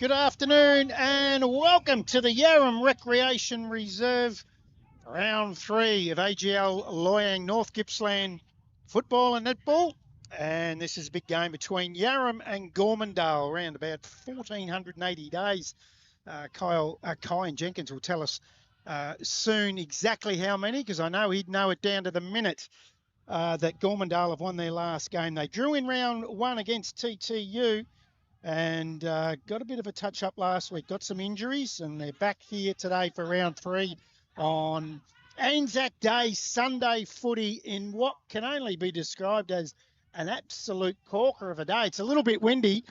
Good afternoon and welcome to the Yarram Recreation Reserve, round 3 of AGL Loyang North Gippsland football and netball. And this is a big game between Yarram and Gormandale, around about 1,480 days. Kyan Jenkins will tell us soon exactly how many, because I know he'd know it down to the minute that Gormandale have won their last game. They drew in round 1 against TTU. And got a bit of a touch-up last week. Got some injuries, and they're back here today for round 3 on Anzac Day, Sunday footy in what can only be described as an absolute corker of a day. It's a little bit windy,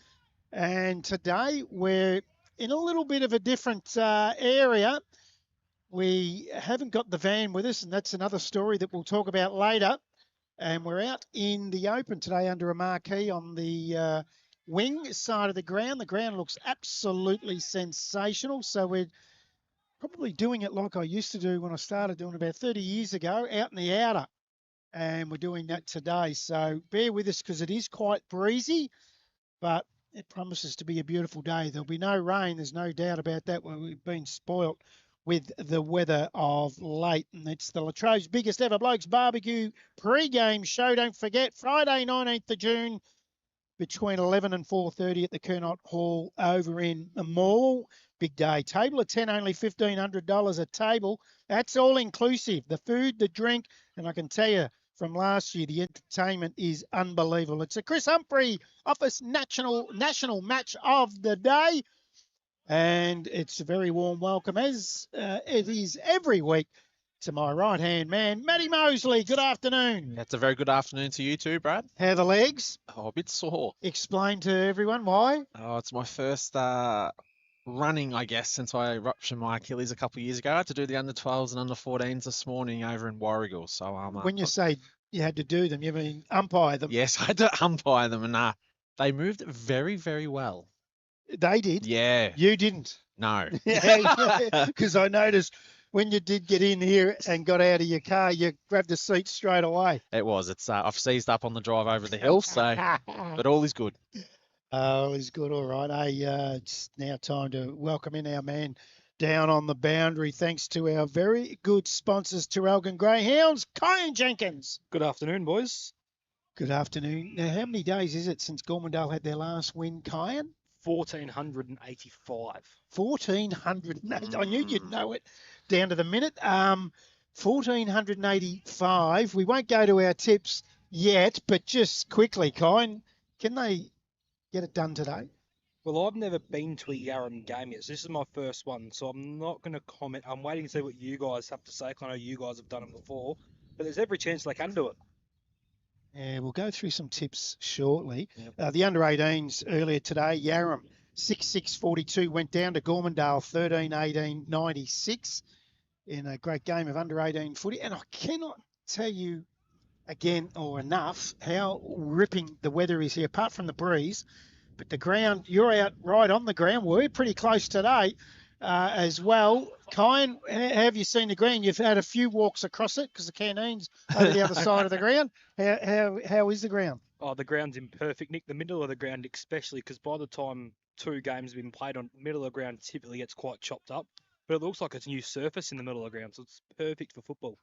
and today we're in a little bit of a different area. We haven't got the van with us, and that's another story that we'll talk about later. And we're out in the open today under a marquee on the wing side of the ground. The ground looks absolutely sensational. So we're probably doing it like I used to do when I started doing about 30 years ago, out in the outer. And we're doing that today. So bear with us because it is quite breezy, but it promises to be a beautiful day. There'll be no rain. There's no doubt about that. We've been spoilt with the weather of late. And it's the Latrobe's biggest ever Blokes barbecue pre-game show. Don't forget, Friday, 19th of June, between 11 and 4:30 at the Kernot Hall over in Morwell. Big day. Table of 10, only $1,500 a table. That's all inclusive. The food, the drink, and I can tell you from last year, the entertainment is unbelievable. It's a Chris Humphrey Office National Match of the Day. And it's a very warm welcome, as it is every week, to my right-hand man, Matty Mosley. Good afternoon. That's a very good afternoon to you too, Brad. How are the legs? Oh, a bit sore. Explain to everyone why. Oh, it's my first running, I guess, since I ruptured my Achilles a couple of years ago. I had to do the under-12s and under-14s this morning over in Warragul. So when you say you had to do them, you mean umpire them? Yes, I had to umpire them, and they moved very, very well. They did? Yeah. You didn't? No. Because I noticed when you did get in here and got out of your car, you grabbed the seat straight away. It was. It's I've seized up on the drive over the hill, so but all is good. All is good. All right. It's now time to welcome in our man down on the boundary, thanks to our very good sponsors, Terrelgan Greyhounds, Kyan Jenkins. Good afternoon, boys. Good afternoon. Now, how many days is it since Gormandale had their last win, Kyan? 1,485. 1,480. I knew you'd know it down to the minute. 1,485. We won't go to our tips yet, but just quickly, Kyan, can they get it done today? Well, I've never been to a Yarram game yet, so this is my first one, so I'm not going to comment. I'm waiting to see what you guys have to say, because I know you guys have done it before, but there's every chance they can do it. Yeah, we'll go through some tips shortly. Yep. The under-18s earlier today, Yarram 6-6-42 went down to Gormandale 13-18-96 in a great game of under-18 footy. And I cannot tell you again or enough how ripping the weather is here, apart from the breeze. But the ground, you're out right on the ground. We're pretty close today as well. Kyan, have you seen the ground? You've had a few walks across it because the canteen's over the other side of the ground. How is the ground? Oh, the ground's in perfect nick. The middle of the ground especially, because by the time 2 games have been played on, middle of the ground typically gets quite chopped up. But it looks like it's a new surface in the middle of the ground, so it's perfect for football.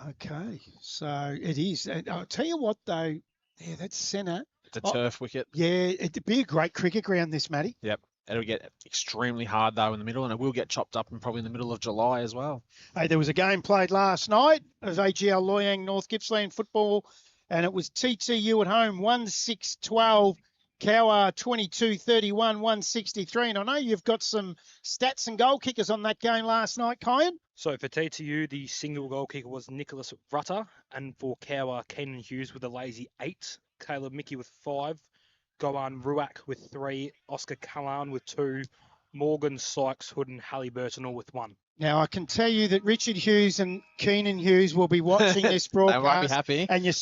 Okay, so it is. And I'll tell you what, though, yeah, that's centre. It's a turf wicket. Yeah, it'd be a great cricket ground, this, Matty. Yep. It'll get extremely hard, though, in the middle, and it will get chopped up in probably in the middle of July as well. Hey, there was a game played last night of AGL Loyang North Gippsland football, and it was TTU at home, 1-6-12, Cowar 22-31, 163. And I know you've got some stats and goal kickers on that game last night, Kyan. So for TTU, the single goal kicker was Nicholas Rutter, and for Cowar, Keenan Hughes with a lazy 8, Caleb Mickey with 5, Goan Ruak with 3, Oscar Callan with 2, Morgan, Sykes, Hood and Halliburton all with 1. Now, I can tell you that Richard Hughes and Keenan Hughes will be watching this broadcast. They might be happy. And you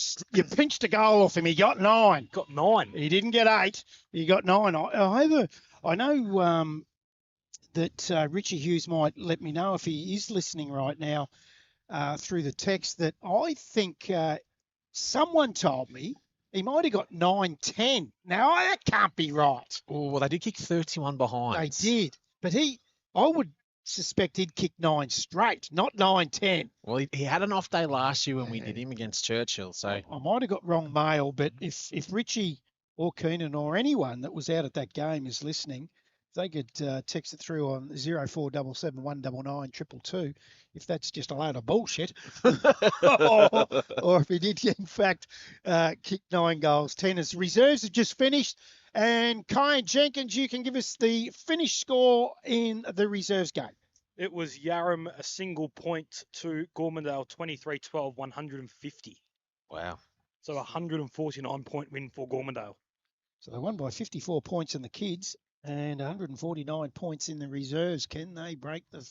pinched a goal off him. He got 9. Got 9. He didn't get 8. He got 9. I know that Richard Hughes might let me know if he is listening right now through the text that I think someone told me he might have got 9-10. Now, that can't be right. Oh, well, they did kick 31 behind. They did. But I would suspect he'd kick 9 straight, not 9-10. Well, he had an off day last year when we did him against Churchill. So I might have got wrong mail, but if Richie or Keenan or anyone that was out at that game is listening, they could text it through on 0477 199 222 if that's just a load of bullshit. or if he did, in fact, kick 9 goals, 10 as reserves have just finished. And Kyan Jenkins, you can give us the finish score in the reserves game. It was Yarram a single point to Gormandale 23-12, 150. wow. So a 149-point win for Gormandale. So they won by 54 points in the kids and 149 points in the reserves. Can they break the...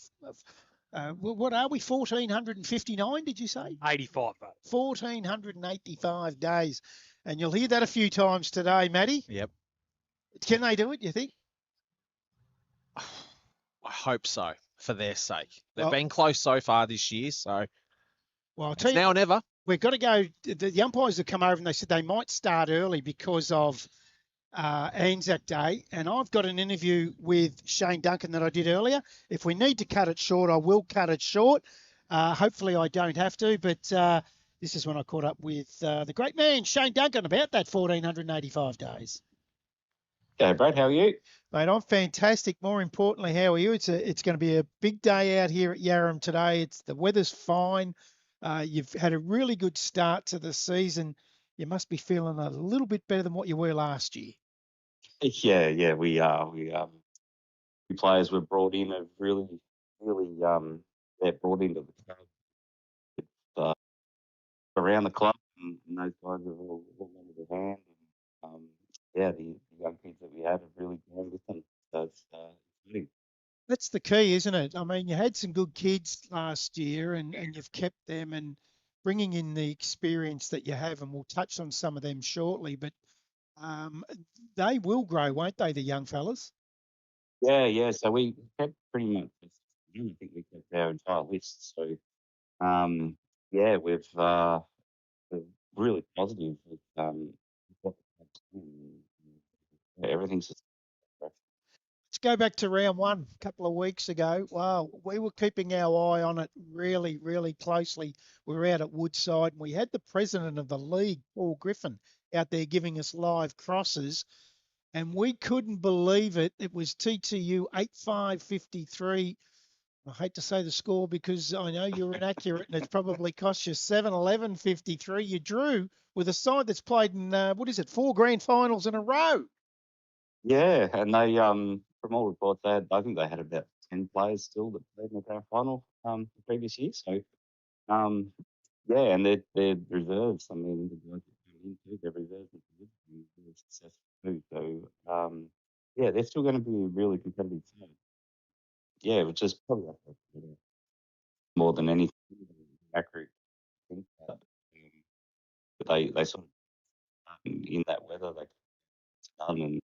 what are we, 1,459, did you say? 85, mate. 1,485 days. And you'll hear that a few times today, Matty. Yep. Can they do it, you think? I hope so, for their sake. They've Well- been close so far this year, so Well, I'll it's tell you, now or never. we've got to go. The umpires have come over and they said they might start early because of Anzac Day. And I've got an interview with Shane Duncan that I did earlier. If we need to cut it short, I will cut it short. Hopefully I don't have to, but this is when I caught up with the great man, Shane Duncan, about that 1,485 days. G'day, Brad. How are you? Mate, I'm fantastic. More importantly, how are you? It's going to be a big day out here at Yarram today. The weather's fine. You've had a really good start to the season. You must be feeling a little bit better than what you were last year. Yeah, we are. The players were brought in have really, they're brought into the club. It's around the club, and those guys have all under their hand. And, the young kids that we have really grown with them. So it's exciting. That's the key, isn't it? I mean, you had some good kids last year and you've kept them and bringing in the experience that you have, and we'll touch on some of them shortly, but they will grow, won't they, the young fellas? Yeah. So we kept pretty much. I think we kept our entire list. So we're really positive with what the club's doing. Everything's just Let's go back to round one a couple of weeks ago. Wow, we were keeping our eye on it really, really closely. We were out at Woodside and we had the president of the league, Paul Griffin, out there giving us live crosses. And we couldn't believe it. It was TTU 8-5-53. I hate to say the score because I know you're inaccurate and it's probably cost you 7-11-53. You drew with a side that's played in, 4 grand finals in a row. Yeah, and they from all reports I think they had about 10 players still that played in the grand final the previous year. So and they're reserves. I mean, the guys that come into their reserves and really successful too. So they're still going to be a really competitive team. Yeah, which is probably more than anything accurate. But they sort of in that weather they done and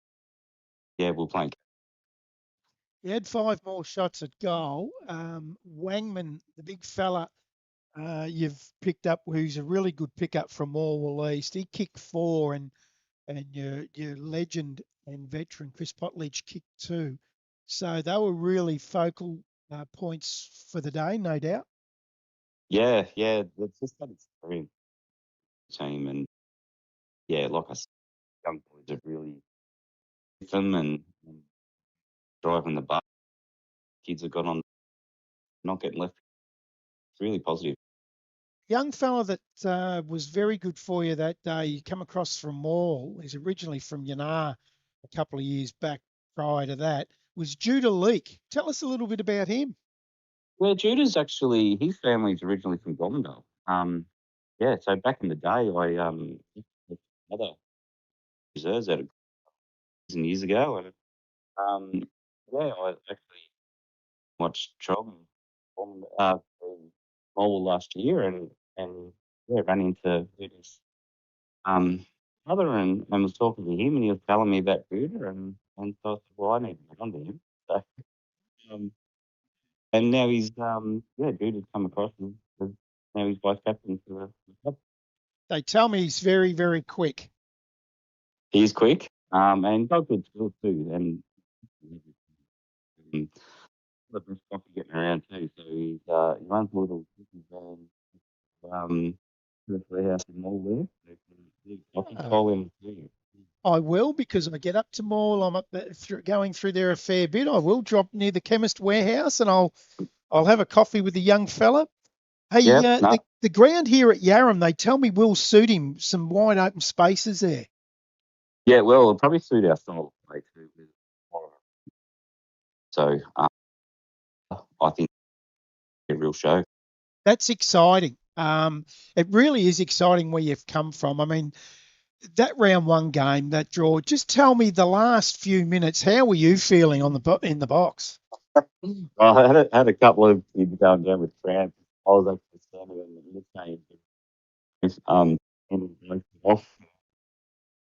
we're playing. You had 5 more shots at goal. Wangman, the big fella, you've picked up, who's a really good pickup from Morwell East. He kicked 4 and your legend and veteran Chris Potledge kicked 2. So they were really focal points for the day, no doubt. Yeah, it's just that experience team and like I said, young boys have really with them and driving the bus. Kids have got on, not getting left. It's really positive. Young fella that was very good for you that day, you come across from Morwell. He's originally from Yanar a couple of years back prior to that, was Judah Leake. Tell us a little bit about him. Well, Judah's actually, his family's originally from Gormandale. So back in the day, I other reserves out of years ago, and I actually watched Chong on Morwell last year, and ran into Judah's brother and was talking to him, and he was telling me about Judah, and so I thought, well, I need to get onto him. So, and now he's Judah's come across and now he's vice captain for the club. They tell me he's very, very quick. He's quick, and got good skills too, and the best coffee getting around too. So he runs a little the warehouse in Morwell. Coffee call him too. I will, because I get up to Morwell. I'm up there going through there a fair bit. I will drop near the chemist warehouse, and I'll have a coffee with the young fella. Hey, Yeah, no. the ground here at Yarram, they tell me will suit him. Some wide open spaces there. Yeah, well, it'll probably suit our style of play too. So I think it's a real show. That's exciting. It really is exciting where you've come from. I mean, that round one game, that draw. Just tell me the last few minutes. How were you feeling in the box? Well, I had a couple of kids going down with cramps. I was actually standing in the change, and it off,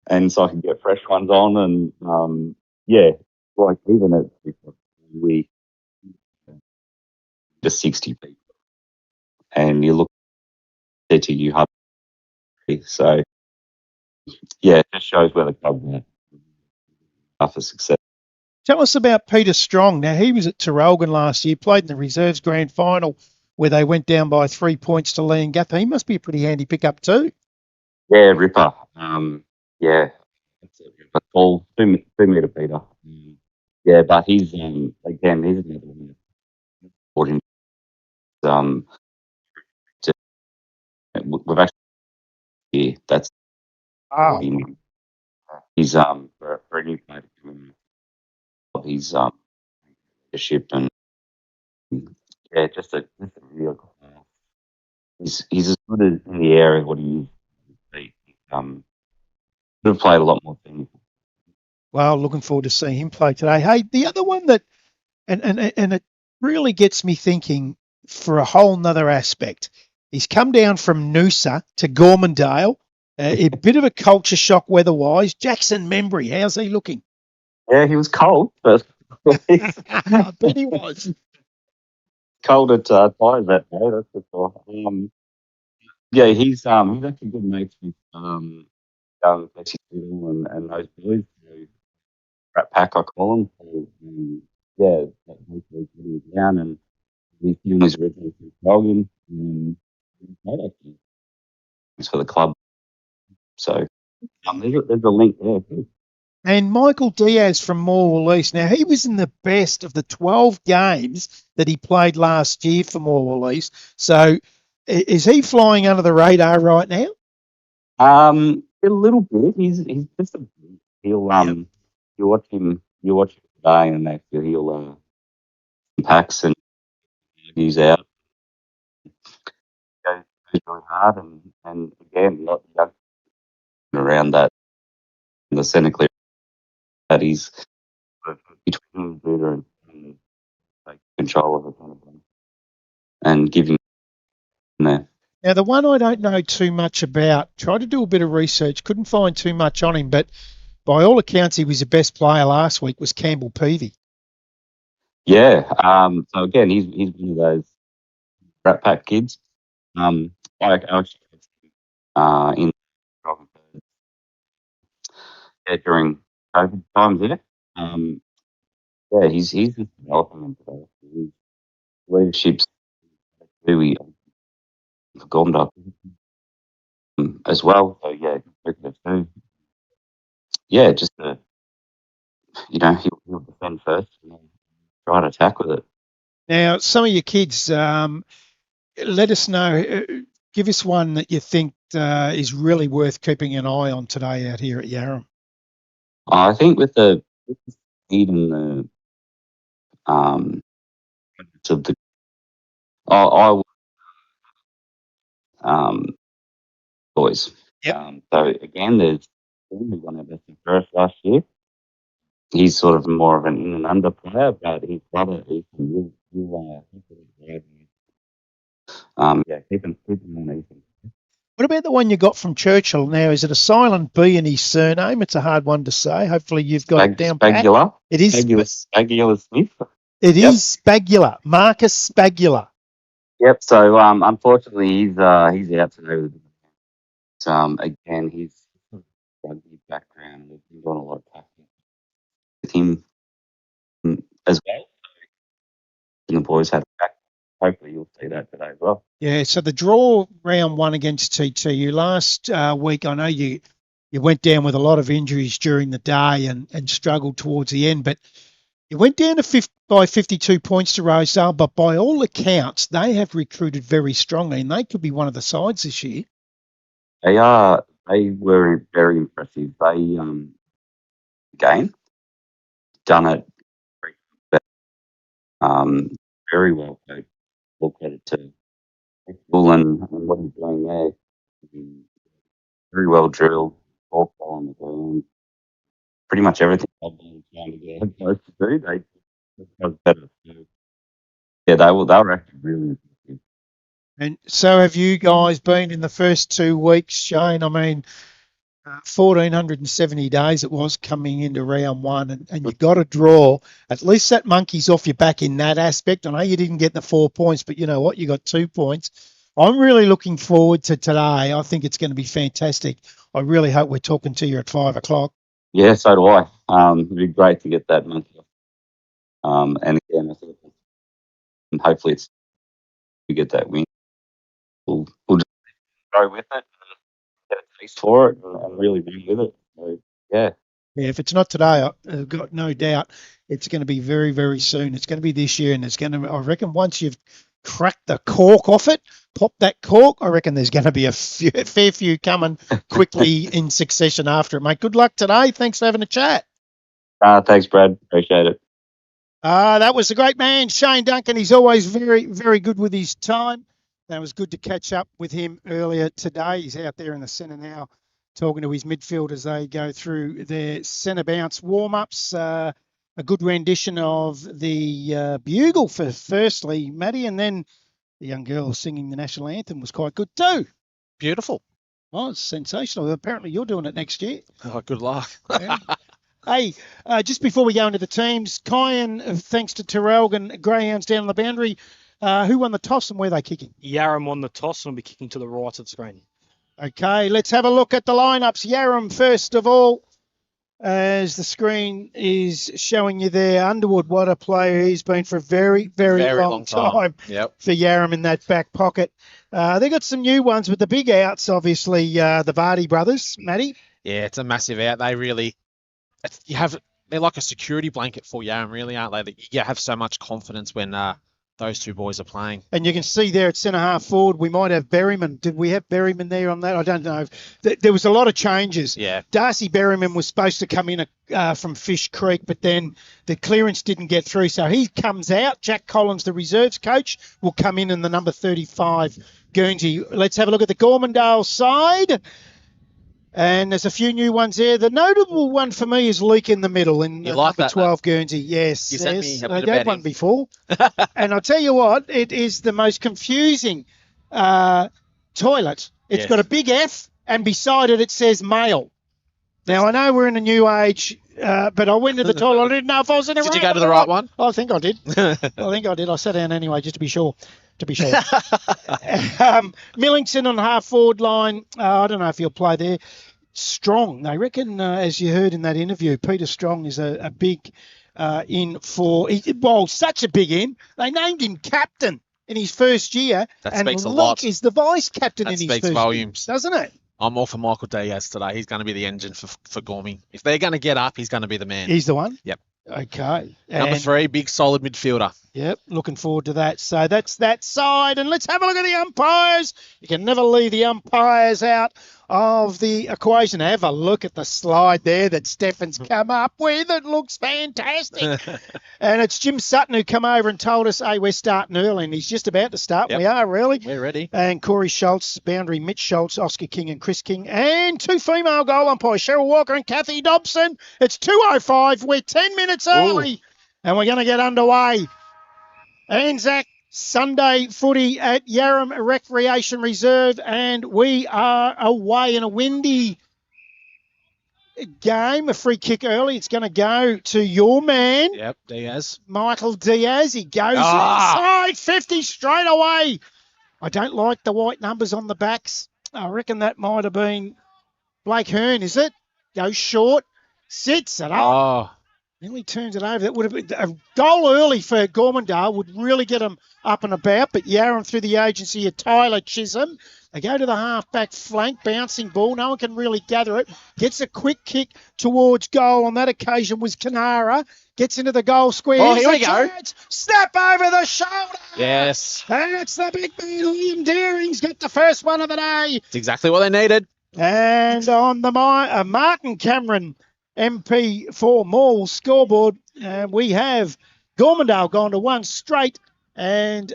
and so I could get fresh ones on, and yeah, like even at we just 60 people, and you look at you hub. So yeah, it just shows where the club are for success. Tell us about Peter Strong. Now, he was at Terrelgan last year, played in the reserves grand final where they went down by 3 points to Leongatha. He must be a pretty handy pickup too. Yeah, Ripper. Yeah, it's a Ripper. Tall, 2 meter Peter. Yeah, but he's again he's another one. To, we've actually that's him. He's for a new player to come in. He's leadership and yeah, just a real. He's as good as in the air as what he is. He could have played a lot more things. Well, looking forward to seeing him play today. Hey, the other one that, and it really gets me thinking for a whole nother aspect. He's come down from Noosa to Gormandale. A bit of a culture shock weather-wise. Jackson Membry, how's he looking? Yeah, he was cold, but I bet he was. cold at times that day. That's for sure. Yeah, he's actually good mates with young Messi and those boys. Rat Pack, I call them. So, yeah, that basically put him down, and his family's originally from Melbourne. It's for the club. So there's a link there too. And Michael Diaz from Morwell East. Now, he was in the best of the 12 games that he played last year for Morwell East. So is he flying under the radar right now? A little bit. He's just a he'll you watch him today and next year he'll packs and he's out, goes really hard and again not young around that the centre clear that he's between Buddha and take control of it and giving there. Now, the one I don't know too much about, tried to do a bit of research, couldn't find too much on him, but by all accounts, he was the best player last week, was Campbell Peavy. Yeah. So again, he's one of those Rat Pack kids. I actually in during COVID times there. Yeah, he's just developing himself. His leadership's really for Gormandale as well. So yeah, too. Yeah, just he'll defend first and then try to attack with it. Now, some of your kids, let us know, give us one that you think is really worth keeping an eye on today out here at Yarram. I think with the speed and the of the I would boys. Yep. So again, there's who won our best and first last year. He's sort of more of an in and under player, but his brother Ethan, keep him on Ethan. What about the one you got from Churchill? Now, is it a silent B in his surname? It's a hard one to say. Hopefully you've got it down pat. Spagula. It is Spagula Smith. It is Spagula. Marcus Spagula. Yep. So unfortunately he's out today with again he's rugby background. We've been doing a lot of practice with him as well. And the boys had a back. Hopefully you'll see that today as well. Yeah, so the draw round one against TTU last week, I know you went down with a lot of injuries during the day and struggled towards the end, but you went down by 52 points to Rosedale, but by all accounts, they have recruited very strongly, and they could be one of the sides this year. They are. They were very impressive. They game done it very well coached. Full credit to Bull and what he's doing there. Very well drilled, all ball on the ground. Pretty much everything I've been trying to get supposed to do, they was better to do. Yeah, they were actually really impressive. And so have you guys been in the first 2 weeks, Shane? I mean, 1,470 days it was coming into round one, and you got to draw. At least that monkey's off your back in that aspect. I know you didn't get the 4 points, but you know what? You got 2 points. I'm really looking forward to today. I think it's going to be fantastic. I really hope we're talking to you at 5 o'clock. Yeah, so do I. It'd be great to get that monkey off. And again, I think, and hopefully we get that win. We'll just go with it and get a taste for it and really be with it. So, yeah. Yeah, if it's not today, I've got no doubt it's going to be very, very soon. It's going to be this year, and it's going to, I reckon, once you've cracked the cork off it, pop that cork, I reckon there's going to be a fair few coming quickly in succession after it, mate. Good luck today. Thanks for having a chat. Thanks, Brad. Appreciate it. That was the great man, Shane Duncan. He's always very, very good with his time. That was good to catch up with him earlier today. He's out there in the centre now talking to his midfield as they go through their centre bounce warm-ups. A good rendition of the bugle for firstly, Matty, and then the young girl singing the national anthem was quite good too. Beautiful. Oh, it's sensational. Apparently you're doing it next year. Oh, good luck. Yeah. Hey, just before we go into the teams, Kyan, thanks to Terrelgan Greyhounds down on the boundary, who won the toss and where are they kicking? Yarram won the toss and will be kicking to the right of the screen. Okay, let's have a look at the lineups. Yarram first of all, as the screen is showing you there. Underwood, what a player he's been for a very, very long time. Yep. For Yarram in that back pocket. They got some new ones with the big outs, obviously, the Vardy brothers. Matty? Yeah, it's a massive out. They really, they're like a security blanket for Yarram, really, aren't they? You have so much confidence when those two boys are playing. And you can see there at centre half forward, we might have Berryman. Did we have Berryman there on that? I don't know. There was a lot of changes. Yeah. Darcy Berryman was supposed to come in from Fish Creek, but then the clearance didn't get through. So he comes out. Jack Collins, the reserves coach, will come in the number 35 Guernsey. Let's have a look at the Gormandale side. And there's a few new ones there. The notable one for me is Leak in the middle in number 12 Guernsey. Yes, you sent me a I bit had about one him. before. And I'll tell you what, it is the most confusing toilet. It's got a big F, and beside it, it says male. Now, I know we're in a new age, but I went to the toilet. I didn't know if I was in a Did you go to the right one? I think I did. I sat down anyway just to be sure. Millington on the half forward line. I don't know if he'll play there. Strong, they reckon, as you heard in that interview, Peter Strong is a big in for, such a big in. They named him captain in his first year. That speaks a lot. Is the vice captain in his speaks first volumes. year, doesn't it? I'm all for Michael Diaz today. He's going to be the engine for Gormy. If they're going to get up, he's going to be the man. He's the one? Yep. Okay. Number 3, big solid midfielder. Yep, looking forward to that. So that's that side. And let's have a look at the umpires. You can never leave the umpires out of the equation. Have a look at the slide there that Stefan's come up with. It looks fantastic. And it's Jim Sutton who come over and told us, hey, we're starting early. And he's just about to start. Yep. We are, really. We're ready. And Corey Schultz, boundary Mitch Schultz, Oscar King and Chris King. And 2 female goal umpires, Cheryl Walker and Kathy Dobson. It's 2:05. We're 10 minutes early. And we're going to get underway. Anzac Sunday footy at Yarram Recreation Reserve, and we are away in a windy game. A free kick early. It's going to go to your man. Yep, Diaz. Michael Diaz. He goes inside 50 straight away. I don't like the white numbers on the backs. I reckon that might have been Blake Hearn, is it? goes short, sits it up. Oh, Nearly turns it over. That would have been a goal early for Gormandale, would really get them up and about. But Yarram through the agency of Tyler Chisholm. They go to the half-back flank, bouncing ball. No one can really gather it. Gets a quick kick towards goal. On that occasion was Kanara. Gets into the goal square. Oh, here we go. Chance. Snap over the shoulder. yes. That's the big man, Liam Deering's got the first one of the day. It's exactly what they needed. And on the Martin Cameron MP4 Morwell scoreboard, we have Gormandale gone to one straight and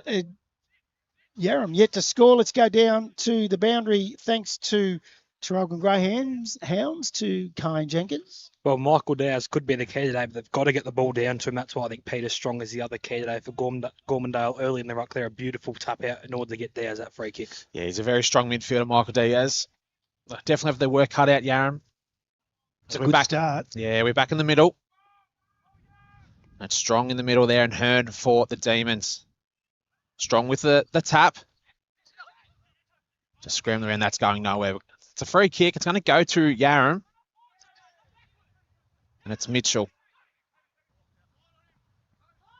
Yarram yet to score. Let's go down to the boundary thanks to Traralgon Greyhounds to Kyan Jenkins. Well, Michael Dowes could be the key today, but they've got to get the ball down to him. That's why I think Peter Strong is the other key today for Gormandale early in the ruck there. A beautiful tap out in order to get Dowes that free kick. Yeah, he's a very strong midfielder, Michael Diaz. Definitely have their work cut out, Yarram. It's a We're good back. start. Yeah, we're back in the middle. That's Strong in the middle there and Hearn for the Demons. Strong with the tap. Just scrambling around. That's going nowhere. It's a free kick. It's going to go to Yarram. And it's Mitchell.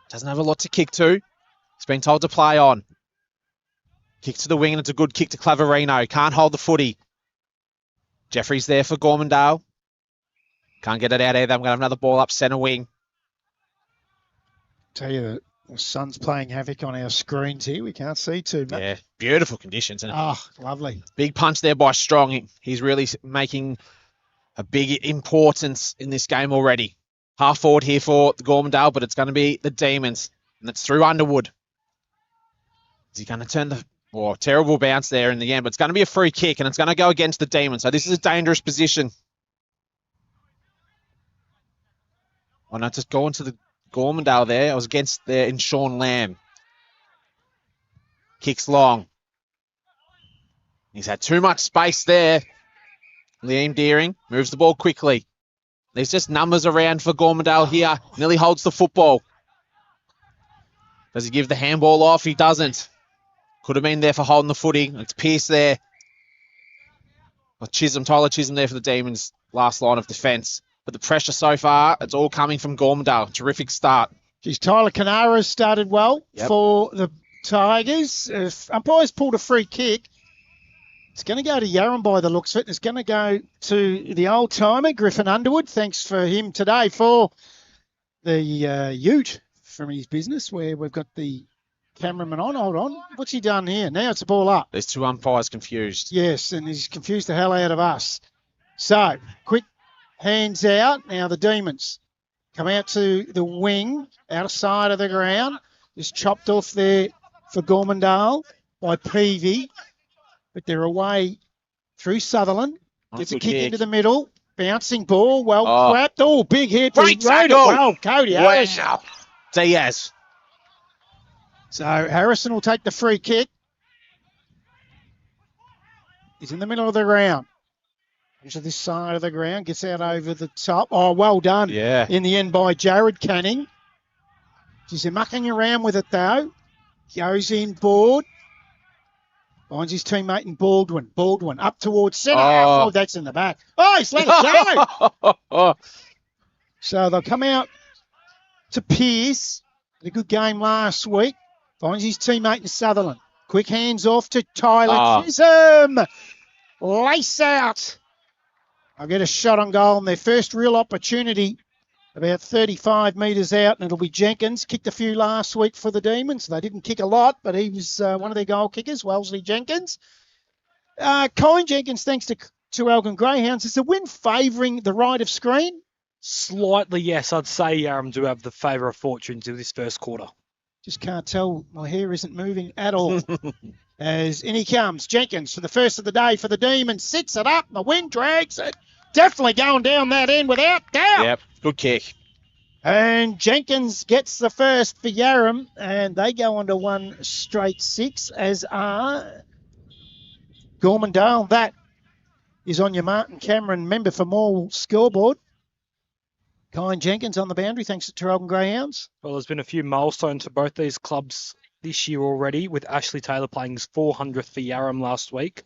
Doesn't have a lot to kick to. He's been told to play on. Kick to the wing, and it's a good kick to Claverino. Can't hold the footy. Jeffrey's there for Gormandale. Can't get it out either. I'm going to have another ball up centre wing. Tell you, the sun's playing havoc on our screens here. We can't see too much. Yeah, beautiful conditions. Isn't it? Oh, lovely. Big punch there by Strong. He's really making a big importance in this game already. Half forward here for the Gormandale, but it's going to be the Demons. And it's through Underwood. Is he going to turn the... Oh, terrible bounce there in the end, but it's going to be a free kick, and it's going to go against the Demons. So this is a dangerous position. Oh, no, just going to the Gormandale there. I was against there in Sean Lamb. Kicks long. He's had too much space there. Liam Deering moves the ball quickly. There's just numbers around for Gormandale here. Nearly holds the football. Does he give the handball off? He doesn't. Could have been there for holding the footy. It's Pearce there. Tyler Chisholm there for the Demons. Last line of defence. But the pressure so far, it's all coming from Gormandale. Terrific start. Geez, Tyler Kanara started well for the Tigers. Umpires pulled a free kick. It's going to go to Yarram by the looks of it. It's going to go to the old-timer, Griffin Underwood. Thanks for him today for the ute from his business where we've got the cameraman on. Hold on. What's he done here? Now it's a ball up. There's two umpires confused. Yes, and he's confused the hell out of us. So, quick hands out. Now the Demons come out to the wing, outside of the ground. Just chopped off there for Gormandale by Peavy. But they're away through Sutherland. Gets a kick into the middle. Bouncing ball. Well clapped. Oh, big hit. Great tackle. Well, Cody. Wow. Diaz. So Harrison will take the free kick. He's in the middle of the ground. To this side of the ground. Gets out over the top. Oh, well done. Yeah. In the end by Jared Canning. He's mucking around with it though. Goes in board. Finds his teammate in Baldwin. Baldwin up towards centre. Oh, that's in the back. Oh, he's let it go. So they'll come out to Pearce. Had a good game last week. Finds his teammate in Sutherland. Quick hands off to Tyler Chisholm. Lace out. I'll get a shot on goal in their first real opportunity. About 35 metres out, and it'll be Jenkins. Kicked a few last week for the Demons. They didn't kick a lot, but he was one of their goal kickers, Wellesley Jenkins. Colin Jenkins, thanks to Elgin Greyhounds. Is the win favouring the right of screen? Slightly, yes. I'd say Yarram do have the favour of fortune to this first quarter. Just can't tell. My hair isn't moving at all. As in he comes, Jenkins for the first of the day for the Demons. Sits it up. The wind drags it. Definitely going down that end without doubt. Yep, good kick. And Jenkins gets the first for Yarram, and they go on to 1 straight 6, as are Gormandale. That is on your Martin Cameron member for Morwell scoreboard. Kyan Jenkins on the boundary, thanks to Traralgon Greyhounds. Well, there's been a few milestones for both these clubs this year already, with Ashley Taylor playing his 400th for Yarram last week.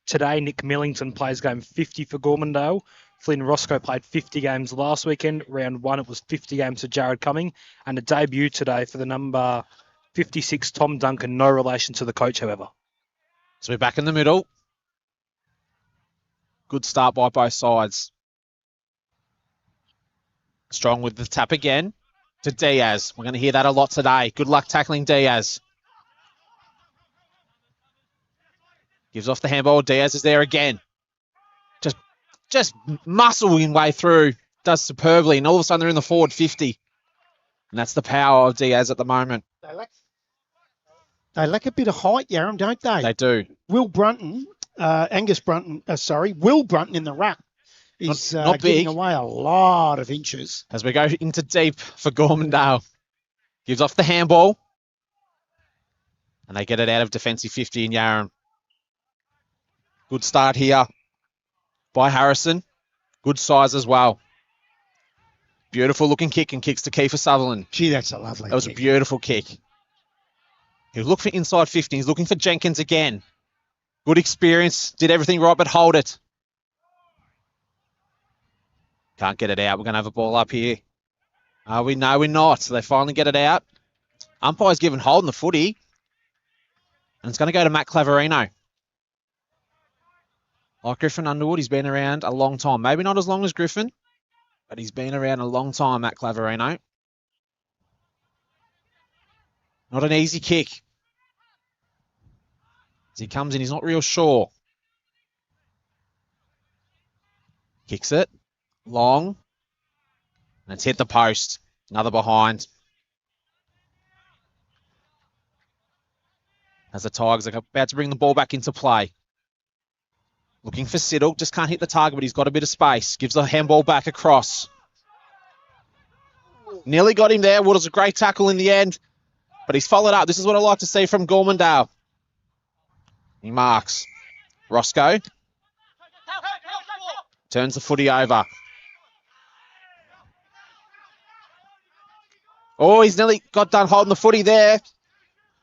Today, Nick Millington plays game 50 for Gormandale. Flynn Roscoe played 50 games last weekend. Round 1, it was 50 games for Jared Cumming. And a debut today for the number 56, Tom Duncan. No relation to the coach, however. So we're back in the middle. Good start by both sides. Strong with the tap again to Diaz. We're going to hear that a lot today. Good luck tackling Diaz. Gives off the handball. Diaz is there again. Just muscling way through. Does superbly. And all of a sudden they're in the forward 50. And that's the power of Diaz at the moment. They lack a bit of height, Yarram, don't they? They do. Will Brunton in the ruck is not giving big. away a lot of inches. As we go into deep for Gormandale. Gives off the handball. And they get it out of defensive 50 in Yarram. Good start here by Harrison. Good size as well. Beautiful looking kick and kicks to Kiefer Sutherland. Gee, that's a lovely That was kick. a beautiful kick. He'll look for inside 50. He's looking for Jenkins again. Good experience. Did everything right, but hold it. Can't get it out. We're going to have a ball up here. Are we? No, we're not. So they finally get it out. Umpire's given Holden the footy. And it's going to go to Matt Claverino. Like Griffin Underwood, he's been around a long time. Maybe not as long as Griffin, but he's been around a long time, Matt Claverino. Not an easy kick. As he comes in, he's not real sure. Kicks it. Long. And it's hit the post. Another behind. As the Tigers are about to bring the ball back into play. Looking for Siddle. Just can't hit the target, but he's got a bit of space. Gives the handball back across. Nearly got him there. Was a great tackle in the end. But he's followed up. This is what I like to see from Gormandale. He marks. Roscoe. Turns the footy over. Oh, he's nearly got done holding the footy there,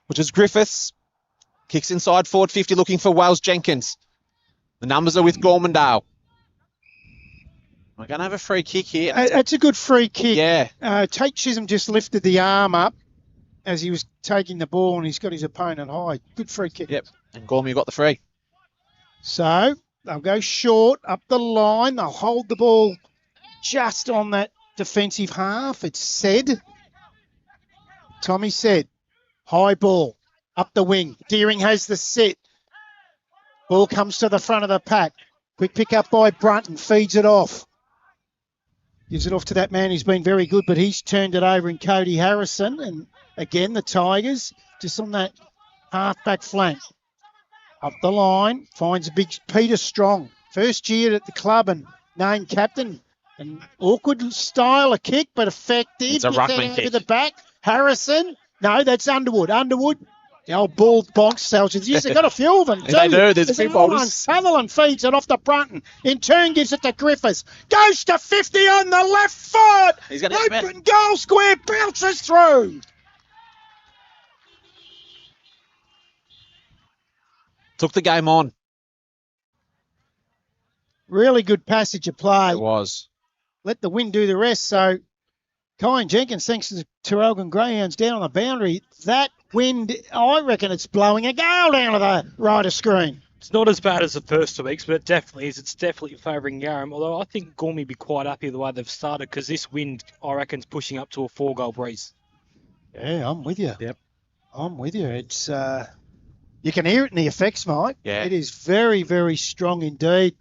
which is Griffiths. Kicks inside forward 50, looking for Wells Jenkins. The numbers are with Gormandale. We're going to have a free kick here. It's a good free kick. Yeah. Tate Chisholm just lifted the arm up as he was taking the ball, and he's got his opponent high. Good free kick. Yep. And Gormy got the free. So they'll go short up the line. They'll hold the ball just on that defensive half. It's said. Tommy said, high ball up the wing. Deering has the set. Ball comes to the front of the pack. Quick pick up by Brunton. Feeds it off. Gives it off to that man who's been very good, but he's turned it over in Cody Harrison. And again, the Tigers just on that half-back flank. Up the line, finds a big Peter Strong. First year at the club and named captain. An awkward style of kick, but effective. It's a ruckman kick. Over the back. Harrison. No, that's Underwood. Underwood. The old ball box salesman. Yes, they've got a few of them too. They do. There's a few another one. boulders. Sutherland feeds it off to Brunton. In turn, gives it to Griffiths. Goes to 50 on the left foot. He's going to open goal square. Bounces through. Took the game on. Really good passage of play. It was. Let the wind do the rest. So, Kyan Jenkins, thanks to the Terrelgan Greyhounds down on the boundary, that wind, I reckon it's blowing a gale down to the right of screen. It's not as bad as the first 2 weeks, but it definitely is. It's definitely favouring Yarram, although I think Gormy be quite happy with the way they've started because this wind, I reckon, is pushing up to a 4-goal breeze. Yeah, I'm with you. Yep. I'm with you. It's you can hear it in the effects, Mike. Yeah. It is very, very strong indeed.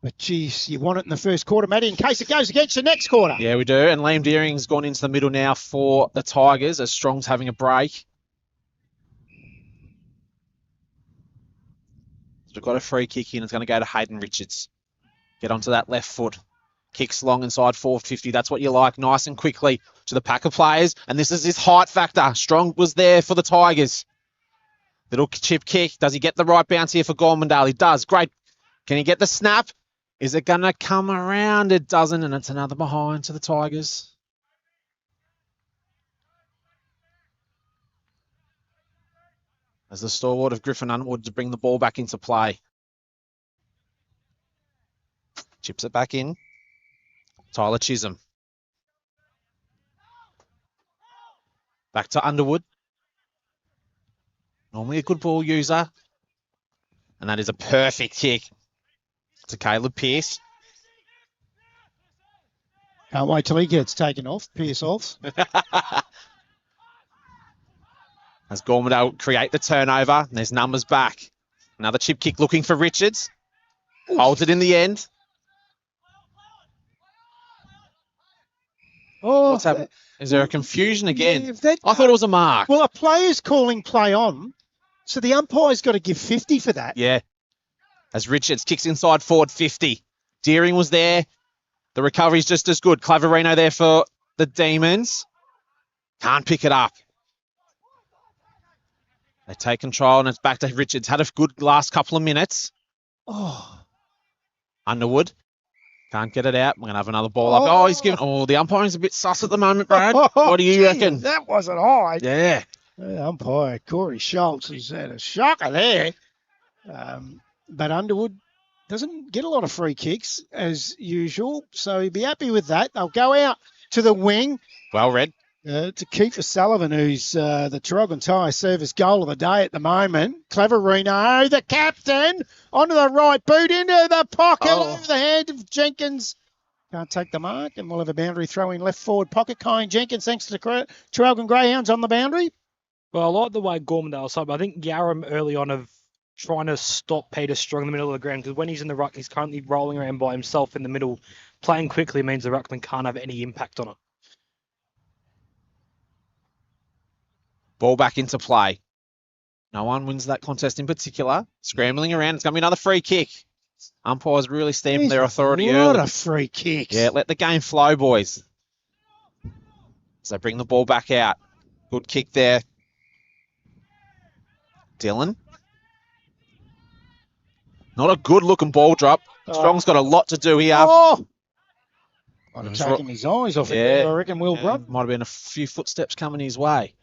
But, geez, you want it in the first quarter, Matty, in case it goes against the next quarter. Yeah, we do. And Liam Deering's gone into the middle now for the Tigers as Strong's having a break. So we've got a free kick in. It's going to go to Hayden Richards. Get onto that left foot. Kicks long inside 450. That's what you like. Nice and quickly to the pack of players. And this is his height factor. Strong was there for the Tigers. Little chip kick. Does he get the right bounce here for Gormandale? He does. Great. Can he get the snap? Is it going to come around? It doesn't, and it's another behind to the Tigers. As the stalwart of Griffin Underwood to bring the ball back into play. Chips it back in. Tyler Chisholm. Back to Underwood. Normally a good ball user. And that is a perfect kick to Caleb Pearce. Can't wait till he gets taken off. Pierce off. As Gormandale create the turnover, and there's numbers back. Another chip kick looking for Richards. Holds it in the end. Oh, What's happened? Is there a confusion again? Yeah, I thought it was a mark. Well, a player's calling play on, so the umpire's got to give 50 for that. Yeah. As Richards kicks inside forward 50. Deering was there. The recovery's just as good. Claverino there for the Demons. Can't pick it up. They take control, and it's back to Richards. Had a good last couple of minutes. Oh, Underwood. Can't get it out. We're going to have another ball up. Oh, he's giving... Oh, the umpiring's a bit sus at the moment, Brad. What do you reckon? That wasn't high. Yeah. Umpire Corey Schultz has had a shocker there. But Underwood doesn't get a lot of free kicks, as usual, so he'd be happy with that. They'll go out to the wing. Well read. To Kiefer Sullivan, who's the Tarragona Tyre service goal of the day at the moment. Claverino, the captain, onto the right boot, into the pocket, over the hand of Jenkins. Can't take the mark, and we'll have a boundary throw in left forward pocket. Kyan Jenkins, thanks to the Tarragona Greyhounds on the boundary. Well, I like the way Gormandale side, but I think Yarram early on of trying to stop Peter Strong in the middle of the ground, because when he's in the ruck, he's currently rolling around by himself in the middle. Playing quickly means the ruckman can't have any impact on it. Ball back into play. No one wins that contest in particular. Scrambling around. It's going to be another free kick. Umpires really stamping their authority early. What a free kick. Yeah, let the game flow, boys. As they bring the ball back out. Good kick there. Dylan. Not a good-looking ball drop. Strong's got a lot to do here. Oh! Might have taken his eyes off it, I reckon, Will Brunt. Might have been a few footsteps coming his way.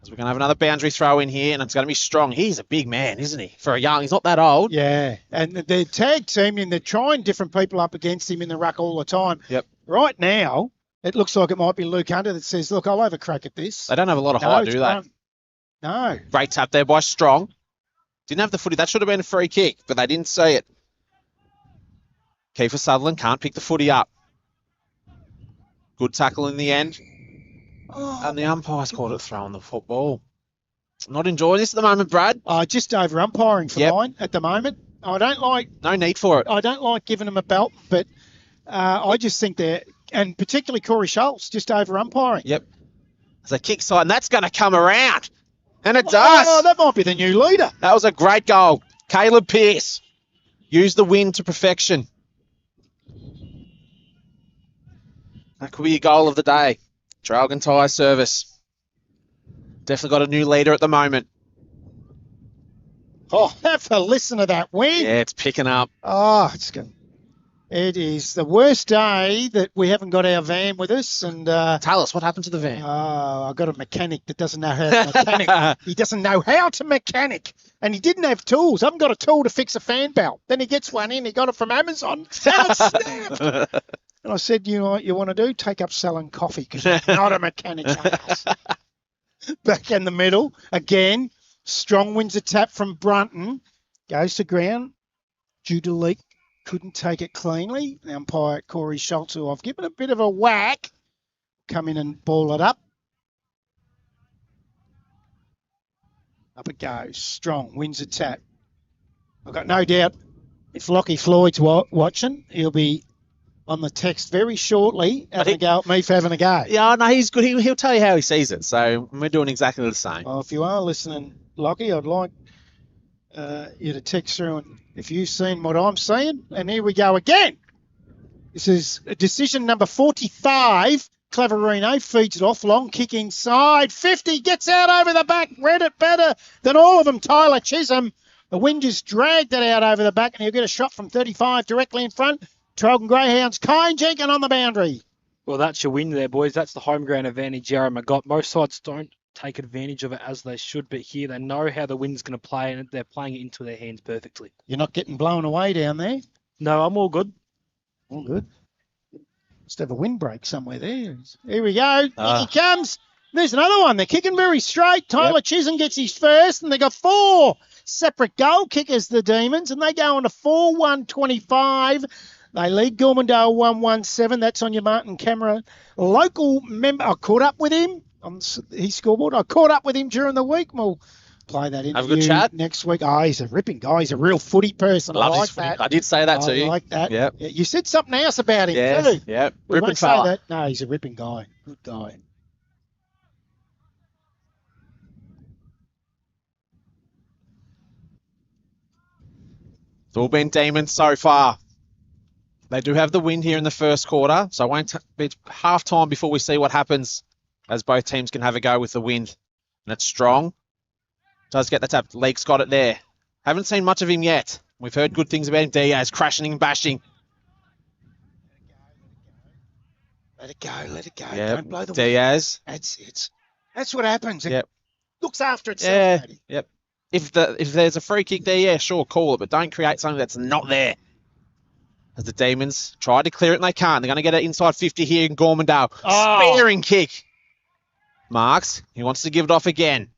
As we're going to have another boundary throw in here, and it's going to be Strong. He's a big man, isn't he? For a young, he's not that old. Yeah, and they're tag teaming, they're trying different people up against him in the ruck all the time. Yep. Right now, it looks like it might be Luke Hunter that says, look, I'll have a crack at this. They don't have a lot of height, do they? No. Great tap there by Strong. Didn't have the footy. That should have been a free kick, but they didn't see it. Kiefer Sutherland can't pick the footy up. Good tackle in the end. And the umpires called it throwing the football. Not enjoying this at the moment, Brad. Just over umpiring for mine at the moment. I don't like... No need for it. I don't like giving them a belt, but I just think they're... And particularly Corey Schultz, just over umpiring. Yep. There's a kick side, and that's going to come around. And it does. Oh, that might be the new leader. That was a great goal. Caleb Pearce used the win to perfection. That could be your goal of the day. Tarragona Tyre service. Definitely got a new leader at the moment. Oh, have a listen to that wind. Yeah, it's picking up. Oh, it is the worst day that we haven't got our van with us. And tell us, what happened to the van? I've got a mechanic that doesn't know how to mechanic. He doesn't know how to mechanic. And he didn't have tools. I haven't got a tool to fix a fan belt. Then he gets one in. He got it from Amazon. And it snapped. And I said, you know what you want to do? Take up selling coffee, because you're not a mechanic. Back in the middle. Again, Strong wins a tap from Brunton. Goes to ground. Judah Leak couldn't take it cleanly. The umpire, Corey Schultz, who I've given a bit of a whack, come in and ball it up. Up it goes. Strong wins a tap. I've got no doubt if Lockie Floyd's watching, he'll be on the text very shortly having a go at me for having a go. Yeah, no, he's good. He'll tell you how he sees it. So we're doing exactly the same. Well, if you are listening, Lockie, I'd like you to text through and if you've seen what I'm seeing. And here we go again. This is decision number 45. Claverino feeds it off. Long kick inside. 50 gets out over the back. Read it better than all of them. Tyler Chisholm. The wind just dragged it out over the back, and he'll get a shot from 35 directly in front. Tarragona Greyhounds, Kyan Jenkins on the boundary. Well, that's your win there, boys. That's the home ground advantage Yarram got. Most sides don't take advantage of it as they should, but here they know how the wind's going to play, and they're playing it into their hands perfectly. You're not getting blown away down there? No, I'm all good. All good. Must have a windbreak somewhere there. Here we go. Ah. Here he comes. There's another one. They're kicking very straight. Tyler Chisholm gets his first, and they got 4 separate goal kickers, the Demons, and they go on to 4-1-25. They lead Gormandale 1-1-7. That's on your Martin camera. Local member, I caught up with him on his scoreboard. I caught up with him during the week. We'll play that interview Have a good chat next week. Oh, he's a ripping guy. He's a real footy person. Loves I his like footy. that. I did say that to you. I like that. Yep. Yeah, you said something else about him Yes. too. Yep. We Ripping won't say fella. that. No, he's a ripping guy. Good guy. It's all been Demons so far. They do have the win here in the first quarter, so it won't be half time before we see what happens, as both teams can have a go with the wind. And it's strong. Does get the tap. Leake's got it there. Haven't seen much of him yet. We've heard good things about him. Diaz crashing and bashing. Let it go. Let it go. Yep. Don't blow the wind. Diaz. That's it. That's what happens. It Yep. looks after itself. Yeah. Matty. Yep. If there's a free kick there, yeah, sure, call it, but don't create something that's not there. As the Demons try to clear it and they can't. They're going to get it inside 50 here in Gormandale. Oh. Spearing kick. Marks, he wants to give it off again.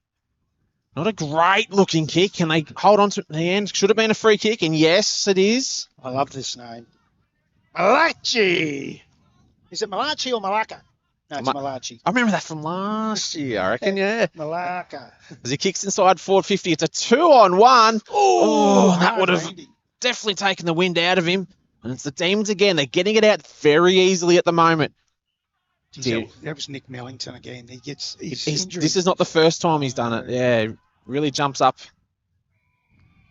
Not a great looking kick. Can they hold on to it in the end? Should have been a free kick, and yes, it is. I love this name. Malachi. Is it Malachi or Malacca? No, it's Malachi. I remember that from last year, I reckon, yeah. Malacca. As he kicks inside forward 50, it's a 2-on-1. Oh, that would have definitely taken the wind out of him. And it's the Demons again. They're getting it out very easily at the moment. Geez, that was Nick Mellington again. He gets injured. This is not the first time he's done it. Yeah, really jumps up.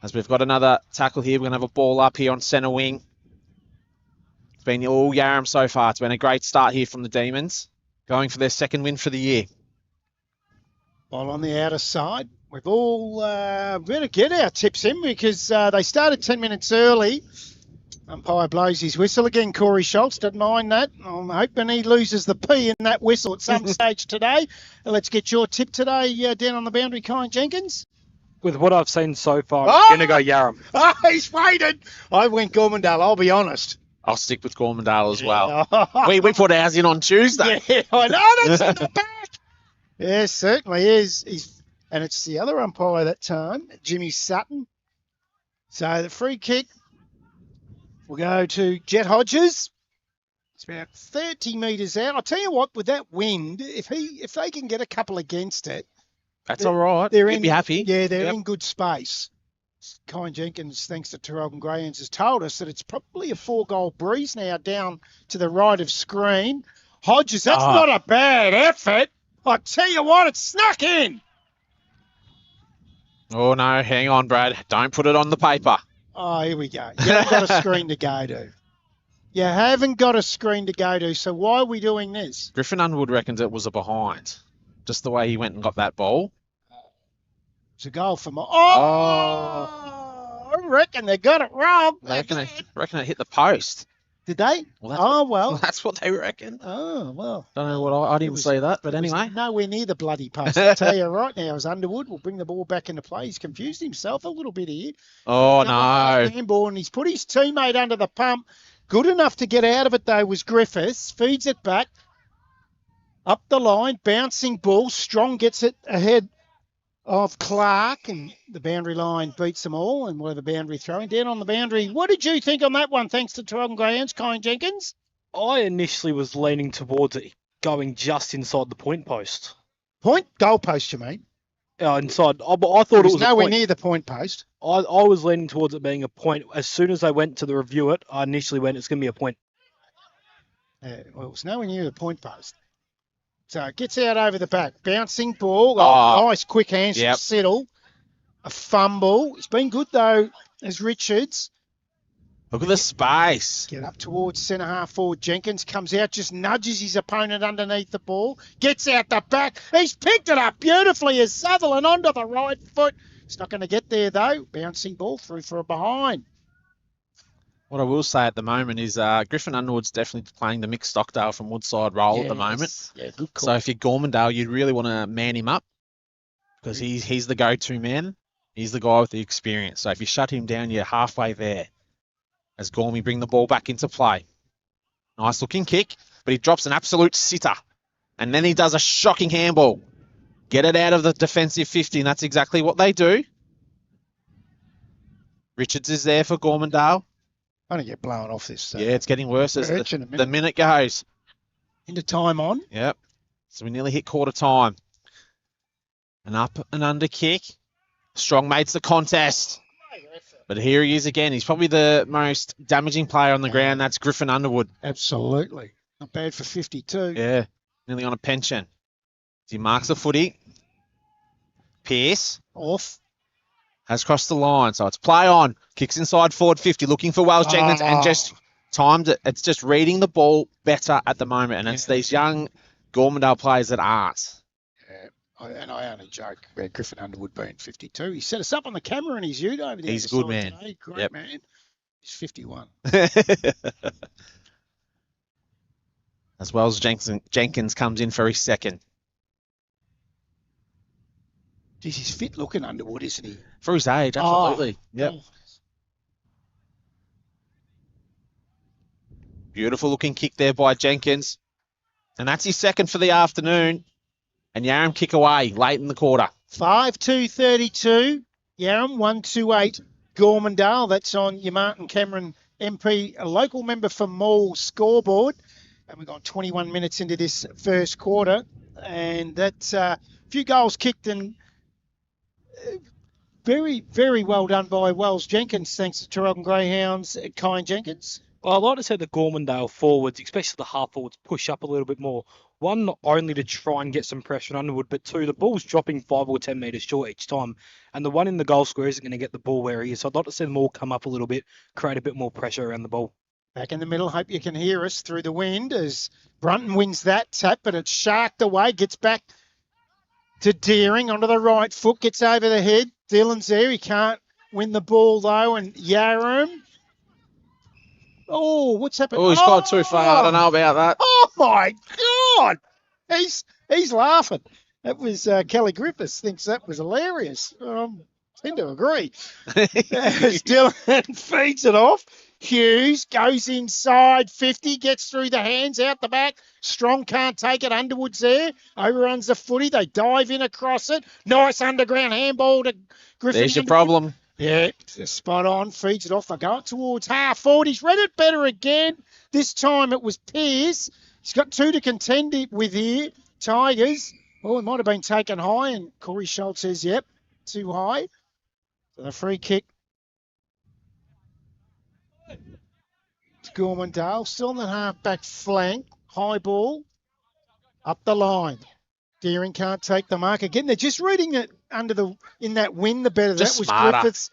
As we've got another tackle here, we're going to have a ball up here on centre wing. It's been all Yarram so far. It's been a great start here from the Demons, going for their second win for the year. While on the outer side, we've all better get our tips in because they started 10 minutes early. Umpire blows his whistle again. Corey Schultz doesn't mind that. I'm hoping he loses the P in that whistle at some stage today. Let's get your tip today down on the boundary, Kyan Jenkins. With what I've seen so far, I'm going to go Yarram. Oh, he's waited. I went Gormandale, I'll be honest. I'll stick with Gormandale as well. We put ours in on Tuesday. Yeah, I know. That's in the back. Yeah, certainly is. And it's the other umpire that time, Jimmy Sutton. So the free kick will go to Jet Hodges. It's about 30 metres out. I'll tell you what, with that wind, if they can get a couple against it, that's all right. You'd be happy. Yeah, they're in good space. Kyan Jenkins, thanks to Terrell and Grahams, has told us that it's probably a 4-goal breeze now down to the right of screen. Hodges, that's not a bad effort. I tell you what, it's snuck in. Oh, no, hang on, Brad. Don't put it on the paper. Oh, here we go. You haven't got a screen to go to. You haven't got a screen to go to, so why are we doing this? Griffin Underwood reckons it was a behind. Just the way he went and got that ball. It's a goal for my... I reckon they got it wrong. They reckon it hit the post. Did they? Well, that's what they reckon. Oh, well. Don't know what I didn't see that, but anyway. Nowhere near the bloody post. I'll tell you right now, as Underwood will bring the ball back into play. He's confused himself a little bit here. Oh, no. Handball, and he's put his teammate under the pump. Good enough to get out of it, though, was Griffiths. Feeds it back. Up the line, bouncing ball. Strong gets it ahead of Clark, and the boundary line beats them all, and we'll have a boundary throwing down on the boundary. What did you think on that one, thanks to Terrell Grahams, Kyan Jenkins? I initially was leaning towards it going just inside the point post. Point? Goal post, you mean? Inside. But I thought it was nowhere near the point post. I was leaning towards it being a point. As soon as I went to the review it, I initially went, it's going to be a point. Well, it was nowhere near the point post. So it gets out over the back. Bouncing ball. Nice quick hands from Siddle. A fumble. It's been good, though, as Richards. Look at the space. Get up towards centre half forward. Jenkins comes out, just nudges his opponent underneath the ball. Gets out the back. He's picked it up beautifully as Sutherland onto the right foot. It's not going to get there, though. Bouncing ball through for a behind. What I will say at the moment is Griffin Underwood's definitely playing the Mick Stockdale from Woodside role at the moment. Yeah, good call. So if you're Gormandale, you'd really want to man him up because he's the go-to man. He's the guy with the experience. So if you shut him down, you're halfway there. As Gormy bring the ball back into play. Nice looking kick, but he drops an absolute sitter. And then he does a shocking handball. Get it out of the defensive 50, and that's exactly what they do. Richards is there for Gormandale. I'm going to get blown off this. Yeah, it's getting worse as Urchin a minute. the minute goes. Into time on. Yep. So we nearly hit quarter time. An up and under kick. Strong mates the contest. But here he is again. He's probably the most damaging player on the ground. That's Griffin Underwood. Absolutely. Not bad for 52. Yeah, nearly on a pension. He marks the footy. Pearce Off. has crossed the line. So it's play on. Kicks inside forward 50, looking for Wells Jenkins and just timed it. It's just reading the ball better at the moment. And it's these young Gormandale players that aren't. I only joke about Griffin Underwood being 52. He set us up on the camera in his ute over there. He's a good man. Today. Great man. He's 51. As well as Jenkins comes in for his second. Geez, he's fit looking, Underwood, isn't he? For his age, absolutely. Yep. Beautiful looking kick there by Jenkins. And that's his second for the afternoon. And Yarram kick away late in the quarter. 5-2-32. Yarram 1-2-8. Gormandale. That's on your Martin Cameron MP, a local member for Morwell scoreboard. And we've got 21 minutes into this first quarter. And that's a few goals kicked and very, very well done by Wells Jenkins. Thanks to Tarragona Greyhounds, Kyan Jenkins. Well, I'd like to see the Gormandale forwards, especially the half forwards, push up a little bit more. One, not only to try and get some pressure on Underwood, but two, the ball's dropping 5 or 10 metres short each time. And the one in the goal square isn't going to get the ball where he is. So I'd like to see them all come up a little bit, create a bit more pressure around the ball. Back in the middle, hope you can hear us through the wind as Brunton wins that tap, but it's sharked away, gets back to Deering onto the right foot, gets over the head. Dylan's there, he can't win the ball though, and Yarram. Oh, what's happened? Oh, he's gone too far. I don't know about that. Oh my God! He's laughing. That was Kelly Griffiths thinks that was hilarious. Tend to agree. As Dylan feeds it off. Hughes goes inside 50, gets through the hands, out the back. Strong can't take it. Underwood's there. Overruns the footy. They dive in across it. Nice underground handball to Griffin. There's your problem. Yeah, spot on. Feeds it off. They go towards half forward. He's read it better again. This time it was Pearce. He's got two to contend with here. Tigers. Oh, it might have been taken high, and Corey Schultz says, yep, too high. So the free kick to Gormandale. Still on the half-back flank. High ball. Up the line. Deering can't take the mark. Again, they're just reading it in that wind. The better just that was smarter. Griffiths.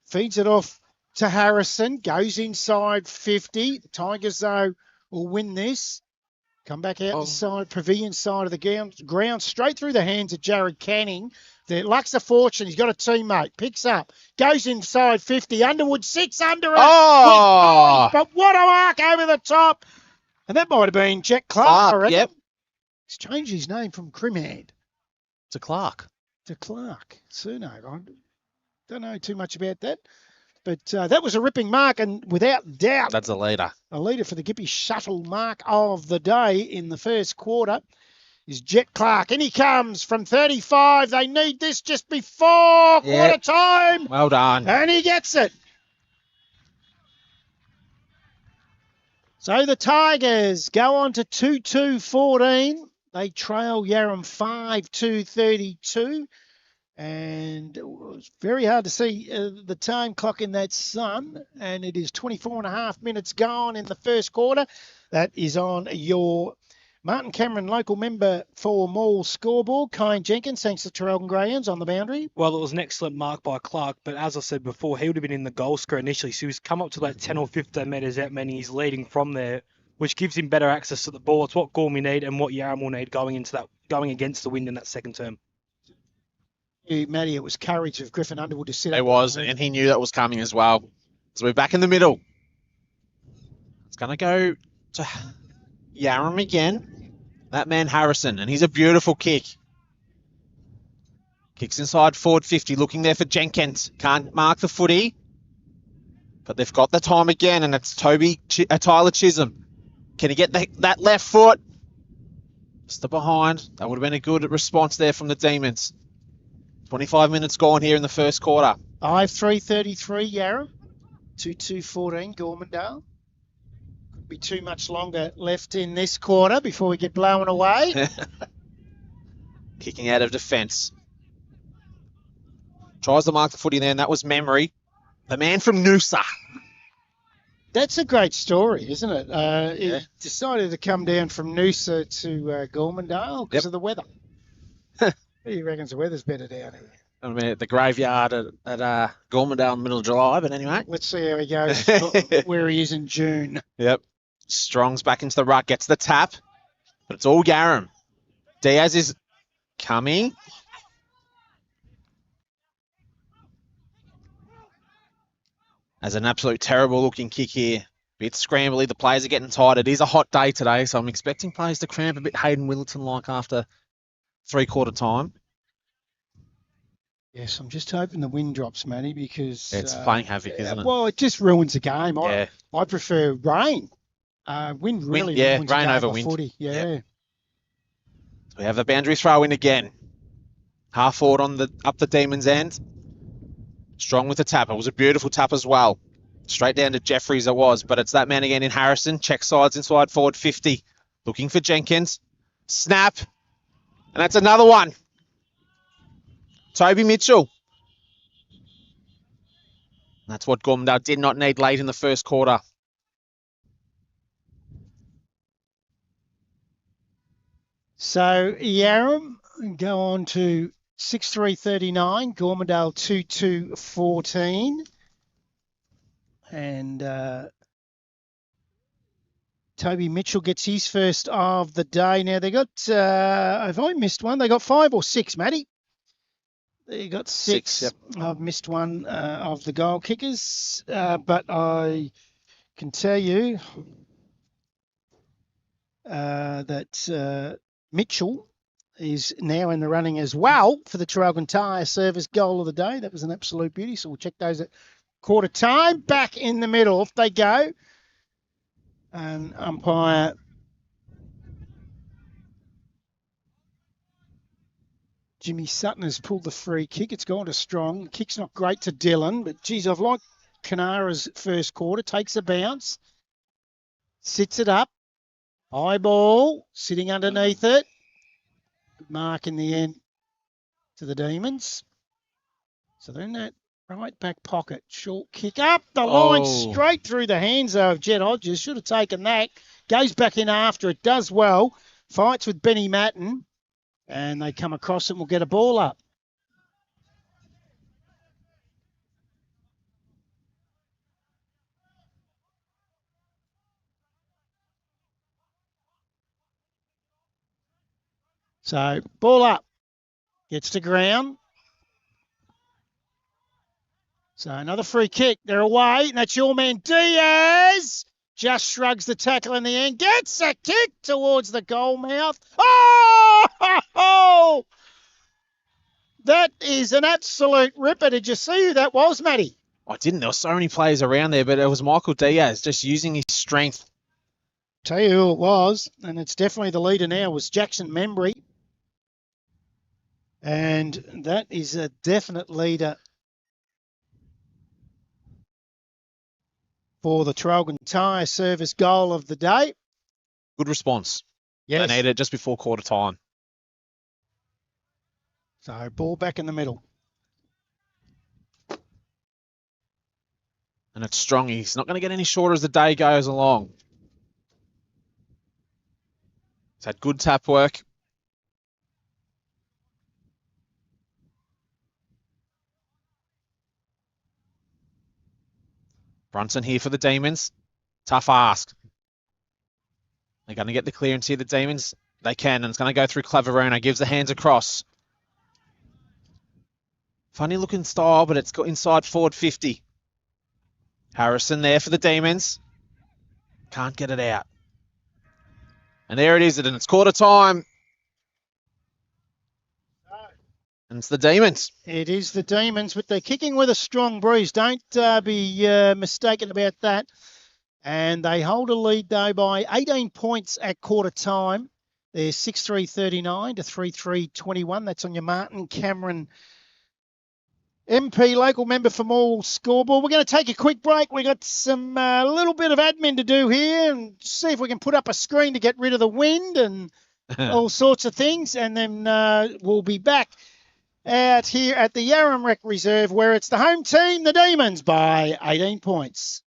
Feeds it off to Harrison. Goes inside 50. The Tigers, though, will win this. Come back out the side, pavilion side of the ground, straight through the hands of Jared Canning. The luck's a fortune. He's got a teammate. Picks up. Goes inside 50. Underwood sits under it. Oh! But what a mark over the top. And that might have been Jack Clark, I reckon. Yep. He's changed his name from Crimhand To Clark. to Clark. Surname. I don't know too much about that. But that was a ripping mark, and without doubt, That's a leader. a leader for the Gippy shuttle mark of the day in the first quarter is Jet Clark. In he comes from 35. They need this just before quarter time. Well done. And he gets it. So the Tigers go on to 2-2-14. They trail Yarram 5-2-32. And it was very hard to see the time clock in that sun. And it is 24 and a half minutes gone in the first quarter. That is on your Martin Cameron local member for Morwell scoreboard. Kyan Jenkins, thanks to Tarragona Greyhounds on the boundary. Well, it was an excellent mark by Clark, but as I said before, he would have been in the goal square initially. So he's come up to about 10 or 15 metres out, meaning he's leading from there, which gives him better access to the ball. It's what Gormy need and what Yarram will need going against the wind in that second term. Matty, it was courage of Griffin Underwood to sit up. It was, and he knew that was coming as well. So we're back in the middle. It's going to go to Yarram again. That man Harrison, and he's a beautiful kick. Kicks inside forward 50, looking there for Jenkins. Can't mark the footy. But they've got the time again, and it's Tyler Chisholm. Can he get that left foot? Just the behind. That would have been a good response there from the Demons. 25 minutes gone here in the first quarter. 5:3:33, Yarram. 2:2:14, Gormandale. Could be too much longer left in this quarter before we get blown away. Kicking out of defence. Tries to mark the footy there, and that was Memory. The man from Noosa. That's a great story, isn't it? He decided to come down from Noosa to Gormandale because of the weather. He reckons the weather's better down here. I mean, at the graveyard at Gormandale in the middle of July, but anyway. Let's see how he goes where he is in June. Yep. Strong's back into the ruck, gets the tap, but it's all Yarram. Diaz is coming. As an absolute terrible looking kick here. Bit scrambly, the players are getting tired. It is a hot day today, so I'm expecting players to cramp a bit Hayden Willerton-like after three-quarter time. Yes, I'm just hoping the wind drops, Matty, because... It's playing havoc, isn't it? Well, it just ruins the game. Yeah. I prefer rain. Wind really ruins rain the game over of wind. footy. Yeah. Yep. We have the boundary throw in again. Half forward up the Demons' end. Strong with the tap. It was a beautiful tap as well. Straight down to Jeffries it was, but it's that man again in Harrison. Check sides inside forward 50. Looking for Jenkins. Snap. And that's another one. Toby Mitchell. That's what Gormandale did not need late in the first quarter. So Yarram go on to 6:3:39. Gormandale 2:2:14. And Toby Mitchell gets his first of the day. Now they got, have I missed one? They got 5 or 6, Matty? They got 6. Yep. I've missed one of the goal kickers, but I can tell you that Mitchell is now in the running as well for the Traralgon Tyre Service goal of the day. That was an absolute beauty. So we'll check those at quarter time. Back in the middle. Off they go. And umpire Jimmy Sutton has pulled the free kick. It's gone to Strong. Kick's not great to Dylan, but geez, I've liked Canara's first quarter. Takes a bounce. Sits it up. High ball. Sitting underneath it. Good mark in the end to the Demons. So they're in that right back pocket. Short kick up the line, straight through the hands of Jed Hodges. Should have taken that. Goes back in after it. Does well. Fights with Benny Matten. And they come across it and will get a ball up. So, ball up. Gets to ground. So, another free kick. They're away. And that's your man, Diaz. Just shrugs the tackle in the end. Gets a kick towards the goal mouth. Oh! That is an absolute ripper. Did you see who that was, Matty? I didn't. There were so many players around there, but it was Michael Diaz just using his strength. Tell you who it was, and it's definitely the leader now, was Jackson Membry. And that is a definite leader for the Traralgon Tyre Service goal of the day. Good response. Yes. They needed it just before quarter time. So ball back in the middle. And it's Strong. He's not going to get any shorter as the day goes along. He's had good tap work. Brunson here for the Demons. Tough ask. They're going to get the clearance here, the Demons. They can, and it's going to go through Claverona. Gives the hands across. Funny looking style, but it's got inside forward 50. Harrison there for the Demons. Can't get it out. And there it is, and it's quarter time. And it's the Demons. It is the Demons, but they're kicking with a strong breeze. Don't be mistaken about that. And they hold a lead, though, by 18 points at quarter time. They're 6-3-39 to 3-3-21. That's on your Martin Cameron MP, local member for Morwell scoreboard. We're going to take a quick break. We've got some little bit of admin to do here and see if we can put up a screen to get rid of the wind and all sorts of things. And then we'll be back out here at the Yarram Rec Reserve, where it's the home team, the Demons, by 18 points.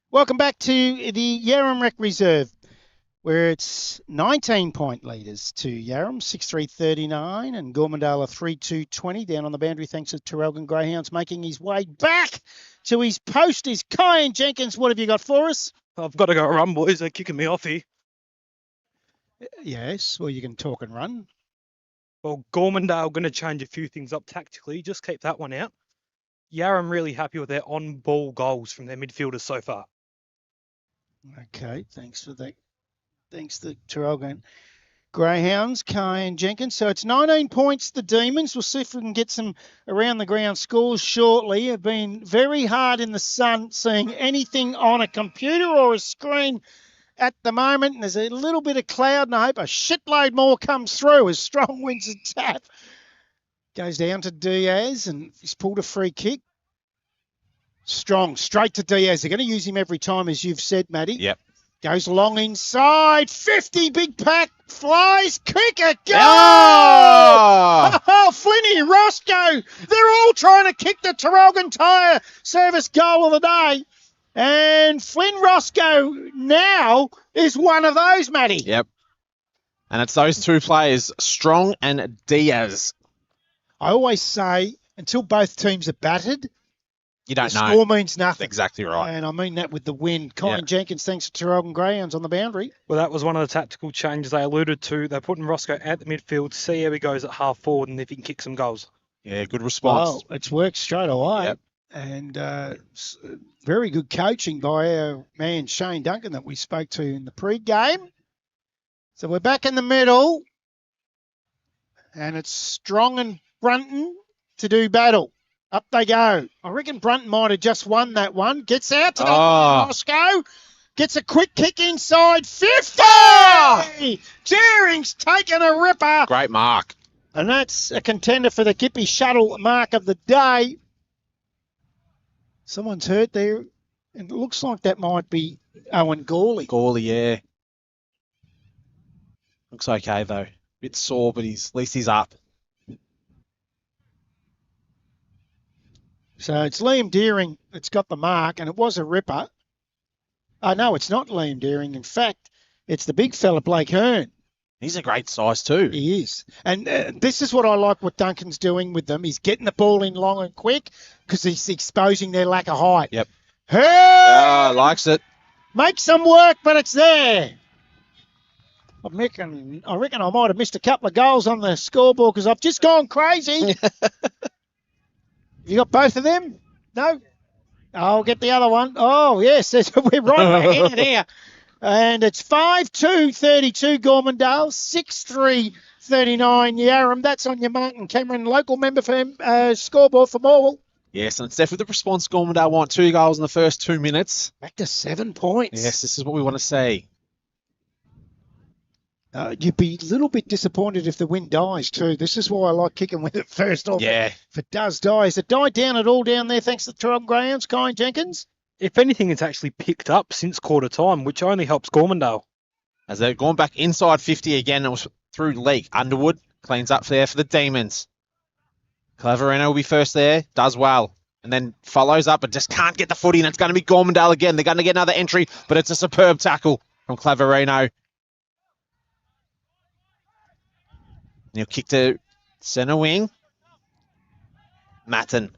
Welcome back to the Yarram Rec Reserve, where it's 19-point leaders to Yarram, 6-3-39, and Gormandale are 3-2-20 down on the boundary, thanks to Terrelgan Greyhounds making his way back to his post is Kyan Jenkins. What have you got for us? I've got to go run, boys. They're kicking me off here. Yes, well, you can talk and run. Well, Gormandale going to change a few things up tactically. Just keep that one out. Yarram really happy with their on-ball goals from their midfielders so far. Okay, thanks for that. Thanks to Traralgon Greyhounds, Kane Jenkins. So it's 19 points, the Demons. We'll see if we can get some around the ground scores shortly. Have been very hard in the sun seeing anything on a computer or a screen at the moment. And there's a little bit of cloud, and I hope a shitload more comes through as Strong wins a tap. Goes down to Diaz, and he's pulled a free kick. Strong, straight to Diaz. They're going to use him every time, as you've said, Matty. Yep. Goes along inside. 50, big pack. Flies. Kicker. Go! Oh! Oh, Flinny, Roscoe. They're all trying to kick the Traralgon Tyre service goal of the day. And Flynn Roscoe now is one of those, Matty. Yep. And it's those two players, Strong and Diaz. I always say, until both teams are battered, You the don't know. score means nothing. Exactly right. And I mean that with the win. Colin Yeah. Jenkins, thanks to Traralgon Greyhounds on the boundary. Well, that was one of the tactical changes they alluded to. They're putting Roscoe at the midfield, see how he goes at half forward, and if he can kick some goals. Yeah, good response. Well, it's worked straight away. Yep. And very good coaching by our man Shane Duncan that we spoke to in the pre-game. So we're back in the middle. And it's Strong and Brunton to do battle. Up they go. I reckon Brunton might have just won that one. Gets out to the Roscoe. Gets a quick kick inside. 50! Deering's taken a ripper. Great mark. And that's a contender for the Gippy Shuttle mark of the day. Someone's hurt there. And it looks like that might be Owen Gawley. Gawley, yeah. Looks okay, though. Bit sore, but at least he's up. So it's Liam Deering that's got the mark, and it was a ripper. Oh, no, it's not Liam Deering. In fact, it's the big fella, Blake Hearn. He's a great size, too. He is. And this is what I like what Duncan's doing with them. He's getting the ball in long and quick because he's exposing their lack of height. Yep. Hearn Likes it. makes some work, but it's there. I reckon I might have missed a couple of goals on the scoreboard because I've just gone crazy. You got both of them? No? I'll get the other one. Oh, yes, we're right back in it here. And it's 5-2-32 Gormandale, 6-3-39 Yarram. That's on your Martin Cameron local member for scoreboard for Morwell. Yes, and it's definitely the response Gormandale want. 2 goals in the first 2 minutes. Back to 7 points. Yes, this is what we want to see. You'd be a little bit disappointed if the wind dies too. This is why I like kicking with it first off. Yeah. If it does die, has it died down at all down there thanks to Traralgon Greyhounds, Kyle Jenkins? If anything, it's actually picked up since quarter time, which only helps Gormandale. As they're going back inside 50 again, it was through Leake. Underwood cleans up there for the Demons. Claverino will be first there, does well. And then follows up, but just can't get the footy, and it's going to be Gormandale again. They're going to get another entry, but it's a superb tackle from Claverino. He'll kick to centre wing. Matten.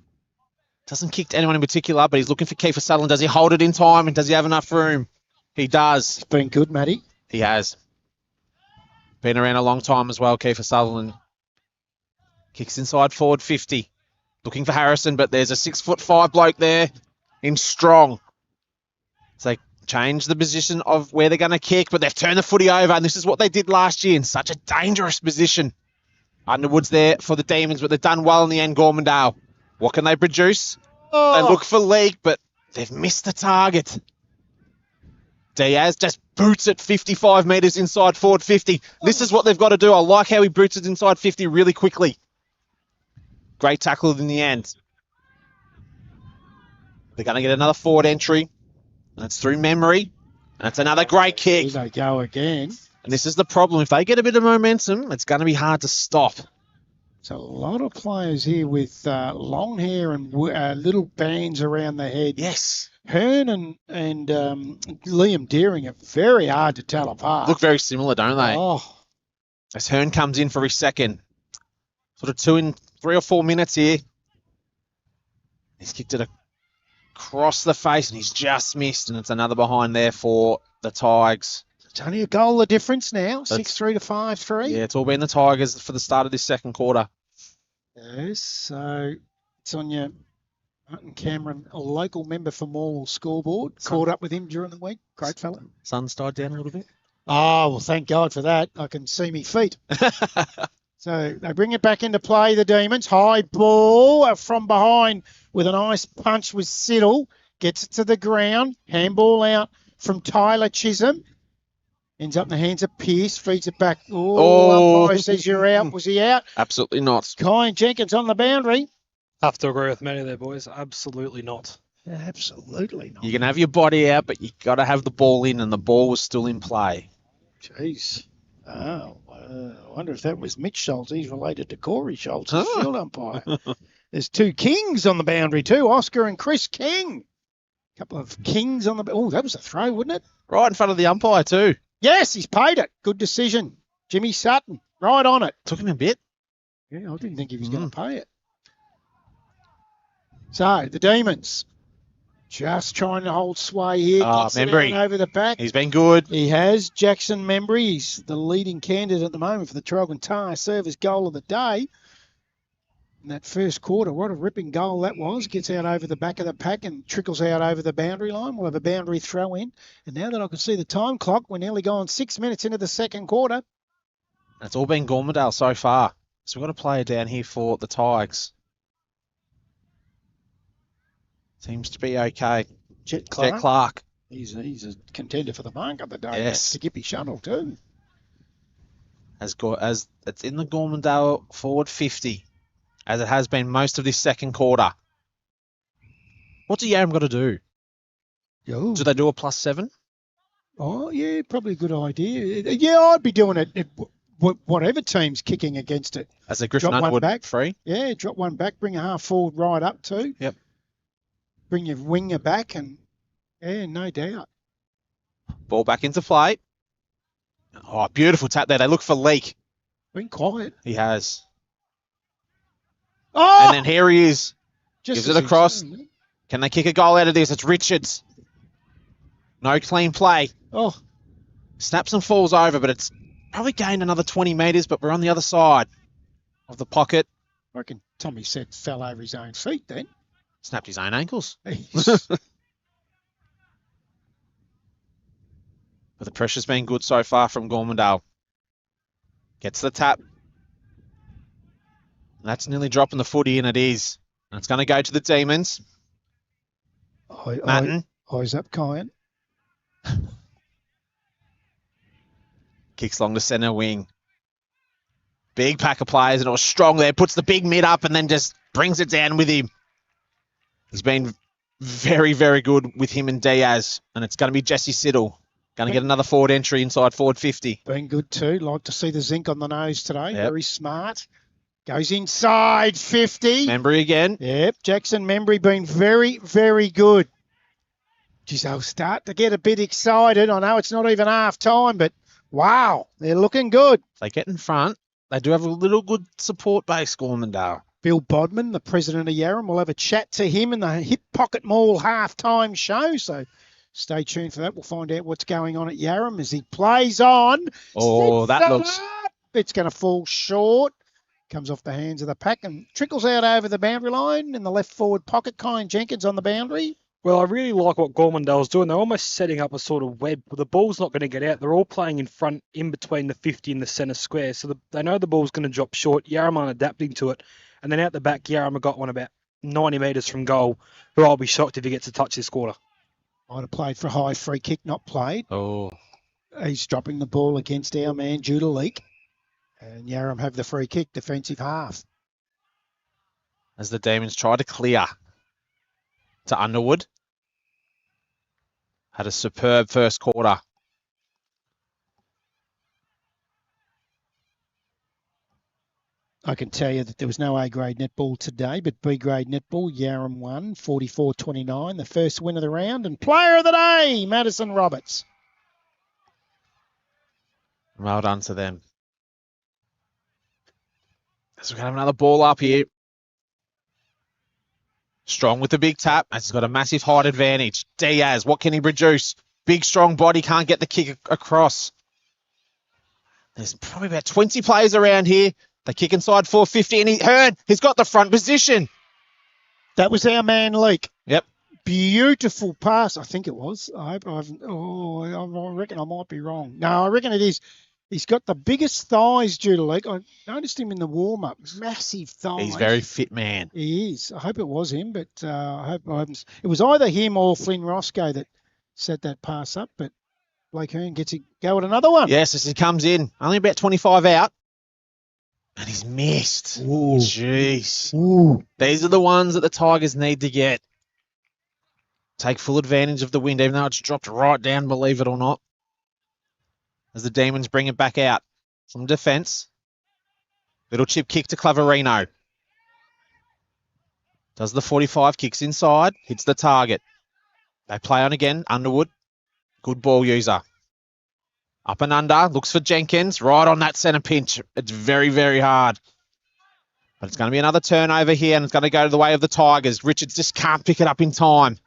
Doesn't kick to anyone in particular, but he's looking for Kiefer Sutherland. Does he hold it in time, and does he have enough room? He does. It's been good, Matty. He has. Been around a long time as well, Kiefer Sutherland. Kicks inside forward 50. Looking for Harrison, but there's a 6'5" bloke there in Strong. So they change the position of where they're going to kick, but they've turned the footy over, and this is what they did last year in such a dangerous position. Underwood's there for the Demons, but they've done well in the end, Gormandale. What can they produce? Oh. They look for League, but they've missed the target. Diaz just boots it 55 metres inside forward 50. This is what they've got to do. I like how he boots it inside 50 really quickly. Great tackle in the end. They're going to get another forward entry. And it's through memory. And it's another great kick. Here they go again. And this is the problem. If they get a bit of momentum, it's going to be hard to stop. It's a lot of players here with long hair and little bands around the head. Yes. Hearn and Liam Deering are very hard to tell apart. Look very similar, don't they? Oh, As Hearn comes in for his second. Sort of 2 in 3 or 4 minutes here. He's kicked it across the face and he's just missed. And it's another behind there for the Tigers. It's only a goal the difference now, 6-3 to 5-3. Yeah, it's all been the Tigers for the start of this second quarter. Yes, so it's on your Martin Cameron, a local member for Morwell scoreboard. Caught up with him during the week. Great fella. Sun's died down a little bit. Oh, well, thank God for that. I can see me feet. So they bring it back into play, the Demons. High ball from behind with a nice punch with Siddle. Gets it to the ground. Handball out from Tyler Chisholm. Ends up in the hands of Pearce. Feeds it back. Oh, umpire says you're out. Was he out? Absolutely not. Kyan Jenkins on the boundary. Have to agree with many there, boys. Absolutely not. Absolutely not. You can have your body out, but you got to have the ball in, and the ball was still in play. Jeez. Oh, I wonder if that was Mitch Schultz. He's related to Corey Schultz, the field umpire. There's two Kings on the boundary too, Oscar and Chris King. A couple of Kings on the... Oh, that was a throw, wasn't it? Right in front of the umpire too. Yes, he's paid it. Good decision. Jimmy Sutton, right on it. Took him a bit. Yeah, I didn't think he was going to pay it. So, the Demons just trying to hold sway here. Gets it Membry. over the back. He's been good. He has. Jackson Membry. He's the leading candidate at the moment for the Traralgon Tar Service goal of the day. In that first quarter, what a ripping goal that was. Gets out over the back of the pack and trickles out over the boundary line. We'll have a boundary throw in. And now that I can see the time clock, we're nearly gone 6 minutes into the second quarter. It's all been Gormandale so far. So we've got a player down here for the Tigers. Seems to be okay. Jet Clark. Jet Clark. He's a contender for the mark of the day. Yes. The Gippy Shuttle too. As it's in the Gormandale forward 50, as it has been most of this second quarter. What's Yarram got to do? Yo. Do they do a +7? Oh, yeah, probably a good idea. Yeah, I'd be doing it. Whatever team's kicking against it. As a Griffin Drop one Underwood back. free? Yeah, drop one back, bring a half forward right up too. Yep. Bring your winger back and, yeah, no doubt. Ball back into play. Oh, beautiful tap there. They look for Leak. Been quiet. He has. Oh! And then here he is. Just Gives it across. Can they kick a goal out of this? It's Richards. No clean play. Oh. Snaps and falls over, but it's probably gained another 20 metres, but we're on the other side of the pocket. I reckon Tommy said fell over his own feet then. Snapped his own ankles. He's- But the pressure's been good so far from Gormandale. Gets the tap. That's nearly dropping the footy, and it is. And it's going to go to the Demons. Matten. Eyes up, Kyan. Kicks long to centre wing. Big pack of players, and it was strong there. Puts the big mid up and then just brings it down with him. He's been very, very good with him and Diaz. And it's going to be Jesse Siddle. Going to get another forward entry inside forward 50. Been good too. Like to see the zinc on the nose today. Yep. Very smart. Goes inside 50. Membry again. Yep. Jackson Membry been very, very good. Geez, they'll start to get a bit excited. I know it's not even half time, but wow, they're looking good. They get in front. They do have a little good support base, Gormandale. Bill Bodman, the president of Yarram, will have a chat to him in the Hip Pocket Mall halftime show. So stay tuned for that. We'll find out what's going on at Yarram as he plays on. Oh, that looks... It's going to fall short. Comes off the hands of the pack and trickles out over the boundary line in the left forward pocket. Kyan Jenkins on the boundary. Well, I really like what Gormandale's doing. They're almost setting up a sort of web. The ball's not going to get out. They're all playing in front, in between the 50 and the centre square. So they know the ball's going to drop short. Yarram aren't adapting to it. And then out the back, Yarram have got one about 90 metres from goal, who I'll be shocked if he gets a touch this quarter. Might have played for a high free kick, not played. Oh. He's dropping the ball against our man, Judah Leak. And Yarram have the free kick, defensive half. As the Demons try to clear to Underwood. Had a superb first quarter. I can tell you that there was no A-grade netball today, but B-grade netball, Yarram won, 44-29, the first win of the round. And player of the day, Madison Roberts. Well done to them. So we're going to have another ball up here. Strong with the big tap, as he's got a massive height advantage. Diaz, what can he produce? Big, strong body, can't get the kick across. There's probably about 20 players around here. They kick inside 450, and he's got the front position. That was our man, Leake. Yep. Beautiful pass, I think it was. I reckon I might be wrong. No, I reckon it is. He's got the biggest thighs, Judah Leake. I noticed him in the warm-up. Massive thighs. He's a very fit man. He is. I hope it was him, but I hope it was either him or Flynn Roscoe that set that pass up, but Blake Hearn gets a go at another one. Yes, as he comes in. Only about 25 out. And he's missed. Ooh. Jeez. Ooh. These are the ones that the Tigers need to get. Take full advantage of the wind, even though it's dropped right down, believe it or not. As the Demons bring it back out from defence. Little chip kick to Claverino. Does the 45, kicks inside, hits the target. They play on again, Underwood. Good ball user. Up and under, looks for Jenkins, right on that centre pinch. It's very, very hard. But it's going to be another turnover here, and it's going to go to the way of the Tigers. Richards just can't pick it up in time.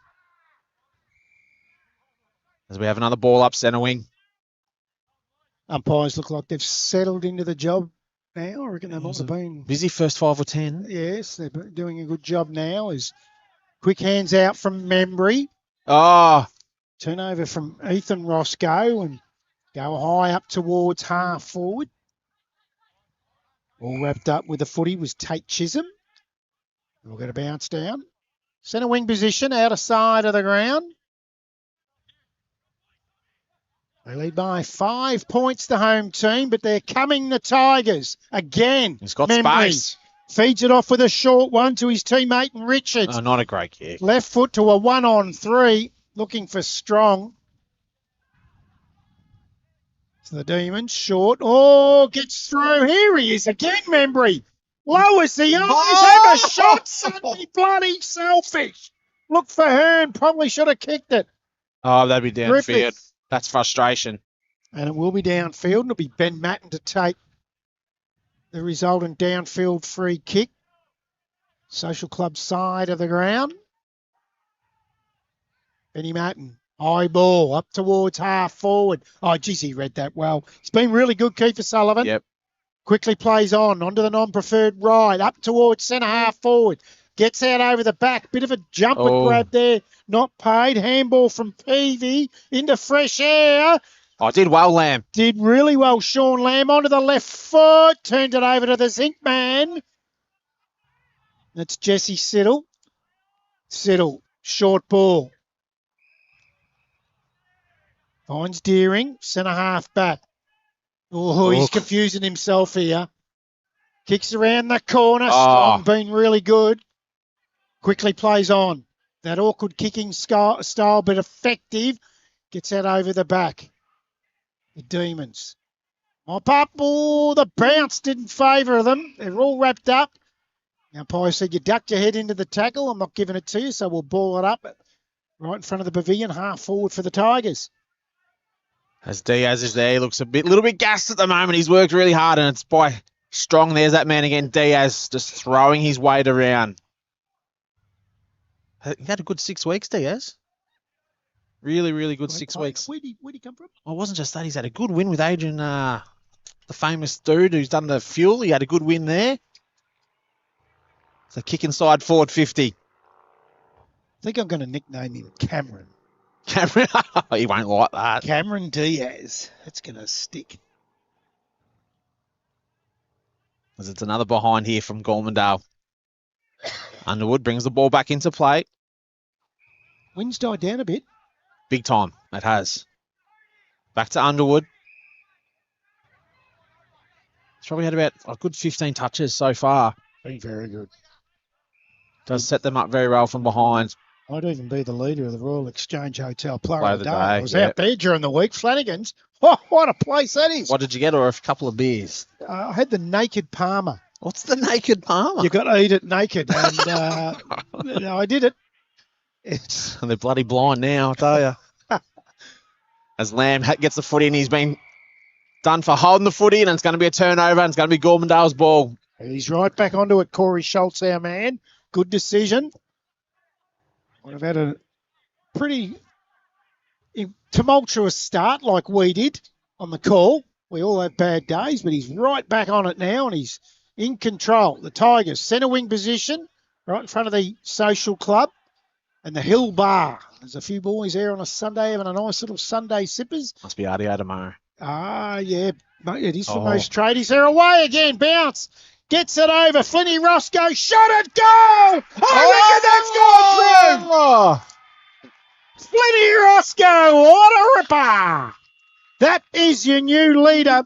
As we have another ball up centre wing. Umpires look like they've settled into the job now. I reckon they might have been busy first 5 or 10. Yes, they're doing a good job now. As quick hands out from Membry. Oh, turnover from Ethan Roscoe and go high up towards half forward. All wrapped up with the footy was Tate Chisholm. We'll get a bounce down. Centre wing position, outer side of the ground. They lead by 5 points, the home team, but they're coming, the Tigers. Again, he's got Membry space. Feeds it off with a short one to his teammate Richards. Oh, not a great kick. Left foot to a 1-on-3, looking for Strong. So the Demons, short. Oh, gets through. Here he is again, Membry. Lowers the eyes, have a shot, suddenly bloody selfish. Look for Hearn, probably should have kicked it. Oh, that'd be downfield. Griffith. That's frustration. And it will be downfield, and it'll be Ben Matten to take the resultant downfield free kick. Social Club side of the ground. Benny Matten, high ball, up towards half forward. Oh, geez, he read that well. He's been really good, Kiefer Sullivan. Yep. Quickly plays onto the non-preferred right, up towards centre half forward. Gets out over the back. Bit of a jumper grab there. Not paid. Handball from Peavy into fresh air. Oh, did well, Lamb. Did really well, Sean Lamb. Onto the left foot. Turned it over to the Zinc man. That's Jesse Siddle. Siddle, short ball. Finds Deering, centre half back. Oh, he's confusing himself here. Kicks around the corner. Strong, been really good. Quickly plays on. That awkward kicking style, but effective. Gets out over the back. The Demons. Mop up. Oh, the bounce didn't favour them. They're all wrapped up. Now, umpire said you ducked your head into the tackle. I'm not giving it to you, so we'll ball it up right in front of the pavilion, half forward for the Tigers. As Diaz is there, he looks little bit gassed at the moment. He's worked really hard, and it's by Strong. There's that man again, Diaz, just throwing his weight around. He had a good 6 weeks, Diaz. Really, really good 6 weeks. Where'd he come from? Oh, it wasn't just that. He's had a good win with Adrian, the famous dude who's done the fuel. He had a good win there. So kick inside forward 50. I think I'm going to nickname him Cameron. Cameron, he won't like that. Cameron Diaz. That's going to stick. As it's another behind here from Gormandale. Underwood brings the ball back into play. Wind's died down a bit. Big time, it has. Back to Underwood. He's probably had about a good 15 touches so far. Been very good. Does set them up very well from behind. I'd even be the leader of the Royal Exchange Hotel Player Play of the of the Day. day, I was yeah. out there during the week, Flanagan's. Oh, what a place that is. What did you get, or a couple of beers? I had the Naked Palmer. What's the Naked Palmer? You got to eat it naked. And I did it. It's And they're bloody blind now, I tell you. As Lamb gets the footy in, he's been done for holding the footy, and it's going to be a turnover, and it's going to be Gormandale's ball. He's right back onto it, Corey Schultz, our man. Good decision. Would have had a pretty tumultuous start like we did on the call. We all have bad days, but he's right back on it now, and he's in control. The Tigers, centre wing position, right in front of the social club and the Hill Bar. There's a few boys there on a Sunday having a nice little Sunday sippers. Must be RDO tomorrow. Ah, yeah. It is for most tradies. They're away again. Bounce. Gets it over. Flinny Roscoe. Shot it. Go! I reckon that's gone through. Flinny Roscoe. What a ripper. That is your new leader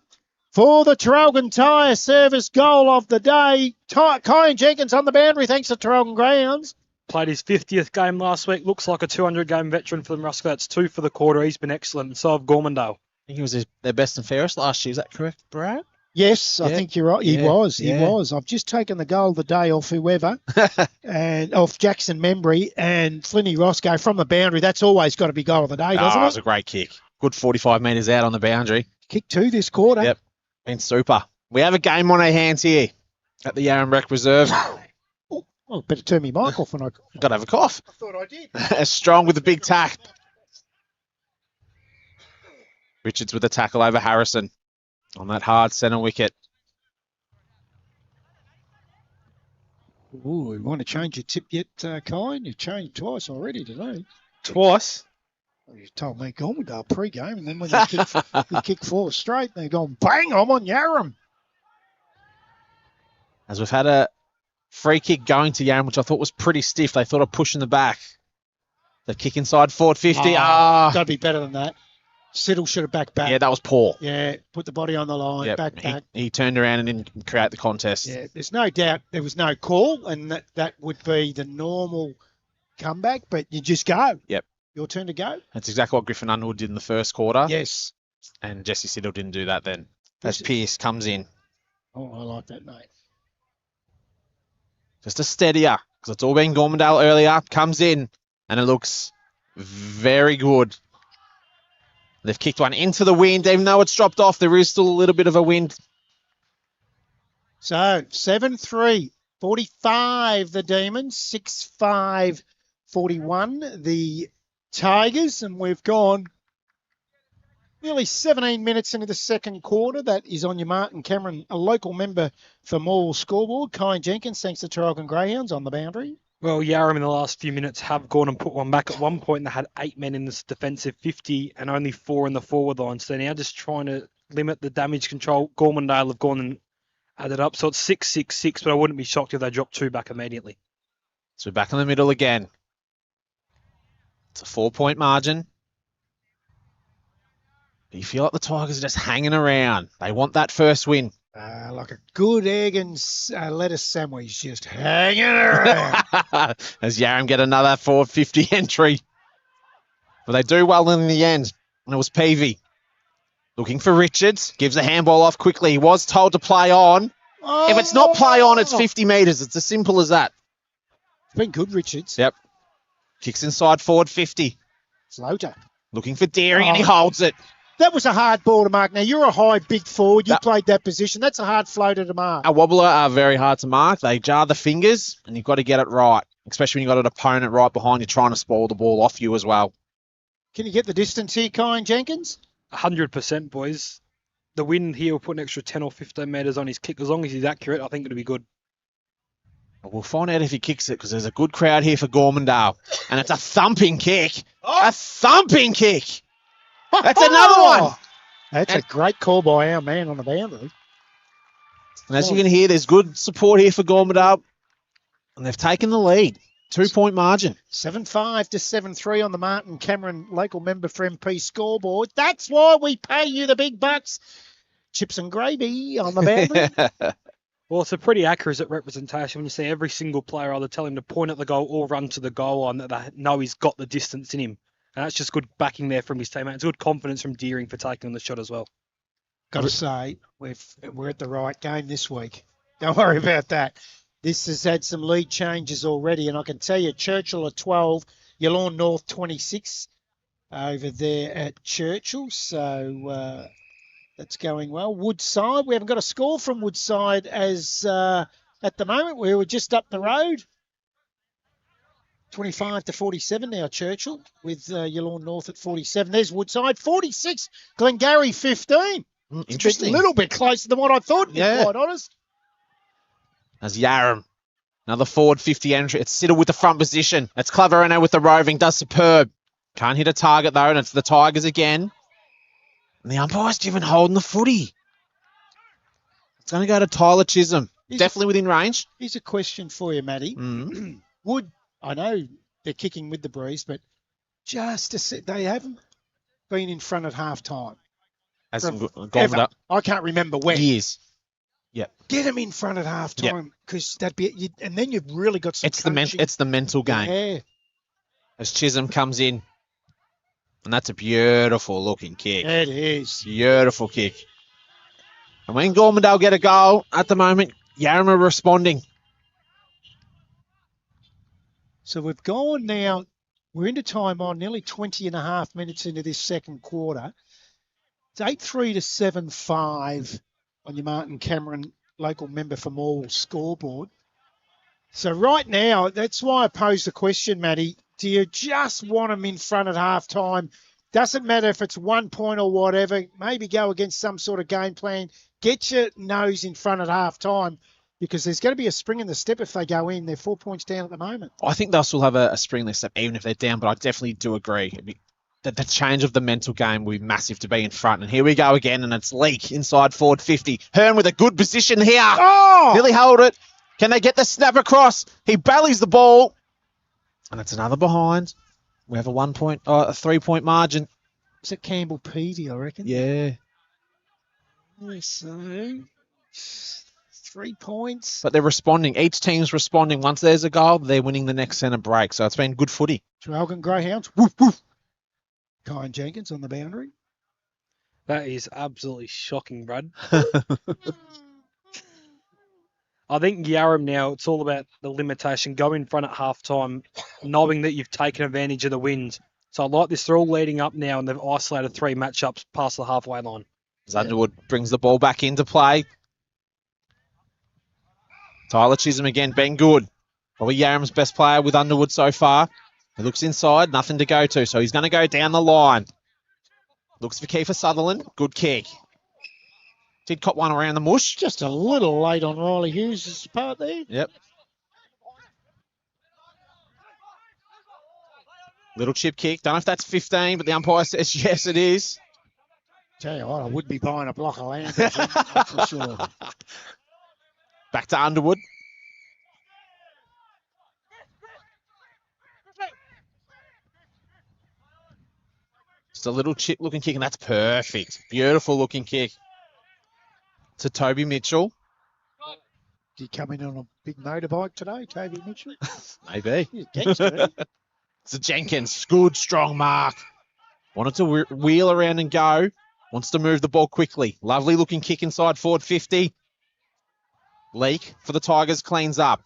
for the Traralgon Tyre Service goal of the day. Kyan Jenkins on the boundary thanks to Traralgon Greyhounds. Played his 50th game last week. Looks like a 200-game veteran for them, Roscoe. That's 2 for the quarter. He's been excellent. And so have Gormandale. I think he was their best and fairest last year. Is that correct, Brad? Yes, I think you're right. He was. I've just taken the goal of the day off whoever, and off Jackson Membry and Flinny Roscoe from the boundary. That's always got to be goal of the day, doesn't it? It was a great kick. Good 45 metres out on the boundary. Kick 2 this quarter. Yep, been super. We have a game on our hands here at the Yarram Rec Reserve. Oh, better turn my mic off when I... Got to have a cough. I thought I did. Strong with a big tack. Richards with a tackle over Harrison on that hard centre wicket. Ooh, you want to change your tip yet, Kyan? You've changed twice already today. Twice? Well, you told me Gormandale pre-game, and then when you kick 4 straight, they're going, bang, I'm on Yarram. As we've had a free kick going to Yarram, which I thought was pretty stiff. They thought of pushing the back. The kick inside forward 50. Got to be better than that. Siddle should have backed back. Yeah, that was poor. Yeah, put the body on the line, back. He turned around and didn't create the contest. Yeah, there's no doubt there was no call, and that would be the normal comeback, but you just go. Yep. Your turn to go. That's exactly what Griffin Underwood did in the first quarter. Yes. And Jesse Siddle didn't do that then. As Pearce comes in. Oh, I like that, mate. Just a steadier, because it's all been Gormandale earlier. Comes in, and it looks very good. They've kicked one into the wind. Even though it's dropped off, there is still a little bit of a wind. So, 7-3, 45 the Demons, 6-5, 41 the Tigers. And we've gone nearly 17 minutes into the second quarter. That is on your Martin Cameron, a local member for Morwell scoreboard. Kyan Jenkins, thanks to Traralgon Greyhounds on the boundary. Well, Yarram in the last few minutes have gone and put one back. At one point, they had 8 men in this defensive 50 and only 4 in the forward line. So now just trying to limit the damage control. Gormandale have gone and added up. So it's 6-6-6, but I wouldn't be shocked if they drop 2 back immediately. So we're back in the middle again. It's a 4-point margin. You feel like the Tigers are just hanging around. They want that first win. Like a good egg and lettuce sandwich, just hanging around. As Yarram get another 450 entry. But they do well in the end. And it was Peavy. Looking for Richards. Gives a handball off quickly. He was told to play on. Oh. If it's not play on, it's 50 metres. It's as simple as that. It's been good, Richards. Yep. Kicks inside forward 50. Floater. Looking for Deering, and he holds it. That was a hard ball to mark. Now, you're a high, big forward. You played that position. That's a hard floater to mark. A wobbler are very hard to mark. They jar the fingers, and you've got to get it right, especially when you've got an opponent right behind you trying to spoil the ball off you as well. Can you get the distance here, Kyan Jenkins? 100%, boys. The wind here will put an extra 10 or 15 metres on his kick. As long as he's accurate, I think it'll be good. We'll find out if he kicks it, because there's a good crowd here for Gormandale, and it's a thumping kick. A thumping kick. That's another one. That's a great call by our man on the boundary. And as you can hear, there's good support here for Gormandale, and they've taken the lead. 2-point margin. 7-5 to 7-3 on the Martin Cameron local member for MP scoreboard. That's why we pay you the big bucks. Chips and gravy on the boundary. Well, it's a pretty accurate representation when you see every single player either tell him to point at the goal or run to the goal line, that they know he's got the distance in him. And that's just good backing there from his teammate. It's good confidence from Deering for taking on the shot as well. Got to say, we're at the right game this week. Don't worry about that. This has had some lead changes already, and I can tell you Churchill at 12, Yallourn North 26 over there at Churchill. So that's going well. Woodside, we haven't got a score from Woodside as at the moment. We were just up the road. 25-47 now, Churchill, with Yallourn North at 47. There's Woodside, 46. Glengarry, 15. Interesting. A little bit closer than what I thought, to be quite honest. As Yarram. Another forward 50 entry. It's Siddle with the front position. It's Claverino with the roving. Does superb. Can't hit a target, though, and it's the Tigers again. And the umpire's given Holden the footy. It's going to go to Tyler Chisholm. Definitely within range. Here's a question for you, Matty. I know they're kicking with the breeze, but just to say, they haven't been in front at half-time. Gormandale. I can't remember when. Years. Yep. Get them in front at half-time, because that'd be, and then you've really got some It's the mental game. Yeah. As Chisholm comes in. And that's a beautiful looking kick. It is. Beautiful kick. And when Gormandale get a goal, at the moment, Yarram are responding. So we've gone now, we're into time on, nearly 20 and a half minutes into this second quarter. It's 8-3 to 7-5 on your Martin Cameron local member for Morwell scoreboard. So right now, that's why I posed the question, Matty. Do you just want them in front at half-time? Doesn't matter if it's 1 point or whatever. Maybe go against some sort of game plan. Get your nose in front at half-time, because there's going to be a spring in the step if they go in. They're 4 points down at the moment. I think they'll still have a spring in their step, even if they're down, but I definitely do agree. The change of the mental game will be massive to be in front. And here we go again, and it's Leake inside forward 50. Hearn with a good position here. Oh! Nearly held it. Can they get the snap across? He bellies the ball. And it's another behind. We have a 3-point margin. Is it Campbell Peavy, I reckon? Yeah. So, 3 points. But they're responding. Each team's responding. Once there's a goal, they're winning the next centre break. So it's been good footy. Traralgon Greyhounds. Woof, woof. Kyan Jenkins on the boundary. That is absolutely shocking, Brad. I think Yarram now, it's all about the limitation. Go in front at half-time, knowing that you've taken advantage of the wind. So I like this. They're all leading up now, and they've isolated 3 matchups past the halfway line. As Underwood brings the ball back into play. Tyler Chisholm again, been good. Probably Yarram's best player with Underwood so far. He looks inside, nothing to go to, so he's going to go down the line. Looks for Kiefer Sutherland. Good kick. Did cop one around the mush. Just a little late on Riley Hughes' part there. Yep. Little chip kick. Don't know if that's 15, but the umpire says yes, it is. Tell you what, I would be buying a block of land, that's for sure. Back to Underwood. Just a little chip looking kick, and that's perfect. Beautiful looking kick. To Toby Mitchell. Did he come in on a big motorbike today, Toby Mitchell? Maybe. He's a gangster, isn't he? It's a Jenkins. Good, strong mark. Wanted to wheel around and go. Wants to move the ball quickly. Lovely looking kick inside forward 50. Leak for the Tigers cleans up.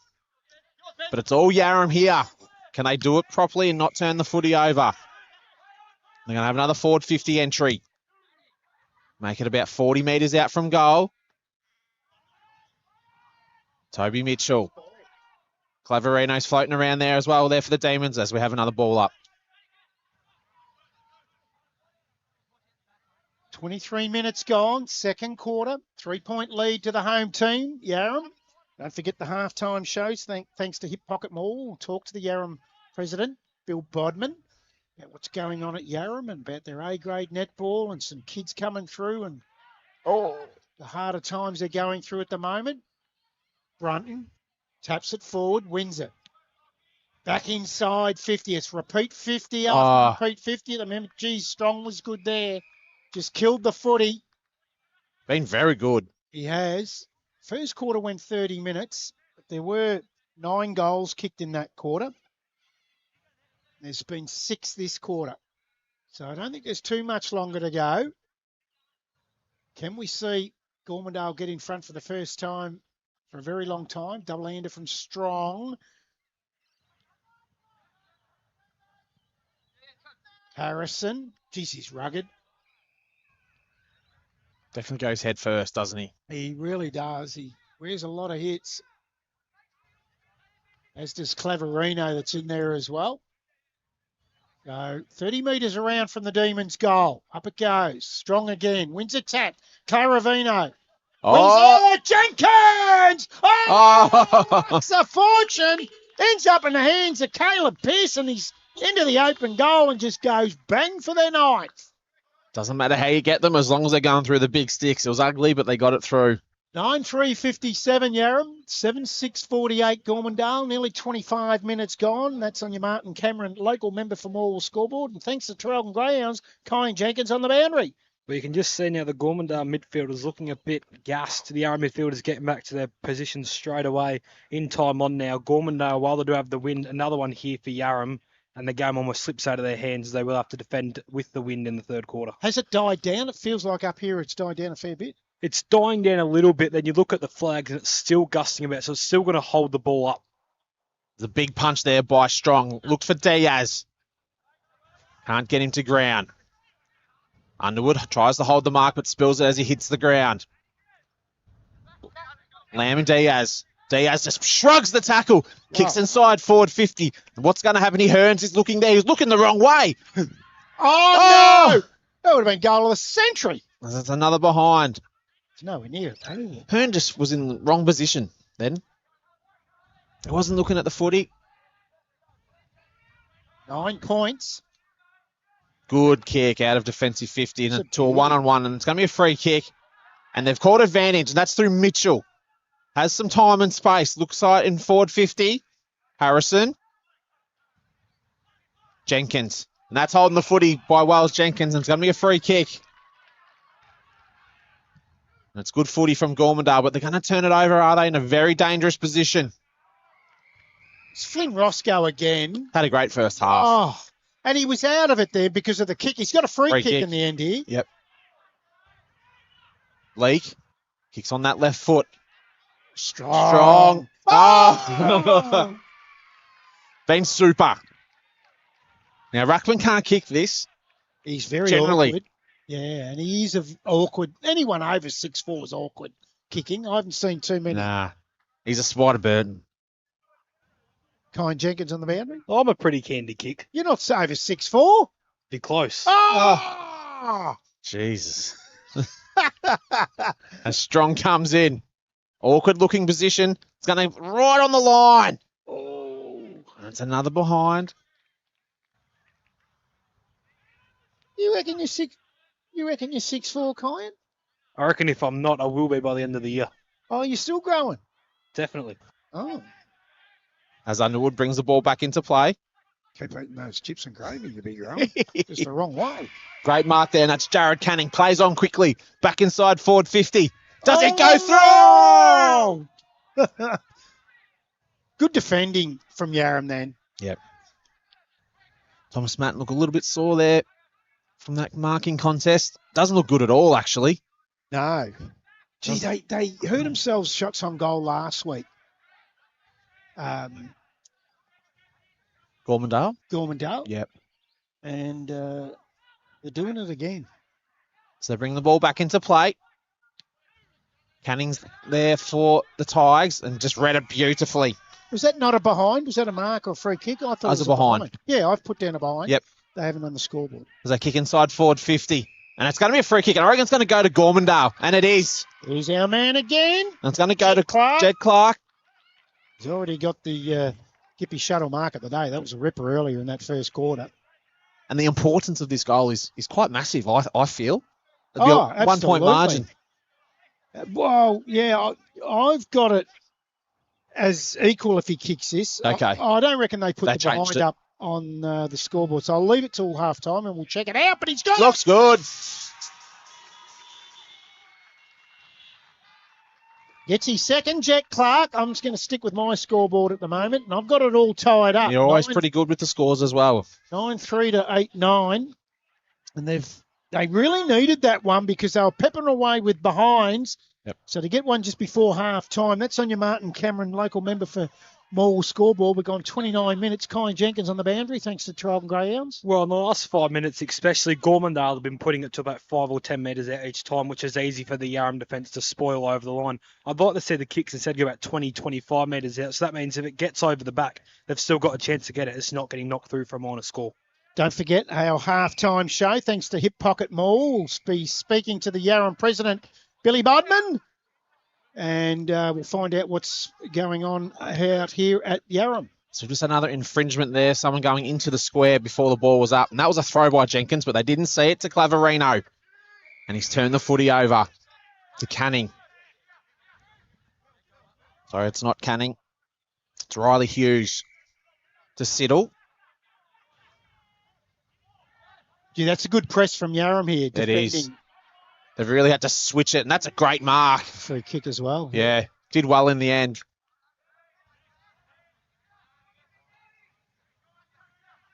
But it's all Yarram here. Can they do it properly and not turn the footy over? They're going to have another forward 50 entry. Make it about 40 metres out from goal. Toby Mitchell. Claverino's floating around there as well, there for the Demons, as we have another ball up. 23 minutes gone, second quarter. 3-point lead to the home team, Yarram. Don't forget the halftime shows. Thanks to Hip Pocket Mall. We'll talk to the Yarram president, Bill Bodman, about what's going on at Yarram and about their A-grade netball and some kids coming through and the harder times they're going through at the moment. Brunton taps it forward, wins it. Back inside 50. It's repeat 50 after repeat 50. The moment, geez, Strong was good there. Just killed the footy. Been very good. He has. First quarter went 30 minutes. But there were 9 goals kicked in that quarter. There's been 6 this quarter. So I don't think there's too much longer to go. Can we see Gormandale get in front for the first time for a very long time? Double-hander from Strong. Harrison. Geez, he's rugged. Definitely goes head first, doesn't he? He really does. He wears a lot of hits. as does Claverino that's in there as well. So 30 metres around from the Demons' goal. Up it goes. Strong again. Wins a tap. Claverino. Oh, Jenkins! Oh, oh. it's a fortune. Ends up in the hands of Caleb Pearson. He's into the open goal and just goes bang for their ninth. Doesn't matter how you get them as long as they're going through the big sticks. It was ugly, but they got it through. 9:3:57 Yarram, 7:6:48 Gormandale, nearly 25 minutes gone. That's on your Martin Cameron, local member for Morwell scoreboard. And thanks to Traralgon Greyhounds, Colin Jenkins on the boundary. Well, you can just see now the Gormandale midfielders looking a bit gassed. The Yarram midfielders getting back to their positions straight away in time on now. Gormandale, while they do have the wind, another one here for Yarram, and the game almost slips out of their hands. They will have to defend with the wind in the third quarter. Has it died down? It feels like up here it's died down a fair bit. It's dying down a little bit. Then you look at the flags and it's still gusting about, so it's still going to hold the ball up. There's a big punch there by Strong. Look for Diaz. Can't get him to ground. Underwood tries to hold the mark, but spills it as he hits the ground. Lamb and Diaz. Diaz just shrugs the tackle. Kicks inside forward 50. What's going to happen? Hearns is looking there. He's looking the wrong way. Oh, no! That would have been goal of the century. That's another behind. It's nowhere near it. Hearn just was in the wrong position then. He wasn't looking at the footy. 9 points. Good kick out of defensive 50 and to a one-on-one, and it's going to be a free kick. And they've called advantage, and that's through Mitchell. Has some time and space. Looks like in forward 50. Harrison. Jenkins. And that's holding the footy by Wells Jenkins, and it's going to be a free kick. And it's good footy from Gormandale, but they're going to turn it over, are they? In a very dangerous position. It's Flynn Roscoe again. Had a great first half. Oh, and he was out of it there because of the kick. He's got a free kick in the end here. Yep. Leake kicks on that left foot. Strong. Oh. Been super. Now, Ruckman can't kick this. He's very generally awkward. Yeah, and he is awkward. Anyone over 6'4" is awkward kicking. I haven't seen too many. Nah, he's a spider bird. Kyle Jenkins on the boundary. I'm a pretty candy kick. You're not over 6'4". Be close. Oh! Jesus. A Strong comes in. Awkward looking position. It's going to right on the line. Oh, that's another behind. You reckon you're 6'4", Kyan? I reckon if I'm not, I will be by the end of the year. Oh, you're still growing. Definitely. Oh. As Underwood brings the ball back into play. Keep eating those chips and gravy, you be growing. Just the wrong way. Great mark there, and that's Jared Canning. Plays on quickly. Back inside forward 50. Does it go through? Good defending from Yarram then. Yep. Thomas Matten look a little bit sore there from that marking contest. Doesn't look good at all, actually. No. Gee, they hurt themselves shots on goal last week. Gormandale? Yep. And they're doing it again. So they bring the ball back into play. Canning's there for the Tigers and just read it beautifully. Was that not a behind? Was that a mark or a free kick? I thought it was a behind. Yeah, I've put down a behind. Yep. They haven't on the scoreboard. As they kick inside forward 50. And it's going to be a free kick. And I reckon it's going to go to Gormandale. And it is. Here's our man again. And it's going to go to Clark. Jed Clark. He's already got the Gippy shuttle mark of the day. That was a ripper earlier in that first quarter. And the importance of this goal is quite massive, I feel. Absolutely. 1 point margin. Well, yeah, I've got it as equal if he kicks this. Okay. I don't reckon they put They the changed behind it up on the scoreboard. So I'll leave it till half time and we'll check it out. But he's got Looks good. Gets his second, Jet Clark. I'm just going to stick with my scoreboard at the moment, and I've got it all tied up. You're always pretty good with the scores as well. 9-3 to 8-9. And they really needed that one because they were peppering away with behinds. Yep. So to get one just before half time, that's on your Martin Cameron, local member for Morwell scoreboard. We've gone 29 minutes. Kyan Jenkins on the boundary, thanks to Traralgon Greyhounds. Well, in the last 5 minutes, especially, Gormandale have been putting it to about 5 or 10 metres out each time, which is easy for the Yarram defence to spoil over the line. I'd like to see the kicks instead go about 20, 25 metres out. So that means if it gets over the back, they've still got a chance to get it. It's not getting knocked through for a minor score. Don't forget our halftime show, thanks to Hip Pocket Mall. We'll be speaking to the Yarram president, Billy Bodman, and we'll find out what's going on out here at Yarram. So just another infringement there. Someone going into the square before the ball was up. And that was a throw by Jenkins, but they didn't see it to Claverino. And he's turned the footy over to Canning. Sorry, it's not Canning. It's Riley Hughes to Siddle. Gee, that's a good press from Yarram here. It is. They've really had to switch it, and that's a great mark. Free kick as well. Yeah, did well in the end.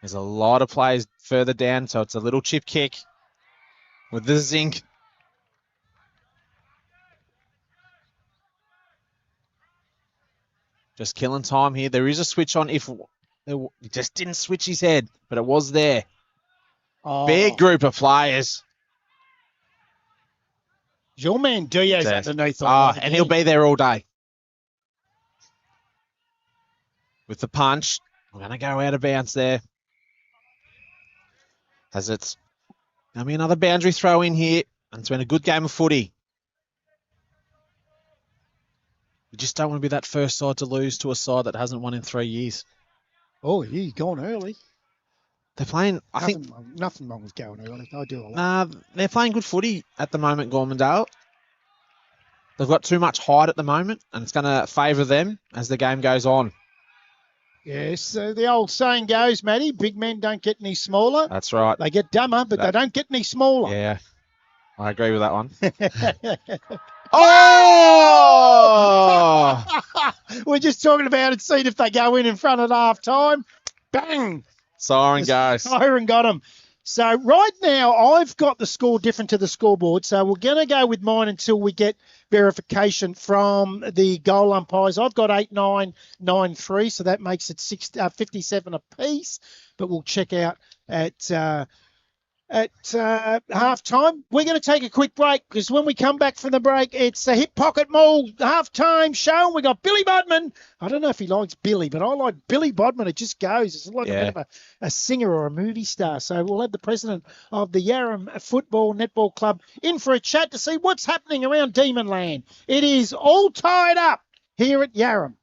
There's a lot of players further down, so it's a little chip kick with the zinc. Just killing time here. There is a switch on if he just didn't switch his head, but it was there. Oh. Big group of players. Your man Diaz underneath. And he'll be there all day. With the punch, we're going to go out of bounds there. As it's going to be another boundary throw in here. And it's been a good game of footy. We just don't want to be that first side to lose to a side that hasn't won in 3 years. Oh, he's gone early. They're playing, Nothing wrong with going early. I do a lot. Nah, they're playing good footy at the moment, Gormandale. They've got too much height at the moment, and it's going to favour them as the game goes on. Yes, the old saying goes, Matty, big men don't get any smaller. That's right. They get dumber, but they don't get any smaller. Yeah, I agree with that one. Oh! We're just talking about it, seeing if they go in front at half time. Bang! Siren goes. Siren got him. So right now, I've got the score different to the scoreboard. So we're going to go with mine until we get verification from the goal umpires. I've got 8-9-9-3, so that makes it 57 apiece. But we'll check out at halftime. We're going to take a quick break because when we come back from the break, it's the Hip Pocket Mall halftime show. We got Billy Bodman. I don't know if he likes Billy, but I like Billy Bodman. It just goes. It's like a bit of a singer or a movie star. So we'll have the president of the Yarram Football Netball Club in for a chat to see what's happening around Demonland. It is all tied up here at Yarram.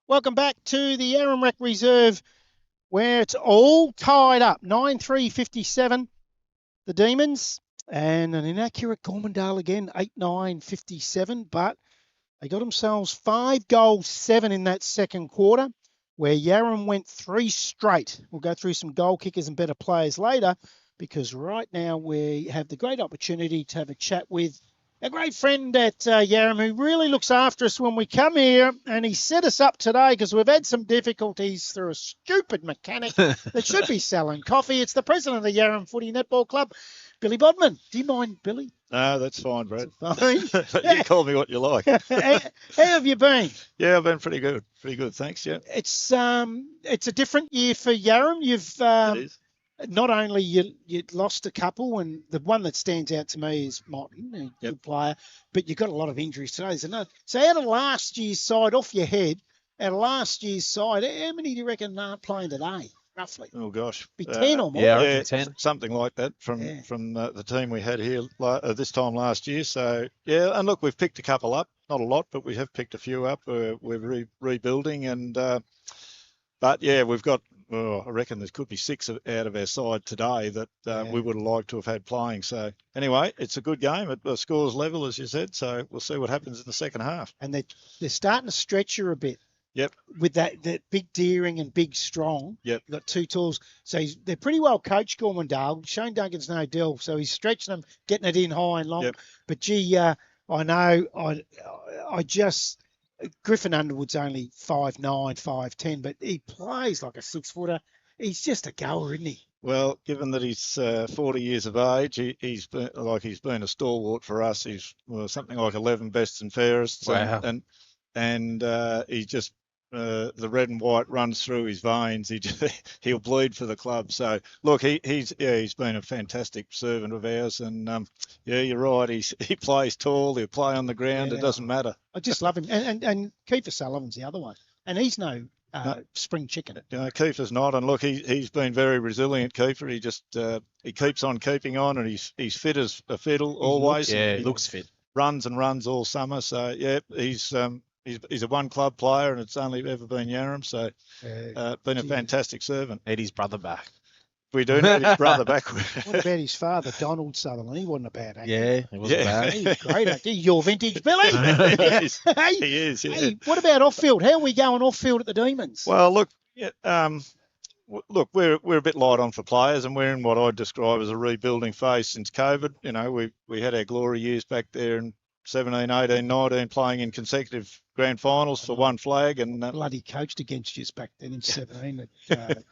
Welcome back to the Yarram Rec Reserve, where it's all tied up. 9-3-57, the Demons, and an inaccurate Gormandale again, 8-9-57, but they got themselves 5 goals, 7 in that second quarter, where Yarram went 3 straight. We'll go through some goal kickers and better players later, because right now we have the great opportunity to have a chat with a great friend at Yarram who really looks after us when we come here, and he set us up today because we've had some difficulties through a stupid mechanic that should be selling coffee. It's the president of the Yarram Footy Netball Club, Billy Bodman. Do you mind, Billy? No, that's fine, Brad. Fine. You call me what you like. How have you been? Yeah, I've been pretty good. Pretty good, thanks. Yeah, It's a different year for Yarram. You've it is. not only you lost a couple, and the one that stands out to me is Martin, a good player, but you've got a lot of injuries today. So out of last year's side, off your head, out of last year's side, how many do you reckon aren't playing today, roughly? Oh gosh, Be 10 or more. Yeah, I reckon 10. Something like that from the team we had here this time last year. So yeah, and look, we've picked a couple up, not a lot, but we have picked a few up. We're rebuilding, and but yeah, we've got. Well, I reckon there could be 6 out of our side today that we would have liked to have had playing. So anyway, it's a good game. The score's level, as you said. So we'll see what happens in the second half. And they're starting to stretch you a bit. Yep. With that big Deering and big Strong. Yep. You've got 2 tools. So they're pretty well coached, Gormandale. Shane Duncan's no deal. So he's stretching them, getting it in high and long. Yep. But gee, I know I just... Griffin Underwood's only 5'9", 5'10", but he plays like a 6-footer. He's just a goer, isn't he? Well, given that he's 40 years of age, he's been a stalwart for us. He's something like 11 bests and fairest. Wow. And he just the red and white runs through his veins. He'll bleed for the club. So look, he's been a fantastic servant of ours. And yeah, you're right. He plays tall. He'll play on the ground. Yeah. It doesn't matter. I just love him. And Kiefer Sullivan's the other one. And he's no spring chicken. Kiefer's not. And look, he's been very resilient, Kiefer. He just he keeps on keeping on, and he's fit as a fiddle always. He looks fit. Runs and runs all summer. So yeah, he's a one club player, and it's only ever been Yarram. So been a fantastic servant. Need his brother back. We do need his brother back. What about his father, Donald Sutherland? He wasn't a bad actor. Yeah, he wasn't bad. He's a great actor. He's your vintage, Billy. He is. Hey, He is. Yeah. hey, what about off-field? How are we going off-field at the Demons? Well, look, look, we're a bit light on for players, and we're in what I'd describe as a rebuilding phase since COVID. You know, we had our glory years back there in 17, 18, 19, playing in consecutive grand finals for one flag, and bloody coached against you back then in 17. It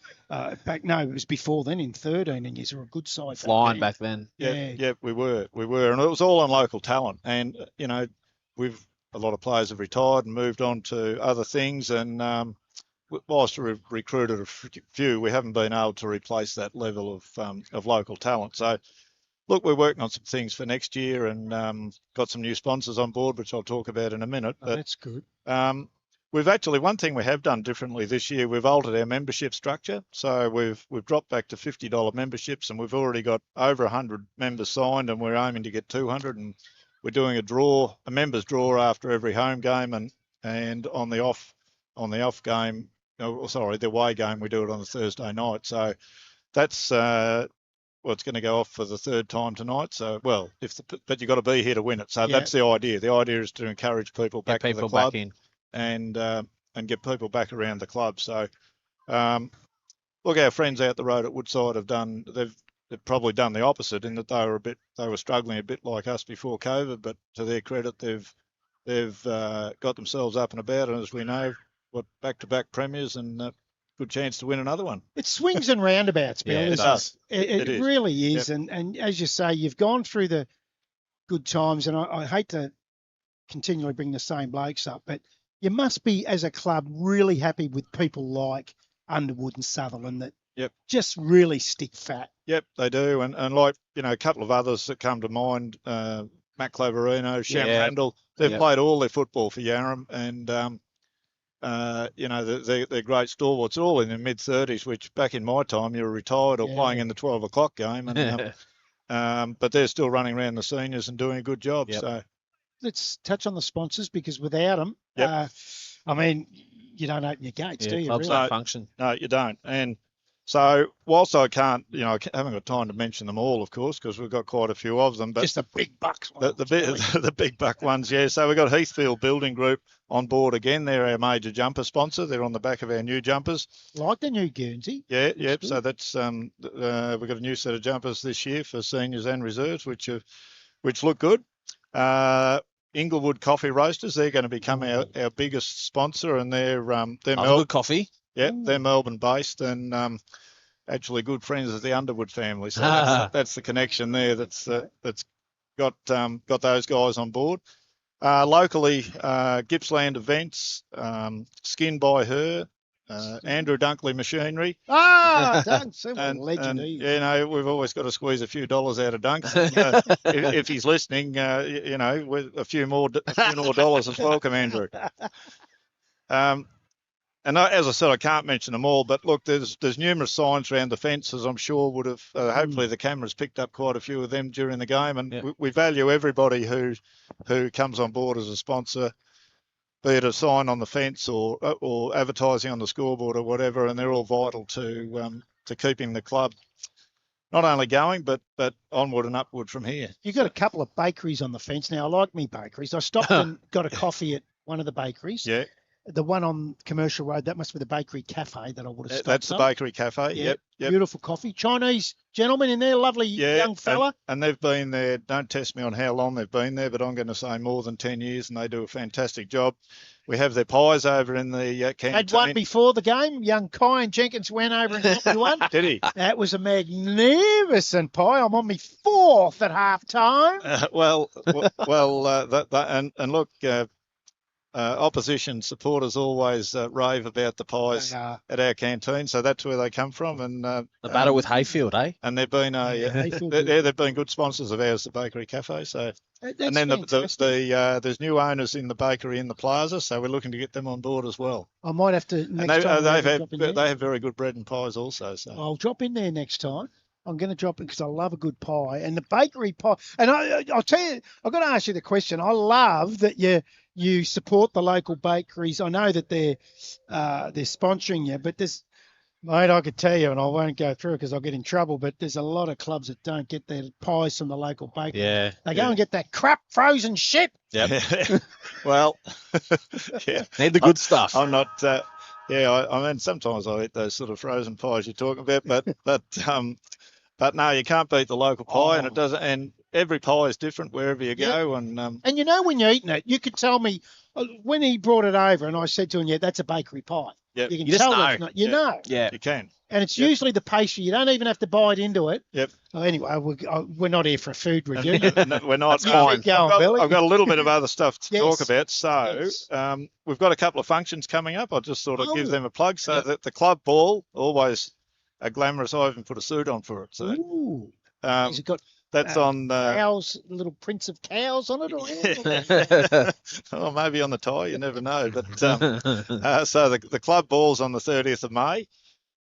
was before then in 13, and you were a good side. Flying back then. Yeah, we were, and it was all on local talent. And you know, a lot of players have retired and moved on to other things, and whilst we've recruited a few, we haven't been able to replace that level of local talent. So. Look, we're working on some things for next year, and got some new sponsors on board, which I'll talk about in a minute. But that's good. We've actually, one thing we have done differently this year, we've altered our membership structure. So we've dropped back to $50 memberships, and we've already got over 100 members signed, and we're aiming to get 200. And we're doing a members draw after every home game, and on the off game, the away game, we do it on a Thursday night. So that's it's going to go off for the 3rd time tonight. So, well, but you've got to be here to win it. So that's the idea. The idea is to encourage people back to the club and get people back around the club. So, look, our friends out the road at Woodside they've probably done the opposite in that they were struggling a bit like us before COVID, but to their credit, they've got themselves up and about, and as we know, back-to-back premiers and good chance to win another one. It swings and roundabouts, Bill. Yeah, it does. It really is. Yep. And as you say, you've gone through the good times, and I hate to continually bring the same blokes up, but you must be, as a club, really happy with people like Underwood and Sutherland that just really stick fat. Yep, they do. And like, a couple of others that come to mind, Matt Cloverino, Sham Randall, they've played all their football for Yarram, and they're great stalwarts. They're all in their mid-30s, which back in my time, you were retired or playing in the 12 o'clock game. And but they're still running around the seniors and doing a good job. Yep. So let's touch on the sponsors, because without them, you don't open your gates, Yeah, do you? clubs Really? don't function. No, you don't. And so whilst I can't, I haven't got time to mention them all, of course, because we've got quite a few of them. But Just the big bucks. the big buck ones, yeah. So we've got Heathfield Building Group on board again. They're our major jumper sponsor. They're on the back of our new jumpers. Like the new Guernsey. Yeah, Looks yep. good. So that's we've got a new set of jumpers this year for seniors and reserves, which look good. Inglewood Coffee Roasters, they're going to become our biggest sponsor, and they're Love a good coffee. Yeah, they're Melbourne based and actually good friends of the Underwood family. So that's the connection there. That's got those guys on board. Locally, Gippsland Events, Skin by Her, Andrew Dunkley Machinery. Ah, Doug, legend. We've always got to squeeze a few dollars out of Dunk. If he's listening, with a few more dollars is welcome, Andrew. And as I said, I can't mention them all, but look, there's numerous signs around the fences. I'm sure would have, hopefully the cameras picked up quite a few of them during the game. And we value everybody who comes on board as a sponsor, be it a sign on the fence or advertising on the scoreboard or whatever. And they're all vital to keeping the club not only going, but onward and upward from here. You've got a couple of bakeries on the fence. Now, I like me bakeries. I stopped and got a coffee at one of the bakeries. Yeah. The one on Commercial Road, that must be the Bakery Cafe that I would have stopped. That's the Bakery Cafe. Yeah. Yep. Beautiful coffee. Chinese gentleman in there, lovely young fella. And they've been there, don't test me on how long they've been there, but I'm going to say more than 10 years, and they do a fantastic job. We have their pies over in the canteen. Had one before the game. Young Kyan Jenkins went over and got me one. Did he? That was a magnificent pie. I'm on my fourth at half time. And look, opposition supporters always rave about the pies at our canteen, so that's where they come from. And the battle with Hayfield, eh? And they've been they've been good sponsors of ours, the Bakery Cafe. So, and then there's new owners in the bakery in the plaza, so we're looking to get them on board as well. I might have to. They have very good bread and pies also. So I'll drop in there next time. I'm going to drop in because I love a good pie and the bakery pie. And I'll tell you, I've got to ask you the question. I love that you support the local bakeries. I know that they're sponsoring you, but mate, I could tell you, and I won't go through because I'll get in trouble, but there's a lot of clubs that don't get their pies from the local bakery. Yeah. They go and get that crap frozen shit. Yep. Well, need the good stuff. I'm not. I mean, sometimes I eat those sort of frozen pies you're talking about, but no, you can't beat the local pie, and it doesn't. And every pie is different wherever you go. And when you're eating it, you could tell me when he brought it over, and I said to him, "Yeah, that's a bakery pie." Yep. You can You tell just know. it's not. You know. Yeah. You can. And it's usually the pastry. You don't even have to bite into it. Yep. Oh, anyway, we're not here for a food review. No, we're not. Keep going, Billy. I've got a little bit of other stuff to Yes. talk about. So Yes. we've got a couple of functions coming up. I just sort of give them a plug. So that the club ball, always a glamorous. I even put a suit on for it. So Ooh. Has it got that's on cows, little prints of cows on it? Or anything? oh, maybe on the tie. You never know. But so the club ball's on the 30th of May.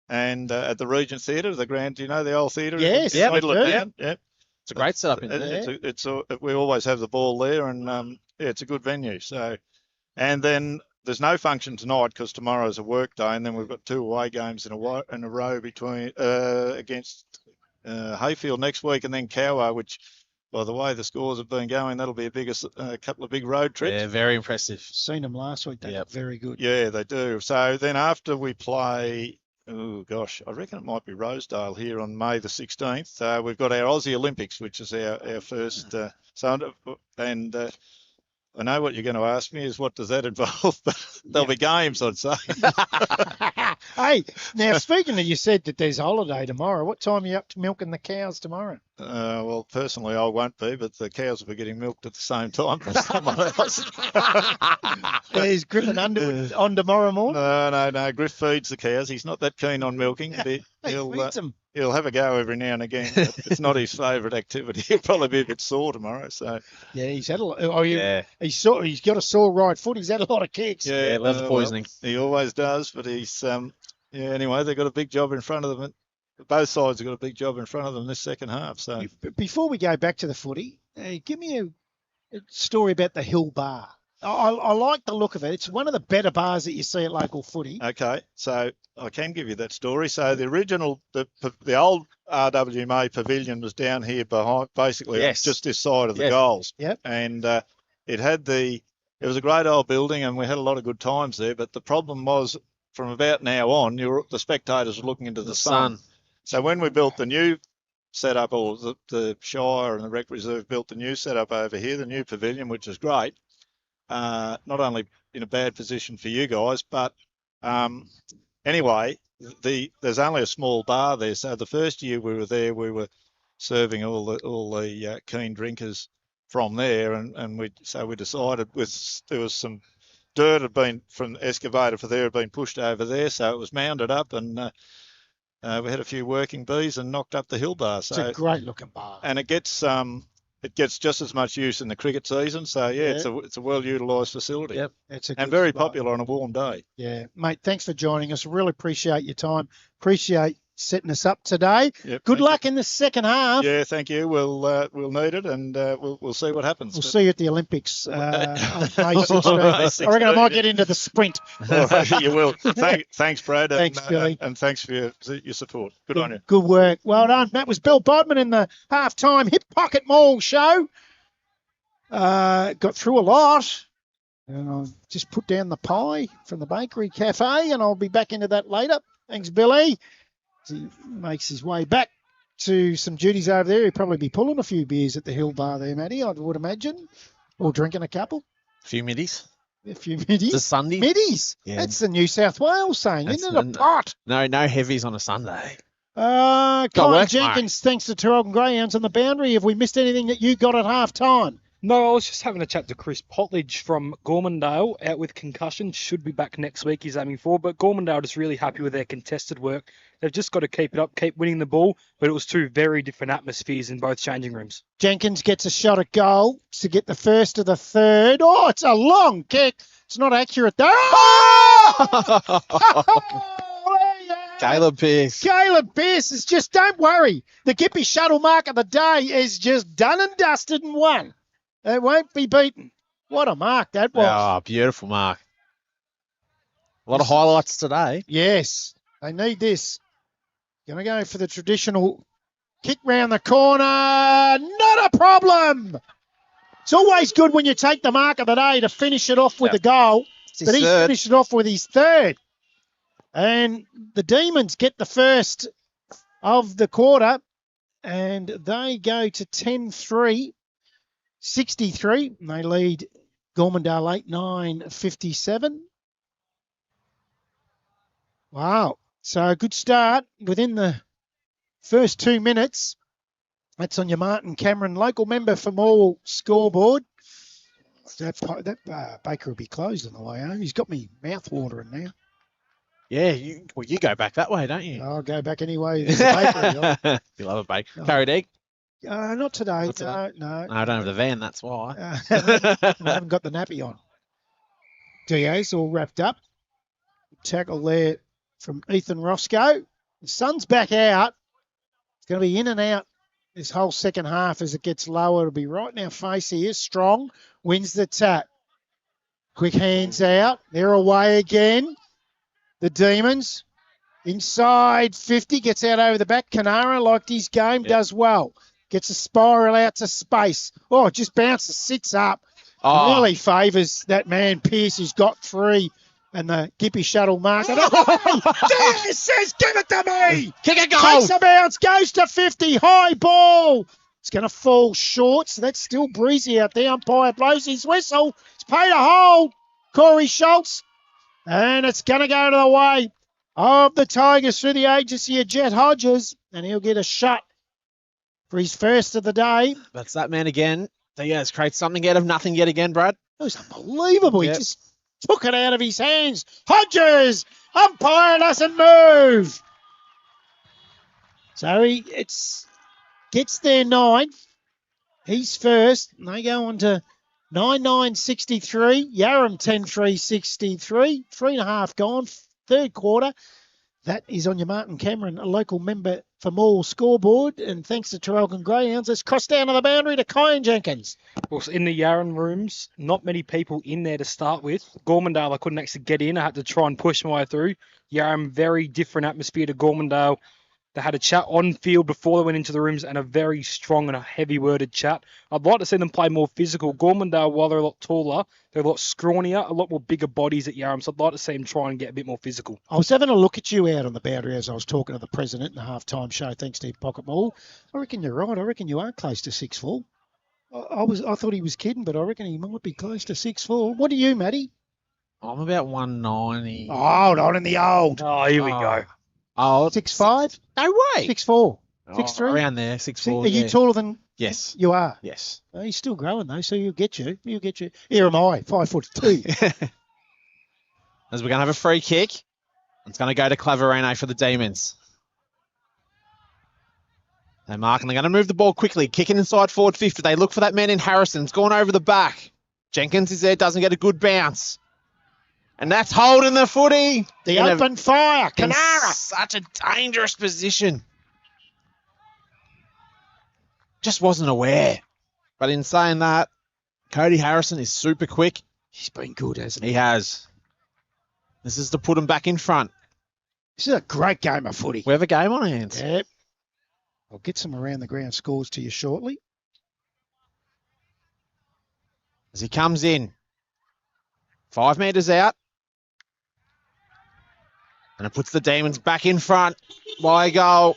And at the Regent Theatre, the grand, the old theatre? Yes, in the middle of town. Yep. It's a great setup in there. We always have the ball there, and it's a good venue. So, and then there's no function tonight because tomorrow's a work day, and then we've got 2 away games in a row between against Hayfield next week, and then Cower, which, by the way the scores have been going, that'll be a couple of big road trips. Yeah, very impressive. Seen them last week. They look very good. Yeah, they do. So then after we play. Oh, gosh, I reckon it might be Rosedale here on May the 16th. We've got our Aussie Olympics, which is our first. And I know what you're going to ask me is what does that involve? But there'll be games, I'd say. Hey, now speaking of, you said that there's a holiday tomorrow. What time are you up to milking the cows tomorrow? Well, personally, I won't be, but the cows will be getting milked at the same time from someone else. Is Griffin Underwood on tomorrow morning? No. Griff feeds the cows. He's not that keen on milking. But he'll have a go every now and again. But it's not his favourite activity. He'll probably be a bit sore tomorrow. So yeah, he's had a lot. He's got a sore right foot. He's had a lot of kicks. Yeah, leather poisoning. Well, he always does, but he's anyway, they've got a big job in front of them. Both sides have got a big job in front of them this second half. So before we go back to the footy, give me a story about the Hill Bar. I like the look of it. It's one of the better bars that you see at local footy. Okay, so I can give you that story. So the original, the old RWMA pavilion was down here behind, basically just this side of the goals. Yep. And it was a great old building, and we had a lot of good times there. But the problem was, from about now on, the spectators were looking into the sun. So when we built the new setup, or the Shire and the Rec Reserve built the new setup over here, the new pavilion, which is great. Not only in a bad position for you guys, but anyway, there's only a small bar there. So the first year we were there, we were serving all the keen drinkers from there, and we decided there was some dirt had been from excavated for there had been pushed over there, so it was mounded up, and we had a few working bees and knocked up the hill bar. So it's a great looking bar, and it gets just as much use in the cricket season. So it's a well utilised facility. Yep, it's a and very popular on a warm day. Yeah, mate. Thanks for joining us. Really appreciate your time. Appreciate setting us up today. Yep, good luck in the second half. Yeah, thank you. We'll need it, and we'll see what happens. We'll see you at the Olympics on May 16th. I reckon I might get into the sprint. All right, you will. Thanks, Brad. Thanks, Billy. And thanks for your support. Good on you. Good work. Well done. That was Bill Bodman in the halftime Hip Pocket Mall show. Got through a lot. And I'll just put down the pie from the bakery cafe, and I'll be back into that later. Thanks, Billy. As he makes his way back to some duties over there. He'll probably be pulling a few beers at the Hill Bar there, Matty, I would imagine. Or drinking a couple. A few middies. A few middies. It's a Sunday. Middies. Yeah. That's the New South Wales saying, isn't it? A pot. No heavies on a Sunday. Colin Jenkins, thanks to Tarleton Greyhounds on the boundary. Have we missed anything that you got at half time? No, I was just having a chat to Chris Potledge from Gormandale, out with concussion. Should be back next week, he's aiming for. But Gormandale just really happy with their contested work. They've just got to keep it up, keep winning the ball. But it was two very different atmospheres in both changing rooms. Jenkins gets a shot at goal to get the first of the third. Oh, it's a long kick. It's not accurate though. Oh! Caleb Pearce. Caleb Pearce is just, don't worry. The Gippy Shuttle mark of the day is just done and dusted and won. It won't be beaten. What a mark that was. Oh, beautiful mark. A lot of highlights today. Yes, they need this. Going to go for the traditional kick round the corner. Not a problem. It's always good when you take the mark of the day to finish it off with a goal. But he's finished it off with his third. And the Demons get the first of the quarter. And they go to 10-3. 63, and they lead Gormandale 8-9-57. Wow. So a good start within the first 2 minutes. That's on your Martin Cameron, local member for Morwell scoreboard. That baker will be closed on the way home. He's got me mouth watering now. Yeah, you go back that way, don't you? I'll go back anyway. There's a bakery. You love a bake. Carried egg? Not today. No. No, I don't have the van, that's why. I haven't got the nappy on. DA's all wrapped up. Tackle there from Ethan Roscoe. The sun's back out. It's going to be in and out this whole second half as it gets lower. It'll be right in our face here. Strong wins the tap. Quick hands out. They're away again. The Demons. Inside 50. Gets out over the back. Canara liked his game. Does well. Gets a spiral out to space. Oh, just bounces, sits up. Oh. Really favours that man, Pearce, who's got three. And the Gippy Shuttle market. Oh, says, give it to me. Kick a goal. Takes a bounce, goes to 50. High ball. It's going to fall short. So that's still breezy out there. Umpire blows his whistle. It's paid a hold. Corey Schultz. And it's going to go to the way of the Tigers through the agency of Jet Hodges. And he'll get a shot for his first of the day. That's that man again. Diaz creates something out of nothing yet again, Brad. It was unbelievable. Yep. He just took it out of his hands. Hodges, umpire doesn't move. So he gets there ninth. He's first. And they go on to 9-9-63. Yarram 10-3-63. 3.5 gone. Third quarter. That is on your Martin Cameron, a local member for Morwell scoreboard. And thanks to Traralgon Greyhounds, let's cross down to the boundary to Kyan Jenkins. Well, in the Yarram rooms, not many people in there to start with. Gormandale, I couldn't actually get in. I had to try and push my way through. Yarram, very different atmosphere to Gormandale. They had a chat on field before they went into the rooms and a very strong and a heavy-worded chat. I'd like to see them play more physical. Gormandale, while they're a lot taller, they're a lot scrawnier, a lot more bigger bodies at Yarram. So I'd like to see them try and get a bit more physical. I was having a look at you out on the boundary as I was talking to the president in the halftime show, thanks to Pocket Mall. I reckon you're right. I reckon you are close to 6'4". I thought he was kidding, but I reckon he might be close to 6'4". What are you, Matty? I'm about 190. Oh, not in the old. Oh, here we go. Oh, 6'5"? no way. 6'4". Oh, 6'3"? around there, 6'4". Are you taller than? Yes. You are. Yes. Oh, he's still growing though, so he'll get you. He'll get you. Here am I, 5'2". As we're going to have a free kick. It's going to go to Claverino for the Demons. They mark and they're going to move the ball quickly. Kicking inside forward 50. They look for that man in Harrison. It's gone over the back. Jenkins is there, doesn't get a good bounce. And that's holding the footy. The open fire, In Canara. such a dangerous position. Just wasn't aware. But in saying that, Cody Harrison is super quick. He's been good, hasn't he? He has. This is to put him back in front. This is a great game of footy. We have a game on our hands. Yep. I'll get some around the ground scores to you shortly. As he comes in. 5 metres out. And it puts the Demons back in front by a goal.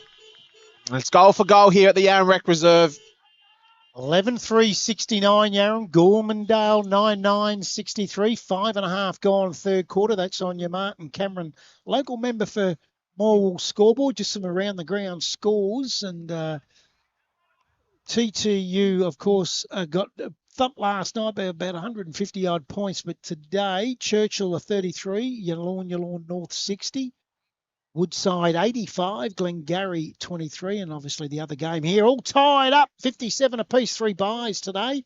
And it's goal for goal here at the Yarram Rec Reserve. 11-3-69 Yarram. Gormandale 9-9-63. 5.5 gone third quarter. That's on your Martin Cameron, local member for Morwell scoreboard. Just some around the ground scores. And TTU, of course, got thumped last night by about 150 odd points. But today, Churchill are 33, Yallourn North 60. Woodside 85, Glengarry 23, and obviously the other game here all tied up, 57 apiece, 3 buys today.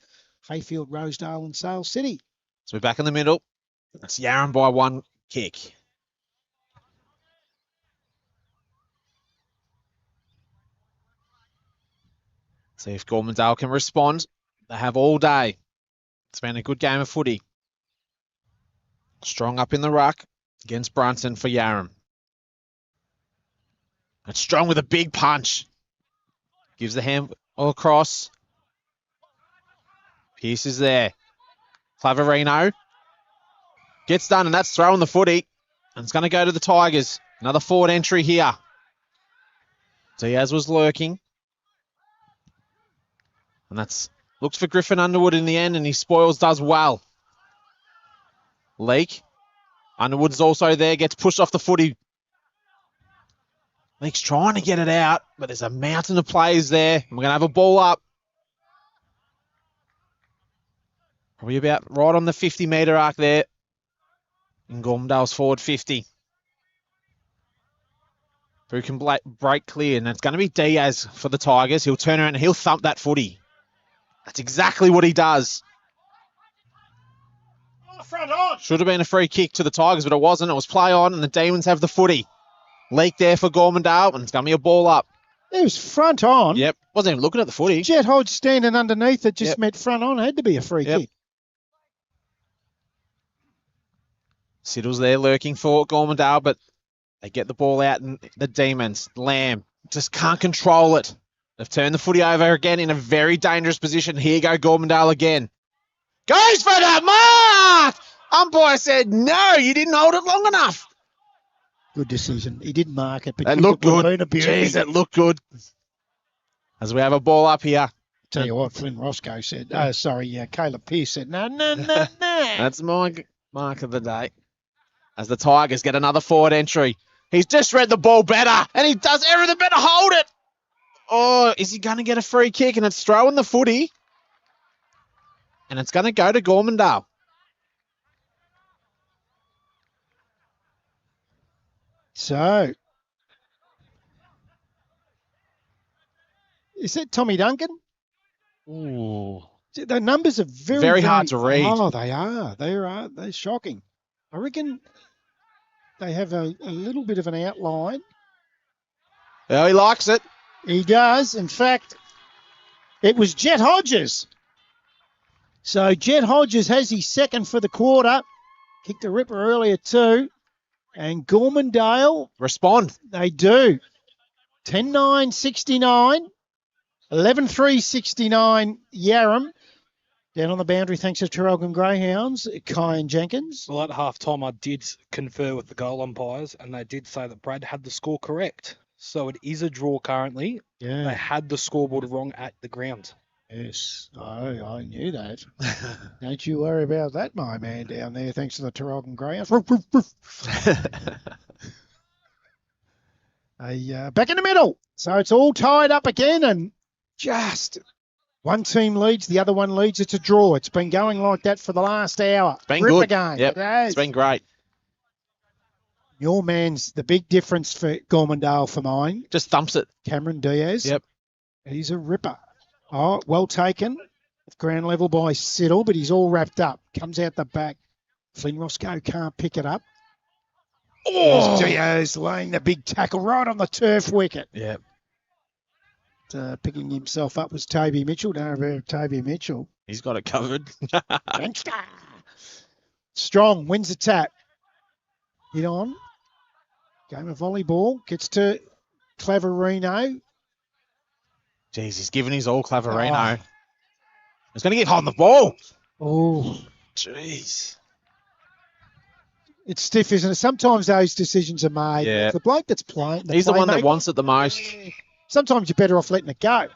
Hayfield, Rosedale and Sale City. So we're back in the middle. It's Yarram by 1 kick. See if Gormandale can respond. They have all day. It's been a good game of footy. Strong up in the ruck against Brunson for Yarram. It's Strong with a big punch. Gives the hand all across. Pearce is there. Claverino gets done, and that's throwing the footy. And it's going to go to the Tigers. Another forward entry here. Diaz was lurking. And that's looks for Griffin Underwood in the end, and he does well. Leake. Underwood's also there, gets pushed off the footy. Leake's trying to get it out, but there's a mountain of players there. We're going to have a ball up. Probably about right on the 50-metre arc there. In Gormandale's forward 50. Who can break clear, and it's going to be Diaz for the Tigers. He'll turn around and he'll thump that footy. That's exactly what he does. Oh, front on. Should have been a free kick to the Tigers, but it wasn't. It was play on, and the Demons have the footy. Leak there for Gormandale, and it's going to be a ball up. It was front on. Yep. Wasn't even looking at the footy. Jet Hodge standing underneath it just meant front on. It had to be a free kick. Siddle's there lurking for Gormandale, but they get the ball out, and the Demons, Lamb, just can't control it. They've turned the footy over again in a very dangerous position. Here go Gormandale again. Goes for the mark! Umpire said, no, you didn't hold it long enough. Good decision. He didn't mark it, but That looked good. Jeez, that looked good. As we have a ball up here. Tell you what, Flynn Roscoe said, Caleb Pearce said, no. That's my mark of the day. As the Tigers get another forward entry. He's just read the ball better, and he does everything better hold it. Oh, is he going to get a free kick? And it's throwing the footy. And it's going to go to Gormandale. So, is that Tommy Duncan? Ooh. The numbers are very hard to read. Oh, they are. They're shocking. I reckon they have a little bit of an outline. Oh, he likes it. He does. In fact, it was Jet Hodges. So Jet Hodges has his second for the quarter. Kicked a ripper earlier too. And Gormandale, Respond. they do. 10-9-69. 11-3-69 Yarram. Down on the boundary thanks to Traralgon Greyhounds, Kai and Jenkins. Well, at half-time, I did confer with the goal umpires, and they did say that Brad had the score correct. So it is a draw currently. They Yeah. had the scoreboard wrong at the ground. Yes, I knew that. Don't you worry about that, my man, down there, thanks to the Traralgon Greyhounds. Roof, roof, roof. Back in the middle. So it's all tied up again, and just one team leads, the other one leads. It's a draw. It's been going like that for the last hour. It's been Ripper good. game. Yep. It has. It's been great. Your man's the big difference for Gormandale for mine. Just thumps it. Cameron Diaz. Yep. He's a ripper. Oh, well taken. Ground level by Siddle, but he's all wrapped up. Comes out the back. Flynn Roscoe can't pick it up. Oh, Diaz laying the big tackle right on the turf wicket. Yep. Picking himself up was Toby Mitchell. Don't know about Toby Mitchell. He's got it covered. Gangster. Strong wins the tap. Hit on. Game of volleyball. Gets to Claverino. Jeez, he's giving his all, Claverino. He's going to get hot on the ball. Oh, Jeez. it's stiff, isn't it? Sometimes those decisions are made. Yeah. It's the bloke that's playing. He's the one that playmaker. wants it the most. Sometimes you're better off letting it go.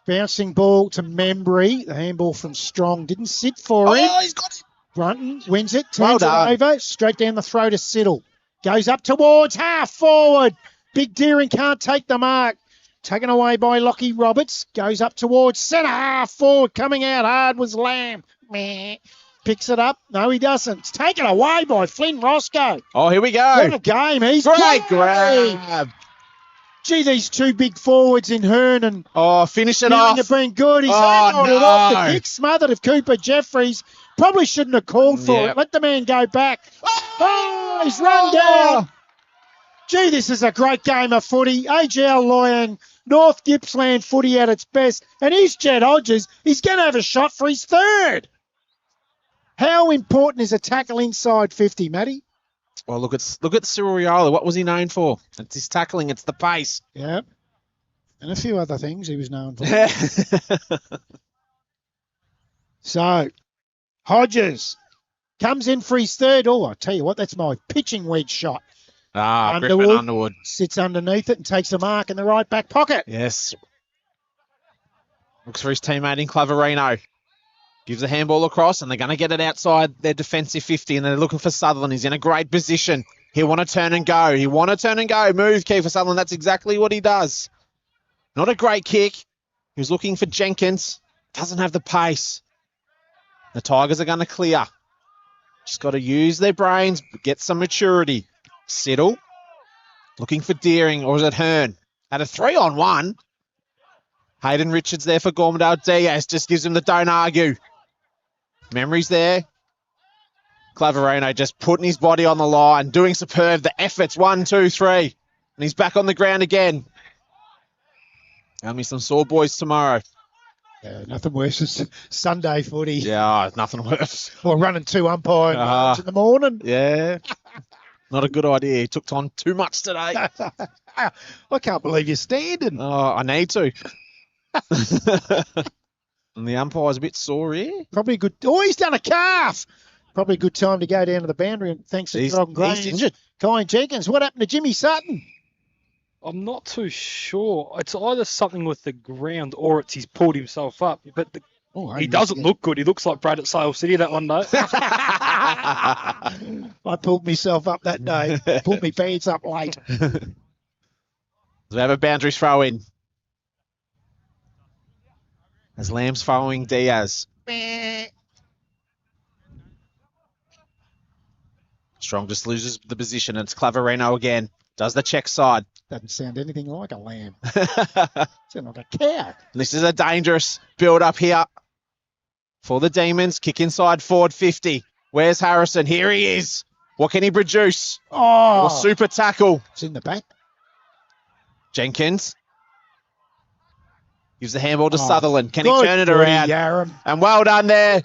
Bouncing ball to Membry. The handball from Strong didn't sit for him. He's got it. Brunton wins it, Well turns done. it over, straight down the throat of Siddle. Goes up towards half forward. Big Deering can't take the mark. Taken away by Lockie Roberts. Goes up towards centre half forward. Coming out hard was Lamb. Meh. Picks it up. No, he doesn't. It's taken away by Flynn Roscoe. Oh, here we What go. a game. He's Great great. grab. Gee, these two big forwards in Hearn and Oh, finish it Deering off. have been good. He's Oh, handled it off. The no. kick smothered of Cooper Jeffries. Probably shouldn't have called for Yep. it. Let the man go back. Oh, he's run down. Gee, this is a great game of footy. AGL Loyang, North Gippsland footy at its best. And here's Jet Hodges. He's going to have a shot for his third. How important is a tackle inside 50, Matty? Well, look at Cyril Riola. What was he known for? It's his tackling. It's the pace. Yep. And a few other things he was known for. So, Hodges comes in for his third. Oh, I tell you what, that's my pitching wedge shot. Griffin Underwood. Underwood. Sits underneath it and takes a mark in the right back pocket. Yes. Looks for his teammate in Claverino. Gives the handball across, and they're going to get it outside their defensive 50, and they're looking for Sutherland. He's in a great position. He'll want to turn and go. Move, Kiefer Sutherland. That's exactly what he does. Not a great kick. He was looking for Jenkins. Doesn't have the pace. The Tigers are going to clear. Just got to use their brains, get some maturity. Siddle. Looking for Deering, or is it Hearn? Had a 3-on-1. Hayden Richards there for Gormandale. Diaz just gives him the don't argue. Memory's there. Claverino just putting his body on the line, doing superb. The efforts, 1, 2, 3. And he's back on the ground again. Tell me some sore boys tomorrow. Yeah, nothing worse than Sunday footy. Yeah, nothing worse. Or running two umpire nights in the morning. Yeah. Not a good idea. He took on too much today. I can't believe you're standing. Oh, I need to. And the umpire's a bit sore here. Probably a good. Oh, he's done a calf. Probably a good time to go down to the boundary. And thanks to He's Grant injured. Kyan Jenkins. What happened to Jimmy Sutton? I'm not too sure. It's either something with the ground or it's he's pulled himself up. But he doesn't look good. He looks like Brad at Sale City that one day. I pulled myself up that day. Pulled my pants up late. We have a boundary throw in. As Lamb's following Diaz. Strong just loses the position. And it's Claverino again. Does the check side. Doesn't sound anything like a lamb. Sound like a cow. This is a dangerous build up here for the Demons. Kick inside forward 50. Where's Harrison? Here he is. What can he produce? Oh, Or super tackle. it's in the back. Jenkins gives the handball to Oh, Sutherland. Can he good turn it footy, around? Yarram. And well done there.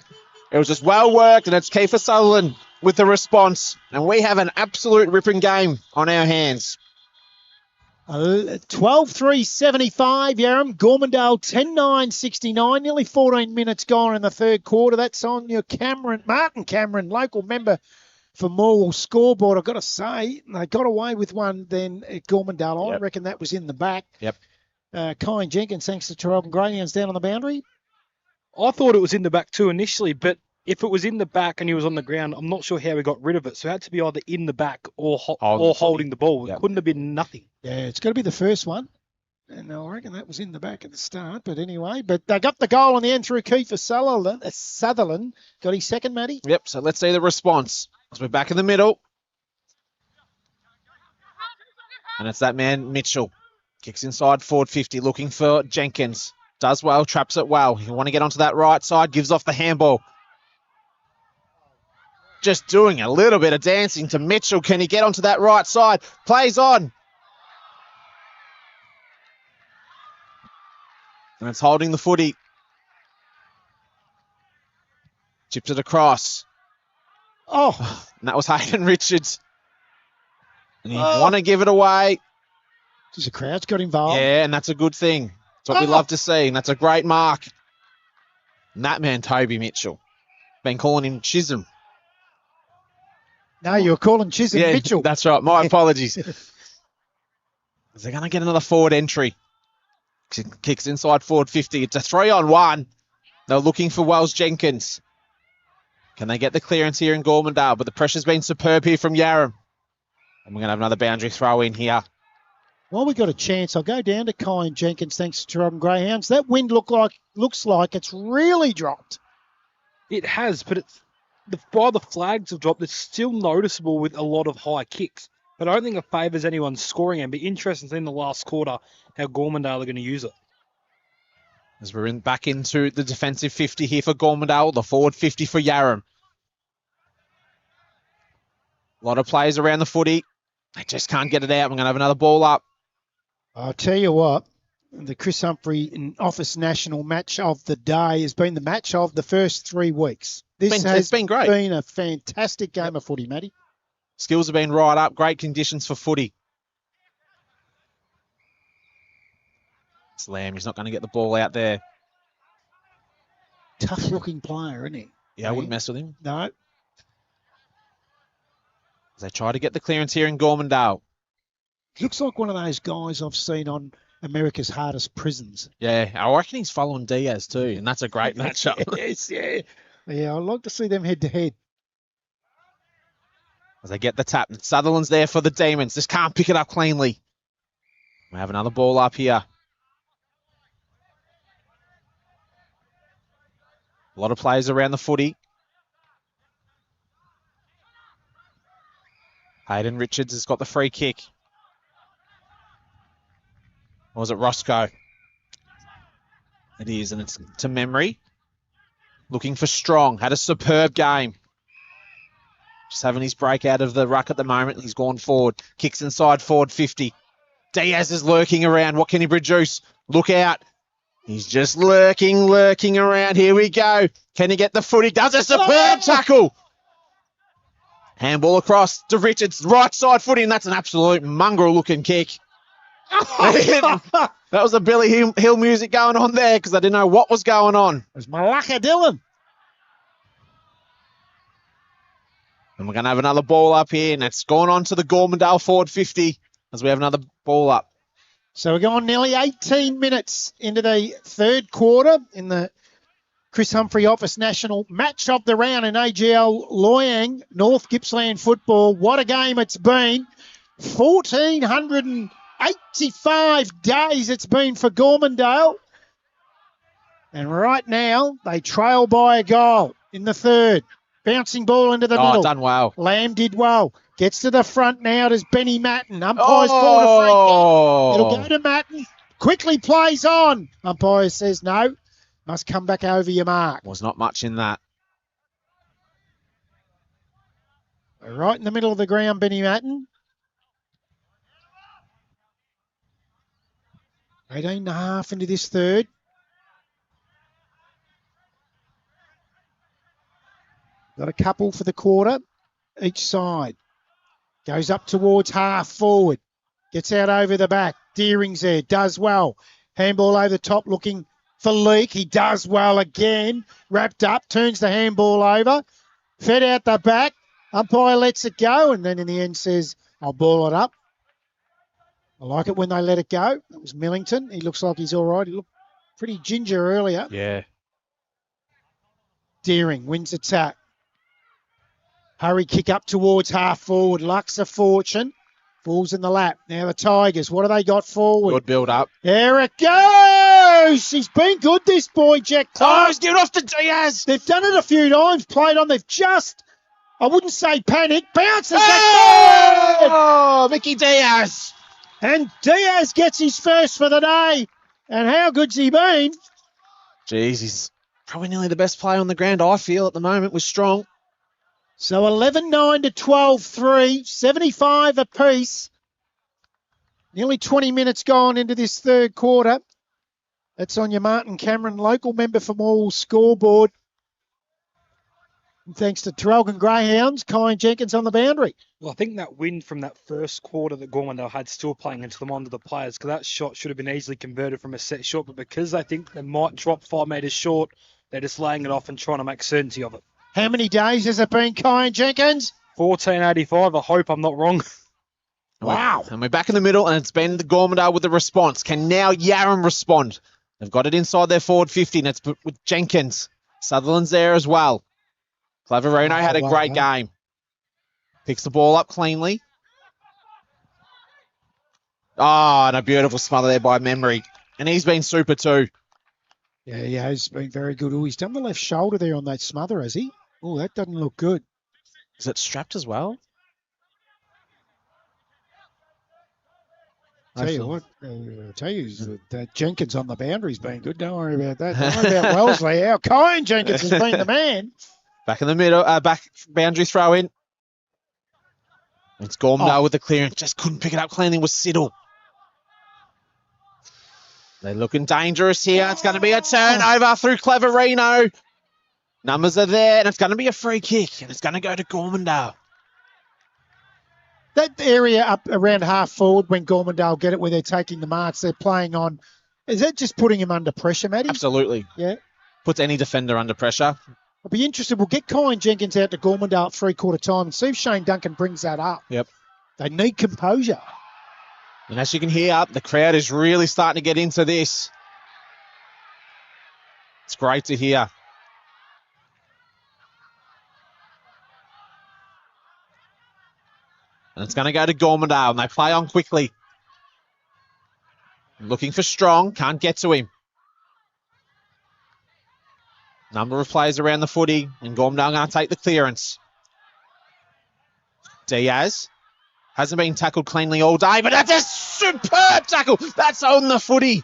It was just well worked, and it's Kiefer Sutherland with the response. And we have an absolute ripping game on our hands. 12-3-75, Yarram. Gormandale 10-9-69. Nearly 14 minutes gone in the third quarter. That's on your Martin Cameron, local member for Morwell scoreboard. I've got to say, they got away with one then at Gormandale. I reckon that was in the back. Yep. Kyan Jenkins, thanks to Tarrant Greyhounds down on the boundary. I thought it was in the back too initially, but if it was in the back and he was on the ground, I'm not sure how we got rid of it. So it had to be either in the back or holding the ball. It couldn't have been nothing. Yeah, it's got to be the first one. And I reckon that was in the back at the start. But anyway, they got the goal on the end through Kiefer Sutherland. Got his second, Matty? Yep, so let's see the response. As we're back in the middle. And it's that man, Mitchell. Kicks inside forward 50, looking for Jenkins. Does well, traps it well. You want to get onto that right side, gives off the handball. Just doing a little bit of dancing to Mitchell. Can he get onto that right side? Plays on. And it's holding the footy. Chips it across. Oh. And that was Hayden Richards. And you want to give it away. Just the crowd's got involved. Yeah, and that's a good thing. That's what we love to see, and that's a great mark. And that man, Toby Mitchell. Been calling him Chisholm. No, you're calling Chisholm Mitchell. That's right. My apologies. They're going to get another forward entry. Kicks inside forward 50. It's a 3-on-1. They're looking for Wells Jenkins. Can they get the clearance here in Gormandale? But the pressure's been superb here from Yarram. And we're going to have another boundary throw in here. Well, we got a chance. I'll go down to Kyan Jenkins thanks to Tarrant Greyhounds. That wind looks like it's really dropped. It has, but while the flags have dropped, it's still noticeable with a lot of high kicks. But I don't think it favours anyone's scoring and be interesting to see in the last quarter how Gormandale are going to use it. As we're back into the defensive 50 here for Gormandale, the forward 50 for Yarram. A lot of players around the footy. They just can't get it out. We're going to have another ball up. I'll tell you what, the Chris Humphrey Office National match of the day has been the match of the first 3 weeks. It's been great. Been a fantastic game of footy, Matty. Skills have been right up. Great conditions for footy. It's Lamb. He's not going to get the ball out there. Tough-looking player, isn't he? Yeah, I wouldn't mess with him. No. As they try to get the clearance here in Gormandale. Looks like one of those guys I've seen on America's Hardest Prisons. Yeah, I reckon he's following Diaz too, and that's a great matchup. Yes, yeah. Yeah, I'd like to see them head-to-head. As they get the tap. Sutherland's there for the Demons. Just can't pick it up cleanly. We have another ball up here. A lot of players around the footy. Hayden Richards has got the free kick. Or was it Roscoe? It is, and it's to memory. Looking for Strong. Had a superb game. Just having his break out of the ruck at the moment. He's gone forward. Kicks inside forward 50. Diaz is lurking around. What can he produce? Look out. He's just lurking around. Here we go. Can he get the footy? Does a superb tackle. Handball across to Richards. Right side footy, and that's an absolute mongrel-looking kick. That was a Billy Hill music going on there because I didn't know what was going on. It was Malacca Dillon. And we're going to have another ball up here, and it's gone on to the Gormandale forward 50 as we have another ball up. So we're going nearly 18 minutes into the third quarter in the Chris Humphrey Office National match of the round in AGL Loyang, North Gippsland football. What a game it's been. 1,485 days it's been for Gormandale. And right now, they trail by a goal in the third. Bouncing ball into the middle. Done well. Lamb did well. Gets to the front now. Does Benny Matten. Umpire's ball to Frank. It'll go to Matten. Quickly plays on. Umpire says no. Must come back over your mark. Was not much in that. Right in the middle of the ground, Benny Matten. 18.5 into this third. Got a couple for the quarter each side. Goes up towards half forward. Gets out over the back. Deering's there. Does well. Handball over the top looking for Leak. He does well again. Wrapped up. Turns the handball over. Fed out the back. Umpire lets it go. And then in the end says, I'll ball it up. I like it when they let it go. That was Millington. He looks like he's all right. He looked pretty ginger earlier. Yeah. Deering wins the tap. Hurry kick up towards half forward. Lux a fortune. Falls in the lap. Now the Tigers. What have they got forward? Good build up. There it goes. He's been good, this boy, Jack. Oh, he's giving off to Diaz. They've done it a few times. Played on. They've just, I wouldn't say panic. Bounces. Oh, Mickey Diaz. And Diaz gets his first for the day. And how good's he been? Jeez, he's probably nearly the best player on the ground, I feel, at the moment, with Strong. So 11-9 to 12-3, 75 apiece. Nearly 20 minutes gone into this third quarter. That's on your Martin Cameron, local member for Morwell scoreboard. And thanks to Traralgon Greyhounds, Kyan Jenkins on the boundary. Well, I think that win from that first quarter that Gormandale had still playing into the mind of the players, because that shot should have been easily converted from a set shot, but because they think they might drop 5 metres short, they're just laying it off and trying to make certainty of it. How many days has it been, Kyan Jenkins? 1485. I hope I'm not wrong. Wow. And we're back in the middle, and it's been the Gormandale with the response. Can now Yarram respond? They've got it inside their forward 50, and it's with Jenkins. Sutherland's there as well. Claverino had a great game. Picks the ball up cleanly. Oh, and a beautiful smother there by Memory. And he's been super too. Yeah, he has been very good. Oh, he's done the left shoulder there on that smother, has he? Oh, that doesn't look good. Is it strapped as well? Tell you what, that Jenkins on the boundary's been good. Don't worry about that. Don't worry about Wellesley. Our Kyan Jenkins has been the man. Back in the middle, back boundary throw in. It's Gormandale with the clearance. Just couldn't pick it up cleanly with Siddle. They're looking dangerous here. It's going to be a turnover through Claverino. Numbers are there, and it's going to be a free kick, and it's going to go to Gormandale. That area up around half forward when Gormandale get it where they're taking the marks, they're playing on. Is that just putting him under pressure, Matty? Absolutely. Yeah. Puts any defender under pressure. I'll be interested. We'll get Kyan Jenkins out to Gormandale at 3/4 time and see if Shane Duncan brings that up. Yep. They need composure. And as you can hear, the crowd is really starting to get into this. It's great to hear. And it's going to go to Gormandale, and they play on quickly. Looking for Strong, can't get to him. Number of players around the footy, and Gormandale going to take the clearance. Diaz hasn't been tackled cleanly all day, but that's a superb tackle. That's on the footy.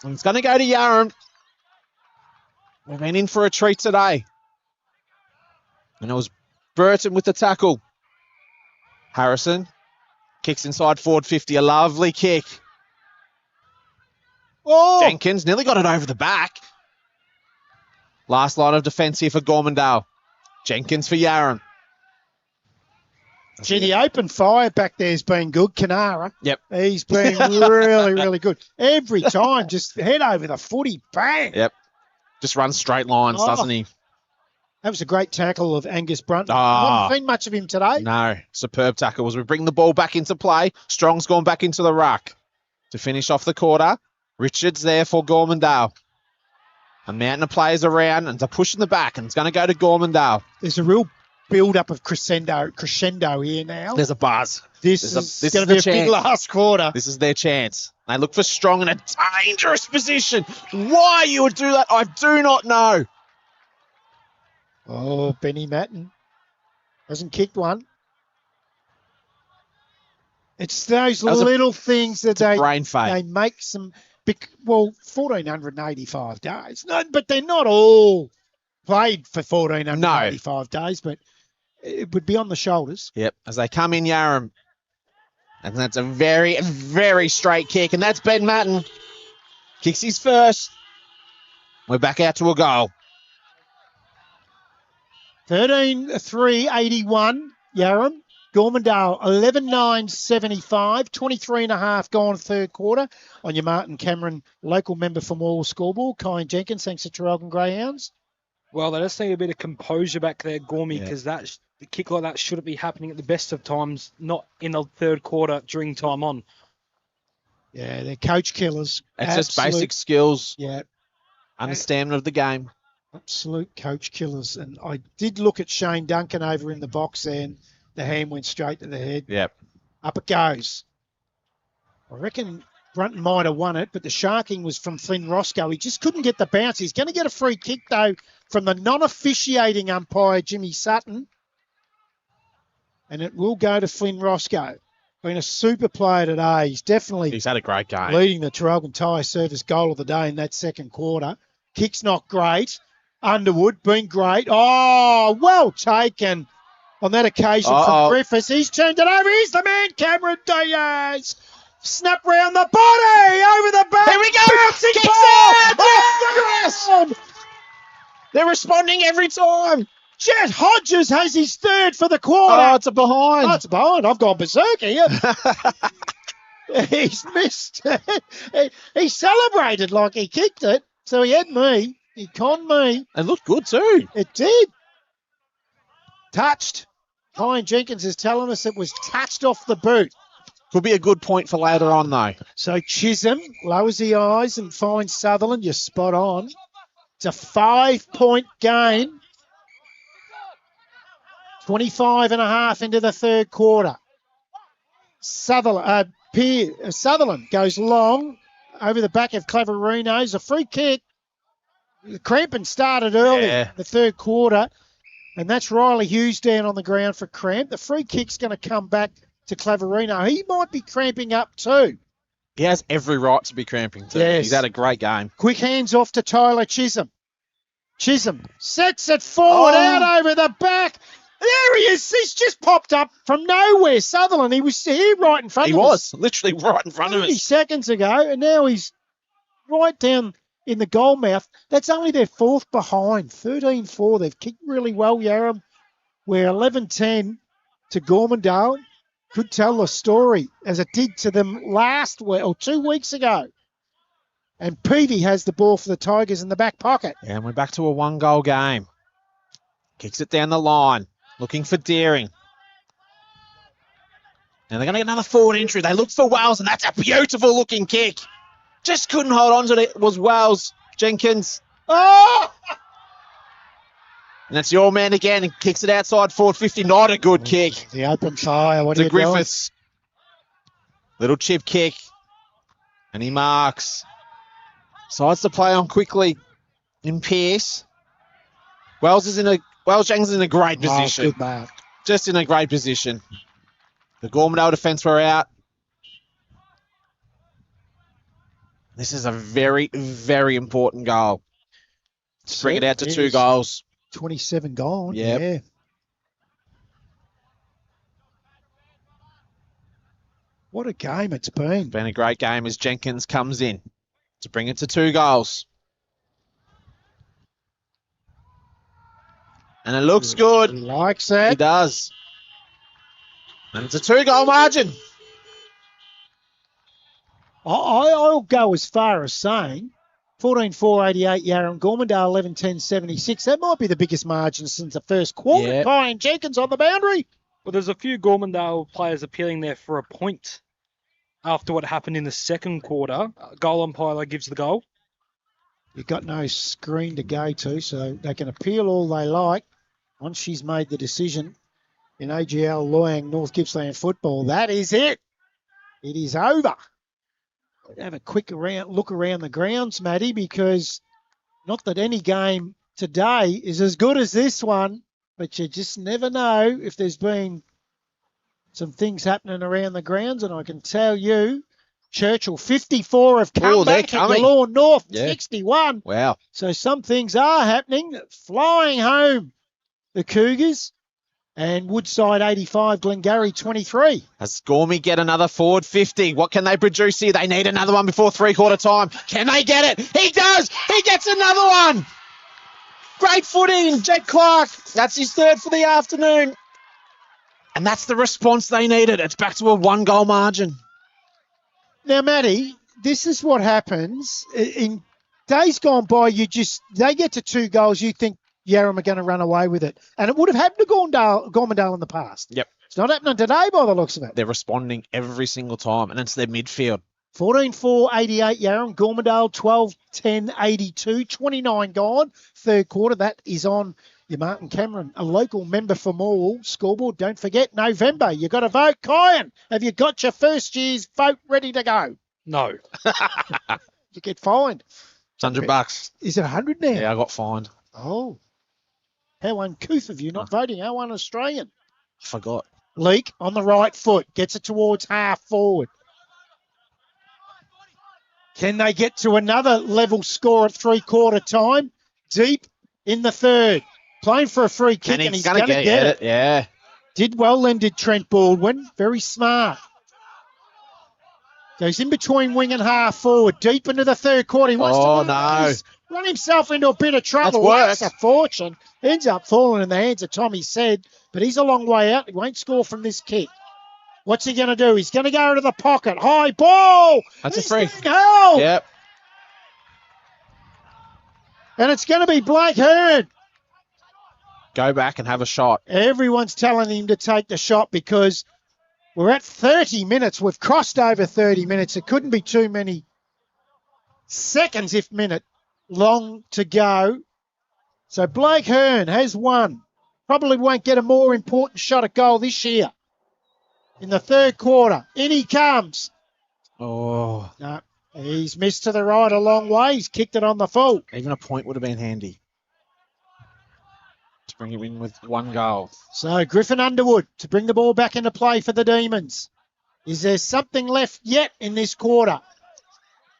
And it's going to go to Yarram. We've been in for a treat today. And it was Burton with the tackle. Harrison kicks inside forward 50. A lovely kick. Oh! Jenkins nearly got it over the back. Last line of defence here for Gormandale. Jenkins for Yarram. Gee, the open fire back there has been good. Canara. Yep. He's been really, really good. Every time, just head over the footy, bang. Yep. Just runs straight lines, doesn't he? That was a great tackle of Angus Brunt. Ah. Haven't seen much of him today. No, superb tackle as we bring the ball back into play. Strong's gone back into the ruck to finish off the quarter. Richards there for Gormandale. A mountain of players around and they're pushing the back, and it's going to go to Gormandale. There's a real build-up of crescendo here now. There's a buzz. This is going to be a big last quarter. This is their chance. They look for Strong in a dangerous position. Why you would do that, I do not know. Oh, Benny Matten hasn't kicked one. It's those little things that brain fade. they make some big, 1,485 days. No, but they're not all played for 1,485 days, but it would be on the shoulders. Yep, as they come in, Yarram. And that's a very, very straight kick. And that's Ben Matten. Kicks his first. We're back out to a goal. 13-3-81, Yarram. Gormandale, 11-9-75, 23 and a half gone third quarter on your Martin Cameron local member for Morwell scoreboard. Kyan Jenkins, thanks to Traralgon Greyhounds. Well, they just need a bit of composure back there, Gormy, Yeah. because the kick like that shouldn't be happening at the best of times, not in the third quarter during time on. Yeah, they're coach killers. It's just basic skills, Yeah, understanding of the game. absolute coach killers. And I did look at Shane Duncan over in the box there, and the hand went straight to the head. Yep. Up it goes. I reckon Brunton might have won it, but the sharking was from Flynn Roscoe. He just couldn't get the bounce. He's going to get a free kick, though, from the non-officiating umpire, Jimmy Sutton. And it will go to Flynn Roscoe. Been a super player today. He's had a great game. leading the Traralgon Tyre service goal of the day in that second quarter. Kick's not great. Underwood, been great. Oh, well taken on that occasion from Griffiths. He's turned it over. He's the man, Cameron Diaz. Snap round the body, over the back. Here we go. Bouncing Kicks ball. it. Off the ground. They're responding every time. Jet Hodges has his third for the quarter. Oh, it's a behind. Oh, it's a behind. I've gone berserk here. He's missed it. He celebrated like he kicked it. So he had me. He conned me. It looked good too. It did. Touched. Kyan Jenkins is telling us it was touched off the boot. Could be a good point for later on though. So Chisholm lowers the eyes and finds Sutherland. You're spot on. It's a 5-point game. 25 and a half into the third quarter. Sutherland goes long over the back of Claverino's. A free kick. The cramping started early in the third quarter, and that's Riley Hughes down on the ground for cramp. The free kick's going to come back to Claverino. He might be cramping up too. He has every right to be cramping too. Yes. He's had a great game. Quick hands off to Tyler Chisholm. Chisholm sets it forward, out over the back. There he is. He's just popped up from nowhere. Sutherland, he was here right in front of us. He was literally right in front of 30 us. seconds ago, and now he's right down in the goal mouth. That's only their fourth behind. 13-4. They've kicked really well, Yarram. We're 11-10 to Gormandale. Could tell the story as it did to them last week or 2 weeks ago. And Peavy has the ball for the Tigers in the back pocket. Yeah, and we're back to a 1-goal game. Kicks it down the line. Looking for Deering. And they're going to get another forward entry. They look for Wells, and that's a beautiful looking kick. Just couldn't hold on to it. It was Wells. Jenkins. Oh! And that's your man again. And kicks it outside forward 50. Not a good kick. The open fire. What are To you doing? Griffiths. Little chip kick. And he marks. Decides to play on quickly in Pearce. Wells Jenkins is in a great position. Oh, good mark. Just in a great position. The Gormandale defence were out. This is a very, very important goal. To bring it out to 2 goals. 27 gone. Yep. Yeah. What a game it's been. Been a great game as Jenkins comes in to bring it to 2 goals. And it looks good. He likes He that. does. And it's a 2-goal margin. I'll go as far as saying 14-4-88 Yarram, Gormandale 11-10-76. That might be the biggest margin since the first quarter. Yeah. Kyan Jenkins on the boundary. Well, there's a few Gormandale players appealing there for a point after what happened in the second quarter. Goal umpire gives the goal. You've got no screen to go to, so they can appeal all they like. Once she's made the decision in AGL Loyang North Gippsland football, that is it. It is over. Have a quick look around the grounds, Matty, because not that any game today is as good as this one, but you just never know if there's been some things happening around the grounds, and I can tell you, Churchill 54 have come back at Galore North 61. Wow. So some things are happening. Flying home, the Cougars. And Woodside 85, Glengarry 23. Does Gormy get another forward 50? What can they produce here? They need another one before three-quarter time. Can they get it? He does! He gets another one! Great footing, Jed Clark. That's his third for the afternoon. And that's the response they needed. It's back to a one-goal margin. Now, Matty, this is what happens. In days gone by, they get to 2 goals, you think Yarram are going to run away with it. And it would have happened to Gormandale in the past. Yep. It's not happening today by the looks of it. They're responding every single time, and it's their midfield. 14-4, 88 Yarram. Gormandale 12-10, 82. 29 gone. Third quarter. That is on your Martin Cameron, a local member for Morwell scoreboard. Don't forget, November. You got to vote. Kyan, have you got your first year's vote ready to go? No. You get fined. It's $100. Is it 100 now? Yeah, I got fined. Oh. How uncouth of you not voting. How un-Australian. I forgot. Leak on the right foot. Gets it towards half forward. Can they get to another level score at three-quarter time? Deep in the third. Playing for a free kick, and he's going to get it. Yeah. Did well then, did Trent Baldwin. Very smart. Goes in between wing and half forward. Deep into the third quarter. He wants to run himself into a bit of trouble. That's a fortune. Ends up falling in the hands of Tommy Said, but he's a long way out. He won't score from this kick. What's he going to do? He's going to go into the pocket. High ball. That's a free. Held. Yep. And it's going to be Blake Hearn. Go back and have a shot. Everyone's telling him to take the shot because we're at 30 minutes. We've crossed over 30 minutes. It couldn't be too many seconds, if minute, long to go. So Blake Hearn has won. Probably won't get a more important shot at goal this year. In the third quarter, in he comes. Oh. No, he's missed to the right a long way. He's kicked it on the full. Even a point would have been handy to bring him in with one goal. So Griffin Underwood to bring the ball back into play for the Demons. Is there something left yet in this quarter?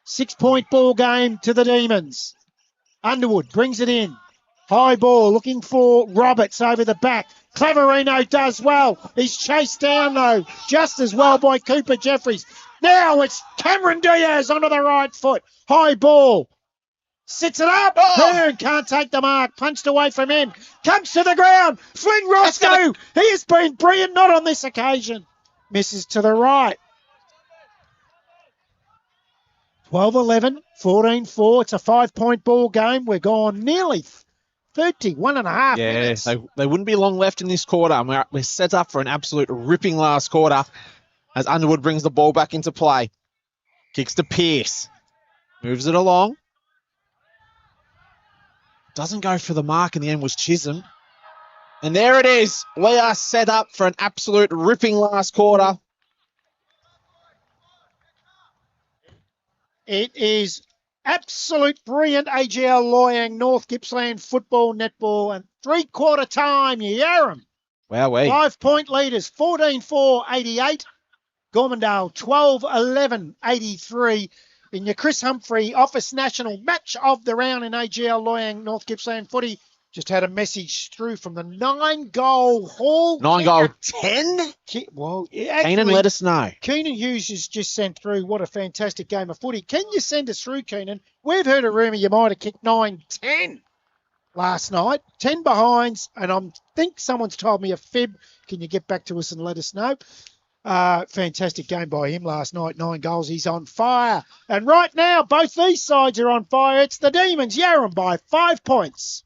6-point ball game to the Demons. Underwood brings it in. High ball looking for Roberts over the back. Claverino does well. He's chased down, though, just as well by Cooper Jeffries. Now it's Cameron Diaz onto the right foot. High ball. Sits it up. Hearn can't take the mark. Punched away from him. Comes to the ground. Flynn Roscoe. He has been brilliant. Not on this occasion. Misses to the right. 12-11, 14-4. It's a 5-point ball game. We're gone nearly 31 and a half minutes. They wouldn't be long left in this quarter. And we're set up for an absolute ripping last quarter as Underwood brings the ball back into play. Kicks to Pearce. Moves it along. Doesn't go for the mark in the end was Chisholm. And there it is. We are set up for an absolute ripping last quarter. It is absolute brilliant AGL Loyang North Gippsland football, netball, and three-quarter time. Yarram. Wowee. 5-point leaders, 14-4, 88. Gormandale, 12-11, 83. In your Chris Humphrey Office National Match of the Round in AGL Loyang North Gippsland footy. Just had a message through from the 9-goal haul. 9-goal 10? Well, Keenan, let us know. Keenan Hughes has just sent through what a fantastic game of footy. Can you send us through, Keenan? We've heard a rumour you might have kicked 9-10 last night. 10 behinds, and I think someone's told me a fib. Can you get back to us and let us know? Fantastic game by him last night. 9 goals. He's on fire. And right now, both these sides are on fire. It's the Demons. Yarram by 5 points.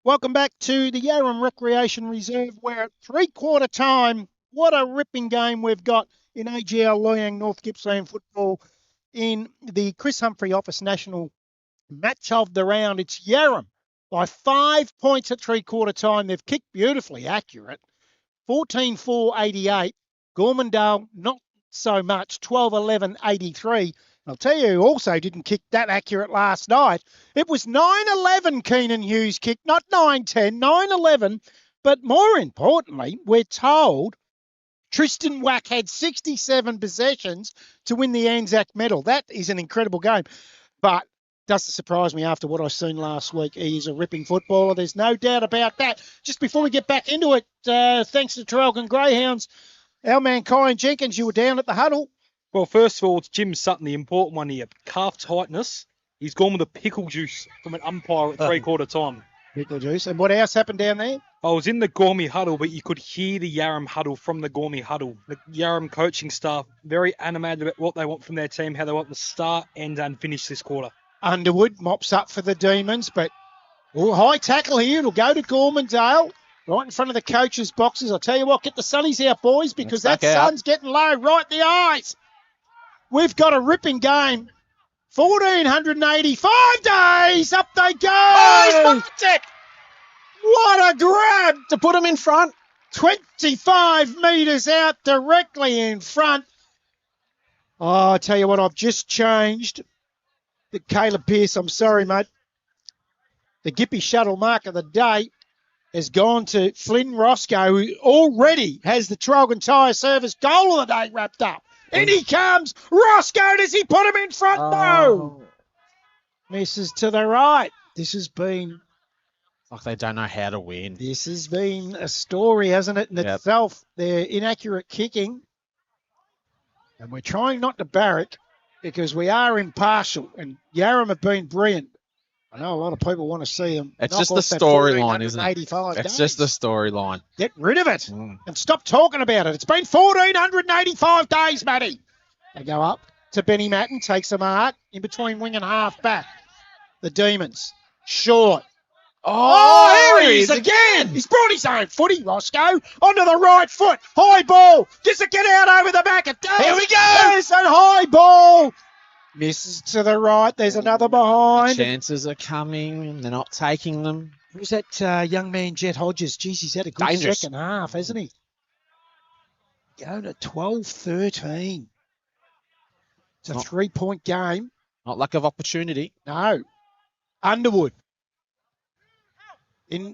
Welcome back to the Yarram Recreation Reserve. We're at three-quarter time. What a ripping game we've got in AGL Loyang North Gippsland football in the Chris Humphrey Office National Match of the Round. It's Yarram by 5 points at three-quarter time. They've kicked beautifully accurate. 14-4-88. Gormandale, not so much, 12-11-83. I'll tell you who also didn't kick that accurate last night. It was 9-11 Keenan Hughes kicked, not 9-10, 9-11. But more importantly, we're told Tristan Wack had 67 possessions to win the Anzac medal. That is an incredible game. But doesn't surprise me after what I've seen last week. He is a ripping footballer. There's no doubt about that. Just before we get back into it, thanks to Traralgon Greyhounds, our man Kyan Jenkins, you were down at the huddle. Well, first of all, it's Jim Sutton, the important one here. Calf tightness. He's gone with a pickle juice from an umpire at three-quarter time. Pickle juice. And what else happened down there? I was in the Gormy huddle, but you could hear the Yarram huddle from the Gormy huddle. The Yarram coaching staff very animated about what they want from their team, how they want to start, end, and finish this quarter. Underwood mops up for the Demons, but high tackle here. It'll go to Gormandale. Right in front of the coach's boxes. I'll tell you what, get the sunnies out, boys, because that sun's getting low right in the eyes. We've got a ripping game. 1,485 days. Up they go. Oh, he's knocked it. What a grab. To put him in front. 25 metres out directly in front. Oh, I'll tell you what, I've just changed. The Caleb Pearce, I'm sorry, mate. The Gippy shuttle mark of the day has gone to Flynn Roscoe, who already has the Traralgon Tyre Service goal of the day wrapped up. In he comes. Roscoe, does he put him in front? No. Misses to the right. This has been Like they don't know how to win. This has been a story, hasn't it, in itself? Their inaccurate kicking. And we're trying not to bar it because we are impartial. And Yarram have been brilliant. I know a lot of people want to see them. It's just the storyline, isn't it? It's just the storyline. Get rid of it and stop talking about it. It's been 1,485 days, Matty. They go up to Benny Matten, takes a mark in between wing and half back. The Demons. Short. Oh, here he is again. He's brought his own footy, Roscoe, onto the right foot. High ball. Does it get out over the back? It does. Here we go. Yes, and high ball. Misses to the right. There's another behind. The chances are coming and they're not taking them. Who's that young man, Jet Hodges? Geez, he's had a good second half, hasn't he? Go to 12-13. It's a 3-point game. Not lack of opportunity. No. Underwood.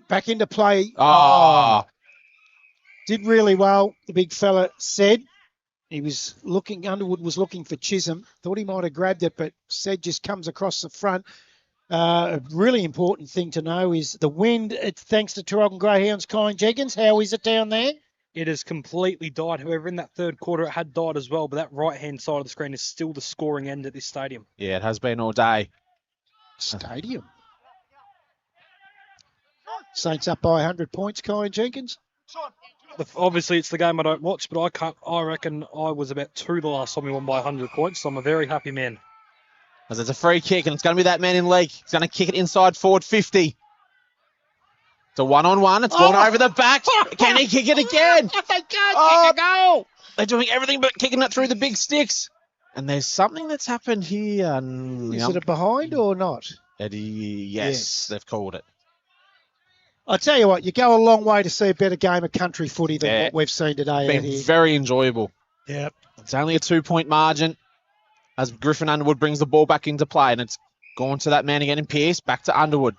Back into play. Did really well, the big fella said. Underwood was looking for Chisholm. Thought he might have grabbed it, but said just comes across the front. A really important thing to know is the wind. It's thanks to Traralgon Greyhounds, Kyan Jenkins. How is it down there? It has completely died. However, in that third quarter, it had died as well. But that right-hand side of the screen is still the scoring end at this stadium. Yeah, it has been all day. Stadium. Saints up by 100 points, Kyan Jenkins. Obviously, it's the game I don't watch, but I reckon I was about 2 the last time we won by 100 points, so I'm a very happy man. As it's a free kick, and it's going to be that man in league. He's going to kick it inside forward 50. It's a one-on-one. It's gone over the back. Can he kick it again? They can't kick a goal. They're doing everything but kicking it through the big sticks. And there's something that's happened here. Is it a behind or not? Eddie, yes, they've called it. I tell you what, you go a long way to see a better game of country footy than what we've seen today. It's been very enjoyable. Yep. It's only a 2-point margin as Griffin Underwood brings the ball back into play, and it's gone to that man again in Pearce, back to Underwood.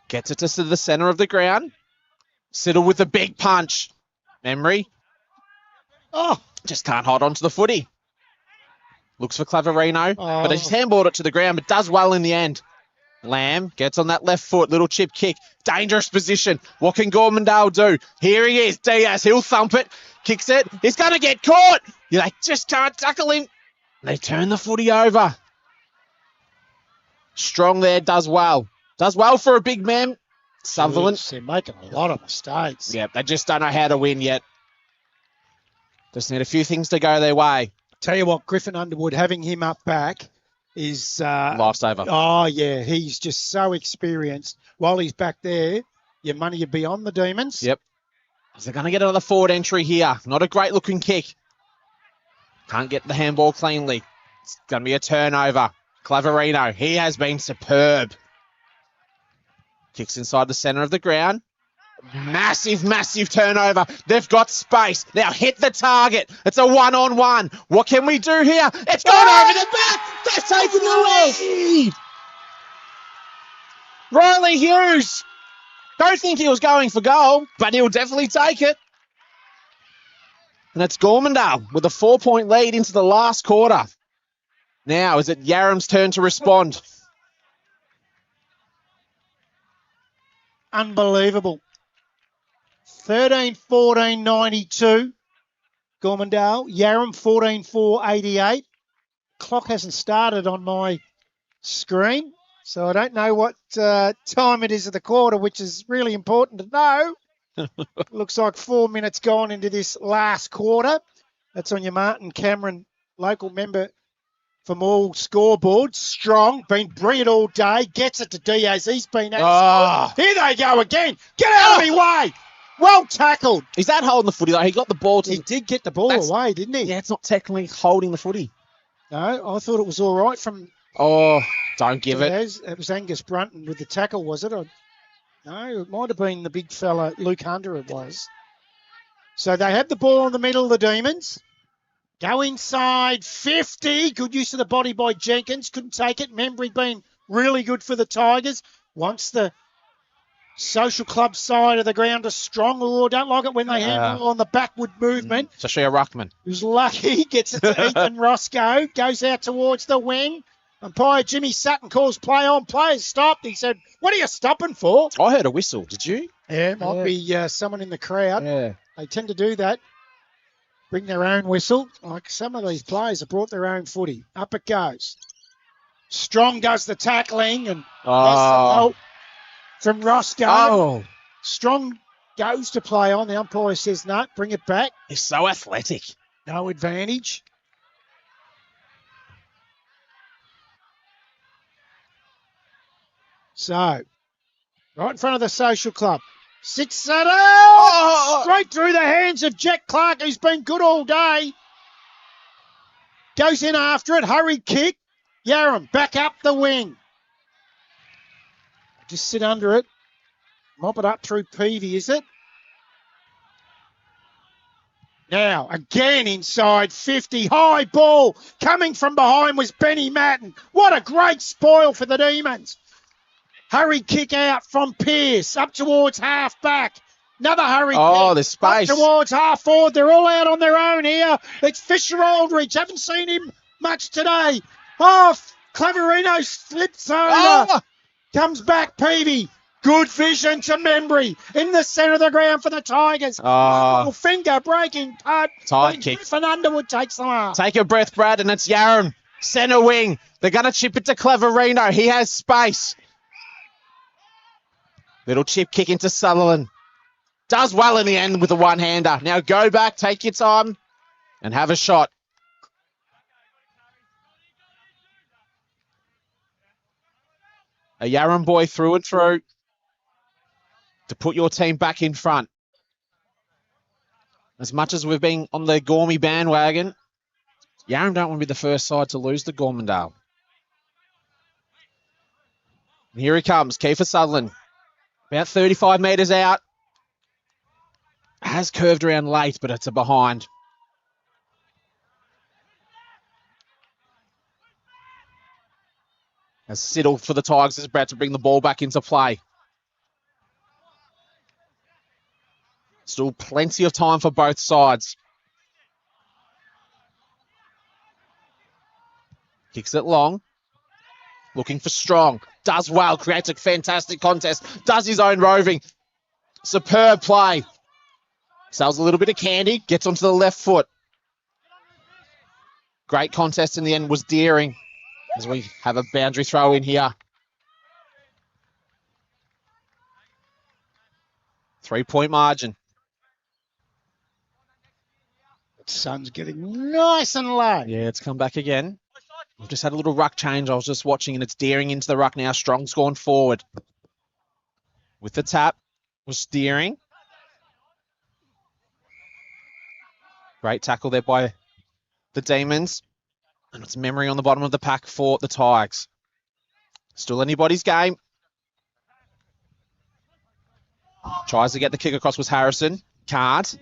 Gets it to the centre of the ground. Siddle with a big punch. Memory. Just can't hold on to the footy. Looks for Claverino, but he's handballed it to the ground, but does well in the end. Lamb gets on that left foot, little chip kick, dangerous position. What can Gormandale do? Here he is, Diaz, he'll thump it, kicks it, he's going to get caught. They just can't tackle him. They turn the footy over. Strong there, does well. Does well for a big man. Sutherland. They're making a lot of mistakes. Yeah, they just don't know how to win yet. Just need a few things to go their way. Tell you what, Griffin Underwood, having him up back, is Lifesaver. Oh yeah, he's just so experienced. While he's back there, your money would be on the Demons. Yep. So they're going to get another forward entry here. Not a great looking kick. Can't get the handball cleanly. It's going to be a turnover. Claverino, he has been superb. Kicks inside the centre of the ground. Massive, massive turnover. They've got space. Now hit the target. It's a one-on-one. What can we do here? It's gone over the back. They've taken the lead. Riley Hughes. Don't think he was going for goal, but he'll definitely take it. And it's Gormandale with a 4-point lead into the last quarter. Now is it Yarram's turn to respond? Unbelievable. 13-14-92. Gormandale. Yarram 14-4-88. Clock hasn't started on my screen, so I don't know what time it is of the quarter, which is really important to know. Looks like 4 minutes gone into this last quarter. That's on your Martin Cameron local member from all scoreboards. Strong, been brilliant all day. Gets it to Diaz. He's been Oh. Here they go again. Get out of my way. Well tackled. Is that holding the footy though? He got the ball to He did get the ball away, didn't he? Yeah, it's not technically holding the footy. No, I thought it was all right from Oh, don't give it. Diaz. It was Angus Brunton with the tackle, was it? No, it might have been the big fella, Luke Hunter it was. So they have the ball in the middle of the Demons. Go inside, 50. Good use of the body by Jenkins. Couldn't take it. Membry been really good for the Tigers. Wants the social club side of the ground a strong. Oh, don't like it when they handle on the backward movement. Especially a ruckman. Who's lucky, gets it to Ethan Roscoe. Goes out towards the wing. Umpire Jimmy Sutton calls play on. Players stopped. He said, what are you stopping for? I heard a whistle. Did you? Yeah, might be someone in the crowd. Yeah. They tend to do that. Bring their own whistle. Like some of these players have brought their own footy. Up it goes. Strong does the tackling and there's some help from Roscoe. Oh. Strong goes to play on. The umpire says, no, bring it back. He's so athletic. No advantage. So, right in front of the social club. Sits it out. Straight through the hands of Jack Clark, who's been good all day. Goes in after it. Hurried kick. Yarram back up the wing. Just sit under it. Mop it up through Peavy, is it? Now, again inside 50. High ball. Coming from behind was Benny Matten. What a great spoil for the Demons. Hurry kick out from Pearce up towards half back. Another hurry kick. Oh, there's space. Up towards half forward. They're all out on their own here. It's Fisher Aldridge. Haven't seen him much today. Oh, Claverino slips over. Oh. Comes back Peavy. Good vision to Membry in the centre of the ground for the Tigers. Oh. Finger breaking putt. Tight kick. Griffin Underwood takes them up. Take a breath, Brad, and it's Yarram. Centre wing. They're going to chip it to Claverino. He has space. Little chip kick into Sutherland. Does well in the end with a one-hander. Now go back, take your time, and have a shot. A Yarram boy through and through to put your team back in front. As much as we've been on the Gormy bandwagon, Yarram don't want to be the first side to lose to Gormandale. And here he comes, Kiefer Sutherland. About 35 metres out. Has curved around late, but it's a behind. As Siddle for the Tigers is about to bring the ball back into play. Still plenty of time for both sides. Kicks it long. Looking for Strong. Does well. Creates a fantastic contest. Does his own roving. Superb play. Sells a little bit of candy. Gets onto the left foot. Great contest in the end was Deering. As we have a boundary throw in here. 3-point margin. The sun's getting nice and low. Yeah, it's come back again. We've just had a little ruck change. I was just watching, and it's Deering into the ruck now. Strong's gone forward. With the tap, was Deering. Great tackle there by the Demons. And it's Memory on the bottom of the pack for the Tigers. Still anybody's game. Tries to get the kick across was Harrison. Can't.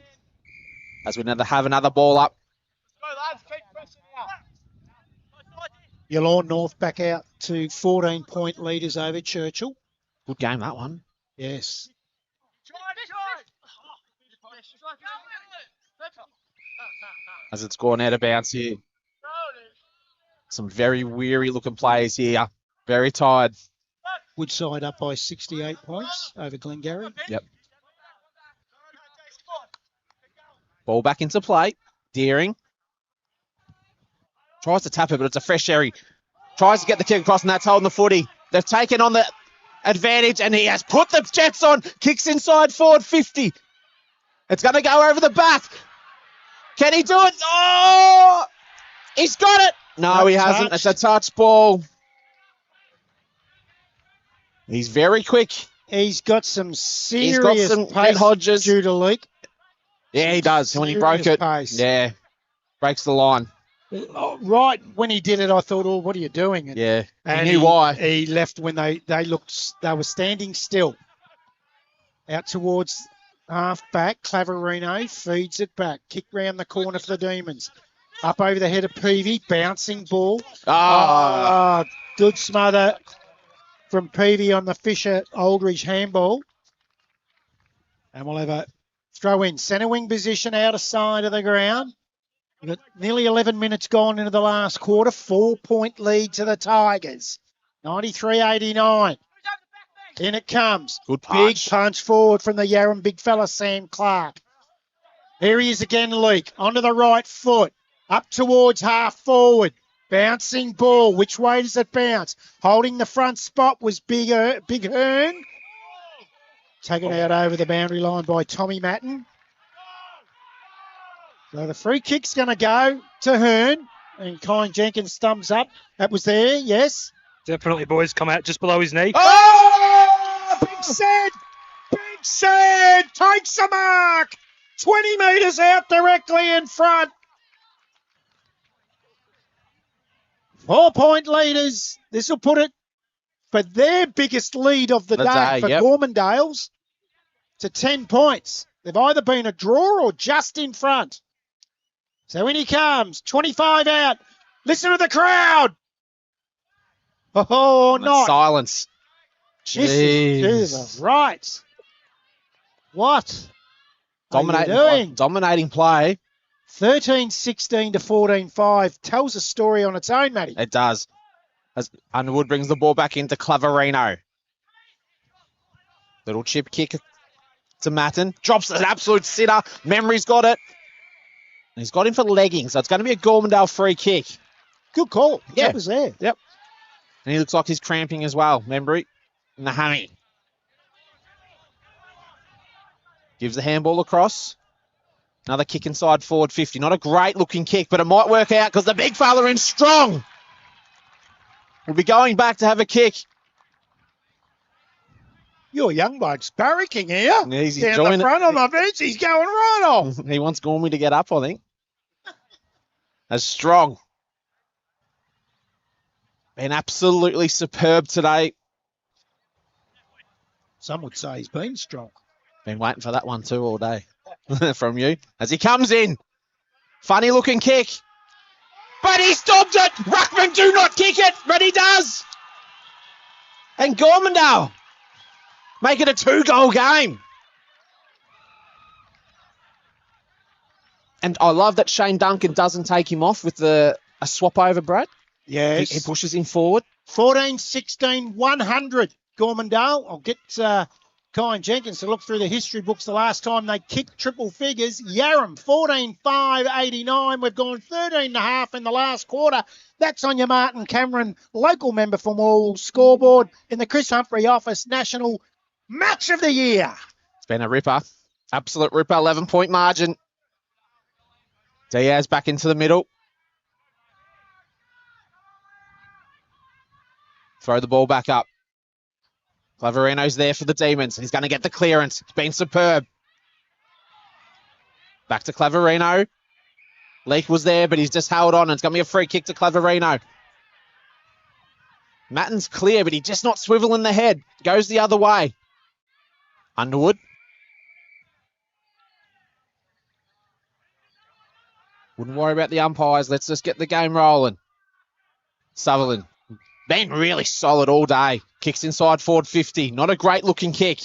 As we now have another ball up. Yallourn North back out to 14-point leaders over Churchill. Good game, that one. Yes. As it's gone out of bounds here. Some very weary looking players here. Very tired. Woodside up by 68 points over Glengarry. Yep. Ball back into play. Deering. Tries to tap it, but it's a fresh Sherry. Tries to get the kick across, and that's holding the footy. They've taken on the advantage, and he has put the Jets on. Kicks inside forward 50. It's going to go over the back. Can he do it? Oh! He's got it. No, he hasn't. It's a touch ball. He's very quick. He's got some serious pace Hodges. due to leak. Yeah, he does. When he broke it, pace. yeah, breaks the line. Right when he did it, I thought, "Oh, what are you doing?" Yeah, and he knew why. He left when they were standing still. Out towards half back, Claverino feeds it back. Kick round the corner for the Demons. Up over the head of Peavy, bouncing ball. Oh, good smother from Peavy on the Fisher Aldridge handball. And we'll have a throw in. Centre wing position out of side of the ground. We've got nearly 11 minutes gone into the last quarter. 4-point lead to the Tigers. 93-89. In it comes. Good punch. Big punch forward from the Yarram big fella, Sam Clark. Here he is again, Leak. Onto the right foot. Up towards half forward. Bouncing ball. Which way does it bounce? Holding the front spot was Big Hearn. Taken out over the boundary line by Tommy Matten. So the free kick's going to go to Hearn. And Colin Jenkins thumbs up. That was there, yes. Definitely, boys. Come out just below his knee. Oh! Big Sad! Big Sad takes a mark! 20 metres out directly in front. 4-point leaders. This will put it for their biggest lead of the day for Gormandales to 10 points. They've either been a draw or just in front. So in he comes. 25 out. Listen to the crowd. Oh, not. Silence. Jesus. Right. What are you doing? Dominating play. 13-16 to 14-5 tells a story on its own, Matty. It does. As Underwood brings the ball back into Claverino. Little chip kick to Matten. Drops an absolute sitter. Memory's got it. And he's got him for legging, so it's going to be a Gormandale free kick. Good call. Yeah. That was there. Yep. And he looks like he's cramping as well, Memory. In the hammy. Gives the handball across. Another kick inside forward 50. Not a great looking kick, but it might work out because the big fella in strong. We'll be going back to have a kick. Your young bloke's barracking here. Yeah, he's down enjoying the front on the bench. He's going right off. He wants Gormy to get up, I think. As strong. Been absolutely superb today. Some would say he's been strong. Been waiting for that one too all day from you. As he comes in. Funny looking kick. But he stopped it. Ruckman do not kick it, but he does. And Gormandale make it a 2-goal game. And I love that Shane Duncan doesn't take him off with a swap over, Brad. Yes. He pushes him forward. 14-16, 100. Gormandale. I'll get Colin Jenkins to look through the history books the last time they kicked triple figures. Yarram, 14-5, 89. We've gone 13.5 in the last quarter. That's on your Martin Cameron, local member for Morwell scoreboard in the Chris Humphrey office, National Match of the Year. It's been a ripper. Absolute ripper, 11-point margin. Diaz back into the middle. Throw the ball back up. Claverino's there for the Demons. He's going to get the clearance. It's been superb. Back to Claverino. Leake was there, but he's just held on. And it's going to be a free kick to Claverino. Matten's clear, but he's just not swiveling the head. Goes the other way. Underwood. Wouldn't worry about the umpires. Let's just get the game rolling. Sutherland. Been really solid all day. Kicks inside forward 50. Not a great looking kick.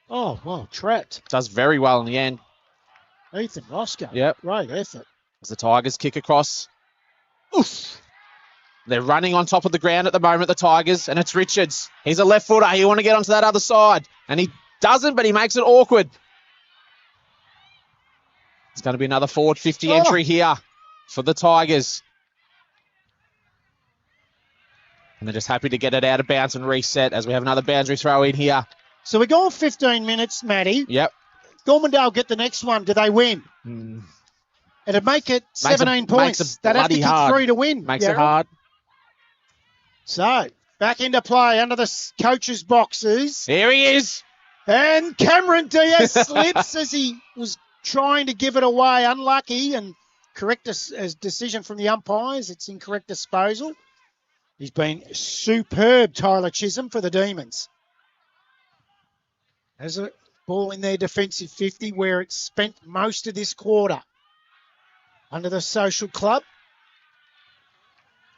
Oh, well, trapped. Does very well in the end. Ethan Roscoe. Yep. Great effort. As the Tigers kick across. Oof. They're running on top of the ground at the moment, the Tigers, and it's Richards. He's a left footer. He want to get onto that other side. And he doesn't, but he makes it awkward. It's going to be another forward 50 entry here for the Tigers. And they're just happy to get it out of bounds and reset as we have another boundary throw in here. So we're going 15 minutes, Matty. Yep. Gormandale get the next one. Do they win? It'd make it 17 points. They'd have to kick 3 to win. Makes it hard. So, back into play under the coach's boxes. Here he is. And Cameron Diaz slips as he was trying to give it away. Unlucky and correct decision from the umpires. It's incorrect disposal. He's been superb, Tyler Chisholm, for the Demons. Has a ball in their defensive 50 where it's spent most of this quarter. Under the social club.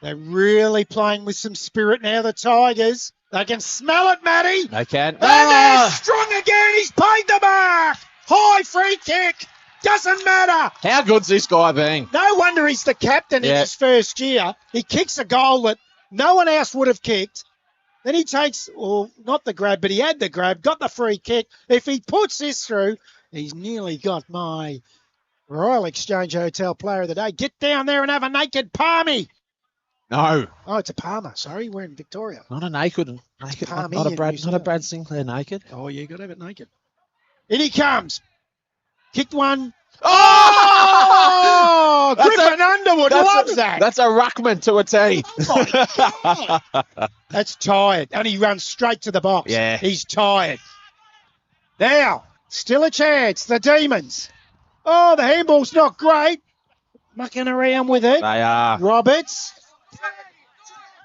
They're really playing with some spirit now, the Tigers. They can smell it, Matty. They can. And they're strong again. He's paid the mark. High free kick. Doesn't matter. How good's this guy being? No wonder he's the captain in his first year. He kicks a goal that no one else would have kicked. Then he takes, well, not the grab, but he had the grab, got the free kick. If he puts this through, he's nearly got my Royal Exchange Hotel player of the day. Get down there and have a naked palmy. No. Oh, it's a Palmer. Sorry, we're in Victoria. Not a naked. Palmy Not a in Brad. New Not a Brad Sinclair naked. Oh, you got to have it naked. In he comes. Kicked one. Oh! Griffin Underwood loves that. That's a ruckman to a tee. Oh, my God. That's tired. And he runs straight to the box. Yeah. He's tired. Now, still a chance. The Demons. Oh, the handball's not great. Mucking around with it. They are. Roberts.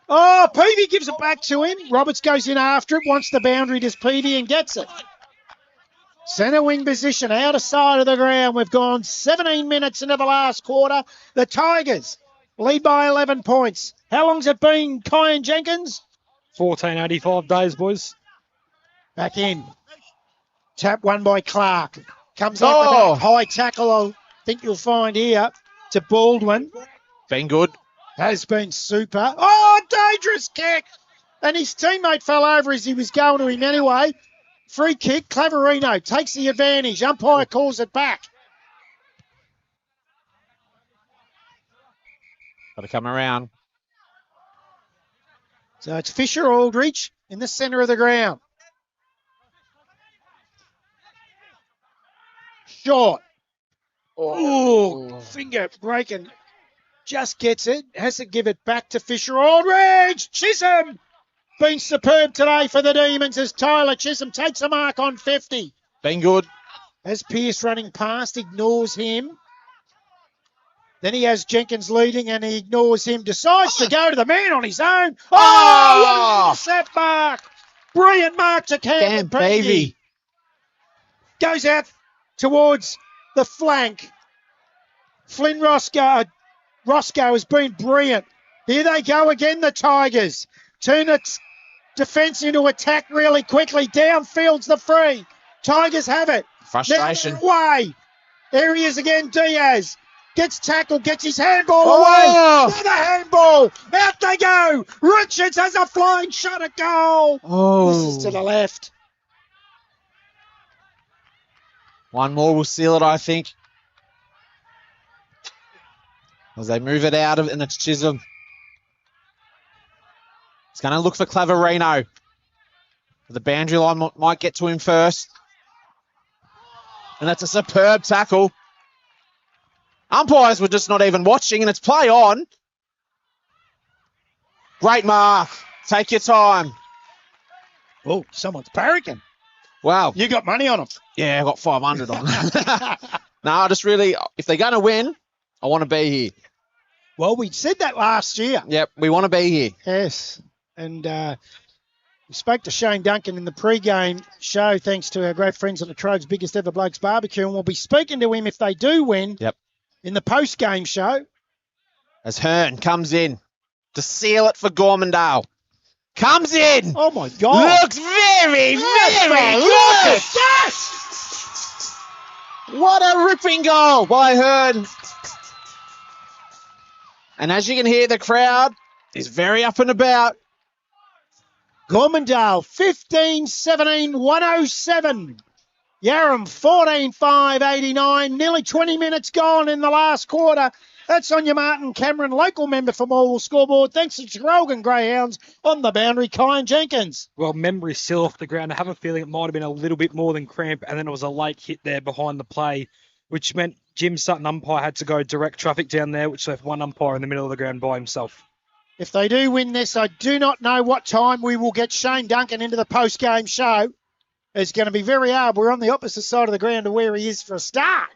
Oh, Peavy gives it back to him. Roberts goes in after it, wants the boundary to Peavy and gets it. Centre wing position, outer side of the ground. We've gone 17 minutes into the last quarter. The Tigers lead by 11 points. How long's it been, Kyan Jenkins? 1485 days, boys. Back in. Tap one by Clark. Comes out the back. High tackle, I think you'll find here, to Baldwin. Been good. Has been super. Oh, dangerous kick. And his teammate fell over as he was going to him anyway. Free kick. Claverino takes the advantage. Umpire calls it back. Got to come around. So it's Fisher Aldridge in the centre of the ground. Short. Oh, finger breaking. Just gets it. Has to give it back to Fisher Aldridge. Chisholm. Been superb today for the Demons as Tyler Chisholm takes a mark on 50. Been good. As Pearce running past, ignores him. Then he has Jenkins leading and he ignores him. Decides to go to the man on his own. Oh, what an intercept mark. Brilliant mark to Cam Peavy. Goes out towards the flank. Flynn Roscoe has been brilliant. Here they go again, the Tigers. Turn its defence into attack really quickly. Downfield's the free. Tigers have it. Frustration. Away. There he is again, Diaz. Gets tackled, gets his handball away. Another handball. Out they go. Richards has a flying shot at goal. This is to the left. One more will seal it, I think. As they move it out of, and it's Chisholm. He's going to look for Claverino. The boundary line might get to him first. And that's a superb tackle. Umpires were just not even watching, and it's play on. Great mark. Take your time. Oh, someone's panicking. Wow. You got money on them. Yeah, I got 500 on. No, I just really, if they're going to win, I want to be here. Well, we said that last year. Yep, we want to be here. Yes. And we spoke to Shane Duncan in the pre-game show, thanks to our great friends at Latrobe's biggest ever Blokes barbecue. And we'll be speaking to him if they do win in the post-game show. As Hearn comes in to seal it for Gormandale. Comes in. Oh, my God. Looks very, very good. Look at that. What a ripping goal by Hearn. And as you can hear, the crowd is very up and about. Gormandale, 15-17, 107. Yarram, 14-5, 89. Nearly 20 minutes gone in the last quarter. That's on your Martin Cameron, local member for Morwell scoreboard. Thanks to Traralgon Greyhounds on the boundary, Kyan Jenkins. Well, memory's still off the ground. I have a feeling it might have been a little bit more than cramp, and then it was a late hit there behind the play, which meant Jim Sutton, umpire, had to go direct traffic down there, which left one umpire in the middle of the ground by himself. If they do win this, I do not know what time we will get Shane Duncan into the post-game show. It's going to be very hard. We're on the opposite side of the ground to where he is for a start.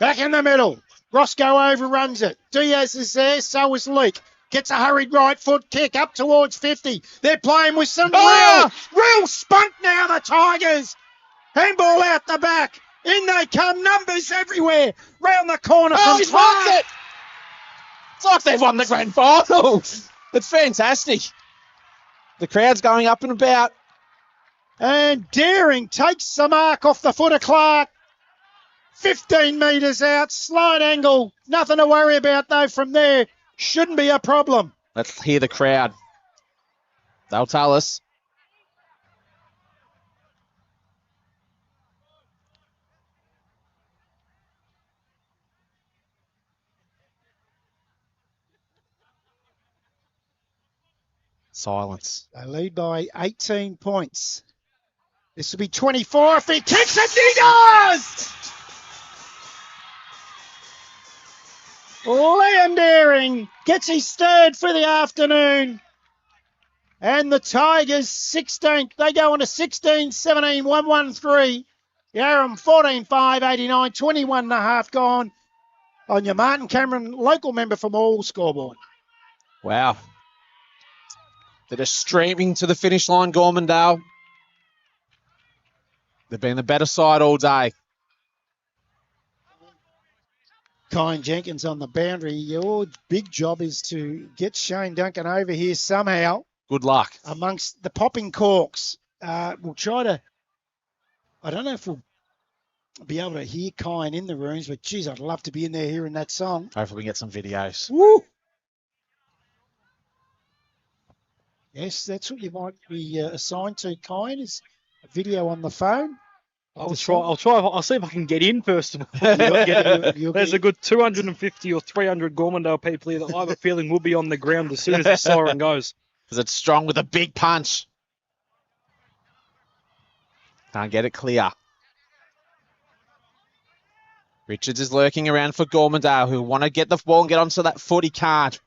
Back in the middle. Roscoe overruns it. Diaz is there, so is Leake. Gets a hurried right foot kick up towards 50. They're playing with some real spunk now, the Tigers. Handball out the back. In they come, numbers everywhere. Round the corner from He's won Clark. it. It's like they've won the grand final. It's fantastic. The crowd's going up and about. And Daring takes the mark off the foot of Clark. 15 metres out, slight angle. Nothing to worry about, though, from there. Shouldn't be a problem. Let's hear the crowd. They'll tell us. Silence. They lead by 18 points. This will be 24 if he kicks it. He does! Liam Daring gets his third for the afternoon. And the Tigers 16th. They go on to 16-17, 1-1-3. Yarram 14-5, 89, 21 and a half gone on your Martin Cameron local member from All scoreboard. Wow. They're just streaming to the finish line, Gormandale. They've been the better side all day. Kyan Jenkins on the boundary. Your big job is to get Shane Duncan over here somehow. Good luck. Amongst the popping corks. We'll try to, I don't know if we'll be able to hear Kyan in the rooms, but geez, I'd love to be in there hearing that song. Hopefully we get some videos. Woo! Yes, that's what you might be assigned to, Kyan, is a video on the phone. I'll see if I can get in first of all. There's a good 250 or 300 Gormandale people here that I have a feeling will be on the ground as soon as the siren goes. Because it's strong with a big punch. Can't get it clear. Richards is lurking around for Gormandale, who want to get the ball and get onto that footy card.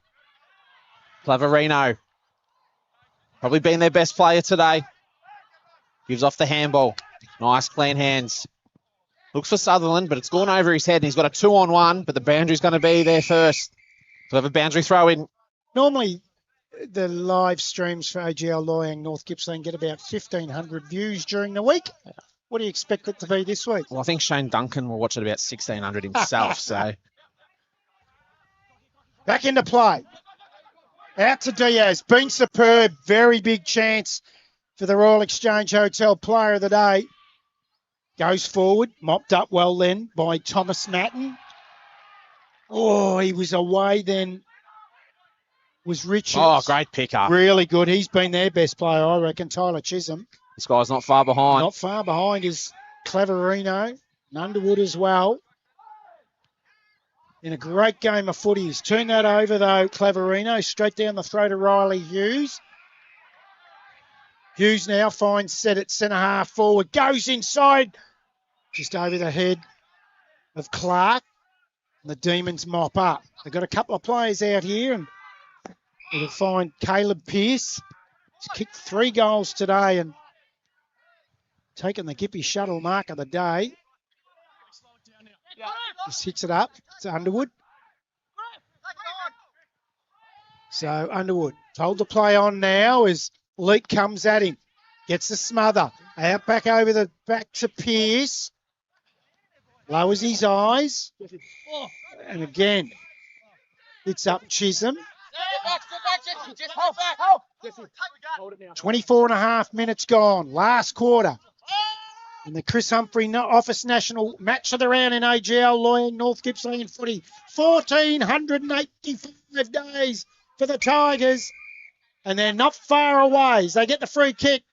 Claverino. Probably been their best player today. Gives off the handball. Nice clean hands. Looks for Sutherland, but it's gone over his head. And he's got a 2-on-1, but the boundary's going to be there first. So have a boundary throw in. Normally, the live streams for AGL Loyang North Gippsland get about 1,500 views during the week. What do you expect it to be this week? Well, I think Shane Duncan will watch it about 1,600 himself. So back into play. Out to Diaz. Been superb. Very big chance for the Royal Exchange Hotel player of the day. Goes forward. Mopped up well then by Thomas Natton. Oh, he was away then. Was Richards. Oh, great pick-up. Really good. He's been their best player, I reckon. Tyler Chisholm. This guy's not far behind. Not far behind is Claverino. And Underwood as well. In a great game of footy. He's turned that over, though, Claverino. Straight down the throat of Riley Hughes. Hughes now finds set at centre half forward. Goes inside. Just over the head of Clark. And the Demons mop up. They've got a couple of players out here. And It'll find Caleb Pearce. He's kicked 3 goals today and taken the Gippy shuttle mark of the day. Just hits it up to Underwood. So Underwood told to play on now as Leak comes at him. Gets the smother. Out back over the back to Pearce. Lowers his eyes. And again, it's up Chisholm. 24 and a half minutes gone. Last quarter. In the Chris Humphrey Office National Match of the Round in AGL, Loyang, North Gippsland footy. 1,485 days for the Tigers. And they're not far away as they get the free kick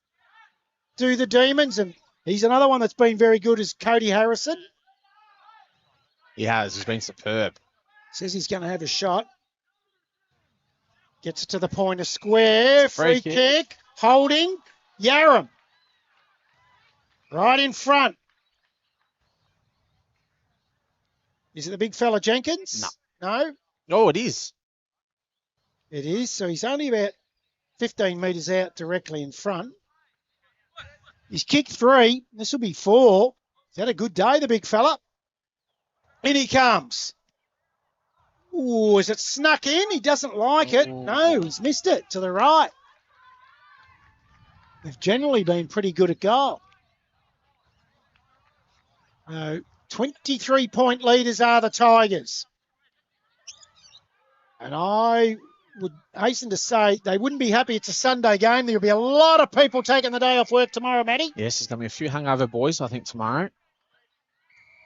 to the Demons. And he's another one that's been very good is Cody Harrison. He has. He's been superb. Says he's going to have a shot. Gets it to the point of square. Free kick. Holding. Yarram. Right in front. Is it the big fella Jenkins? No. Oh, it is. It is. So he's only about 15 metres out directly in front. He's kicked 3. This will be 4. He's had a good day, the big fella. In he comes. Ooh, is it snuck in? He doesn't like it. No, he's missed it to the right. They've generally been pretty good at goal. 23-point leaders are the Tigers. And I would hasten to say they wouldn't be happy it's a Sunday game. There'll be a lot of people taking the day off work tomorrow, Matty. Yes, there's going to be a few hungover boys, I think, tomorrow.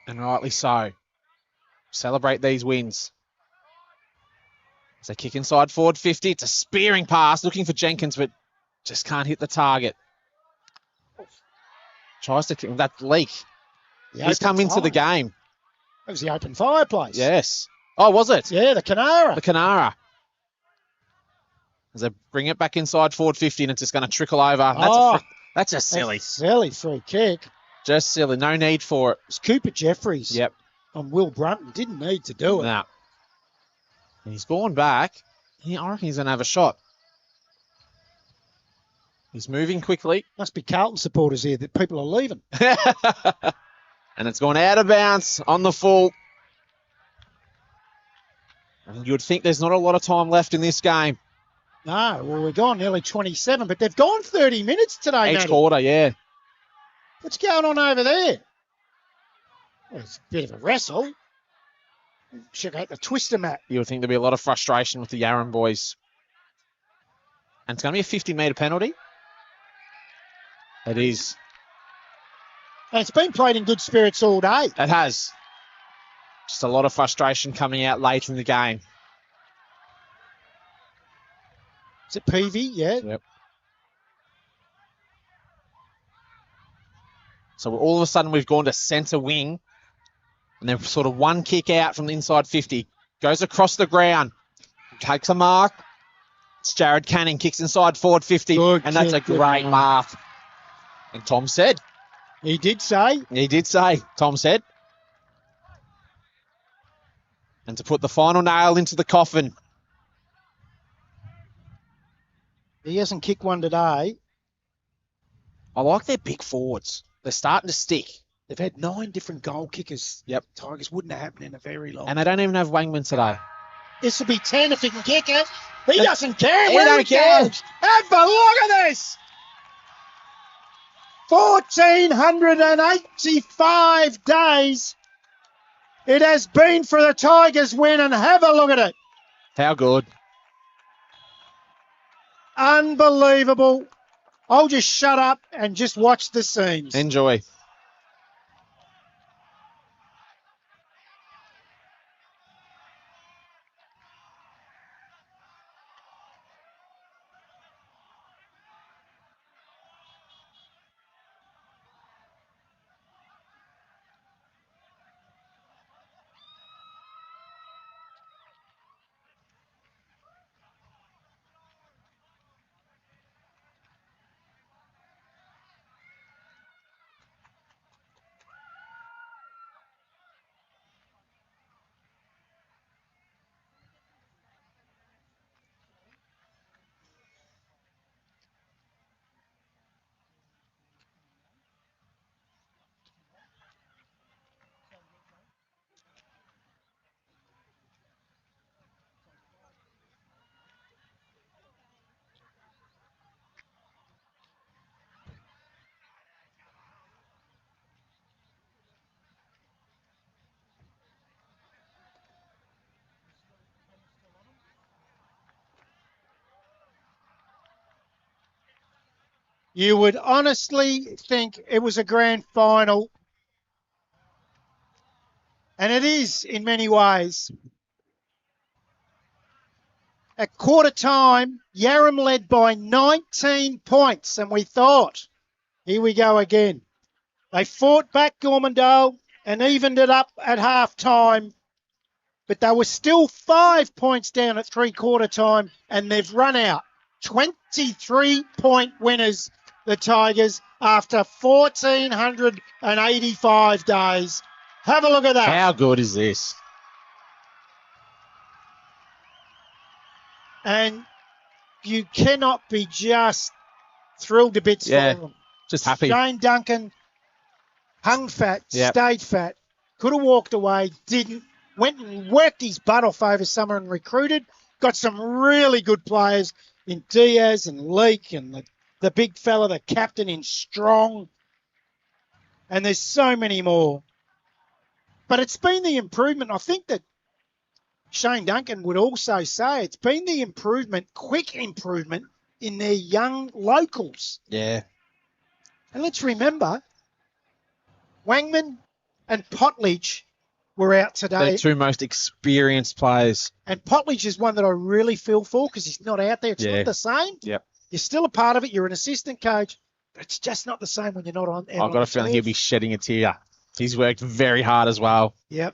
And rightly so. Celebrate these wins. As they kick inside forward 50. It's a spearing pass, looking for Jenkins, but just can't hit the target. Tries to kick that Leak. He's come into the game. That was the open fireplace. Yes. Oh, was it? Yeah, the Canara. The Canara. As they bring it back inside forward 50 and it's just going to trickle over. That's just silly. Silly free kick. Just silly. No need for it. It's Cooper Jeffries. Yep. On Will Brunton. Didn't need to do it. No. And he's gone back. I reckon he's going to have a shot. He's moving quickly. Must be Carlton supporters here that people are leaving. And it's gone out of bounds on the full. And you would think there's not a lot of time left in this game. No, well, we're gone nearly 27, but they've gone 30 minutes today, Each quarter, yeah. What's going on over there? Well, it's a bit of a wrestle. Check out the twister mat. You would think there'd be a lot of frustration with the Yarram boys. And it's going to be a 50-metre penalty. It is. And it's been played in good spirits all day. It has. Just a lot of frustration coming out late in the game. Is it Peavy? Yeah. Yep. So all of a sudden we've gone to centre wing. And then sort of one kick out from the inside 50. Goes across the ground. Takes a mark. It's Jared Canning. Kicks inside forward 50. Good and that's a kick, great mark. And Tom said. He did say. He did say. Tom said. And to put the final nail into the coffin. He hasn't kicked one today. I like their big forwards. They're starting to stick. They've had 9 different goal kickers. Yep. Tigers wouldn't have happened in a very long And they don't even have Wangman today. This will be 10 if he can kick it. He doesn't care. He don't care. Have a look at this. 1,485 days it has been for the Tigers win, and have a look at it. How good. Unbelievable. I'll just shut up and just watch the scenes. Enjoy. You would honestly think it was a grand final. And it is in many ways. At quarter time, Yarram led by 19 points, and we thought, here we go again. They fought back Gormandale and evened it up at half time, but they were still 5 points down at three-quarter time, and they've run out. 23-point winners, the Tigers, after 1,485 days. Have a look at that. How good is this? And you cannot be just thrilled to bits Yeah, for them. just happy. Shane Duncan hung fat, Yep. stayed fat, could have walked away, didn't, went and worked his butt off over summer and recruited, got some really good players in Diaz and Leake and the big fella, the captain in Strong, and there's so many more. But it's been the improvement. I think that Shane Duncan would also say it's been the improvement, quick improvement in their young locals. Yeah. And let's remember, Wangman and Potledge were out today. They're two most experienced players. And Potledge is one that I really feel for because he's not out there. It's Yeah. not the same. Yep. You're still a part of it. You're an assistant coach. But it's just not the same when you're not on. I've got a feeling he'll be shedding a tear. He's worked very hard as well. Yep.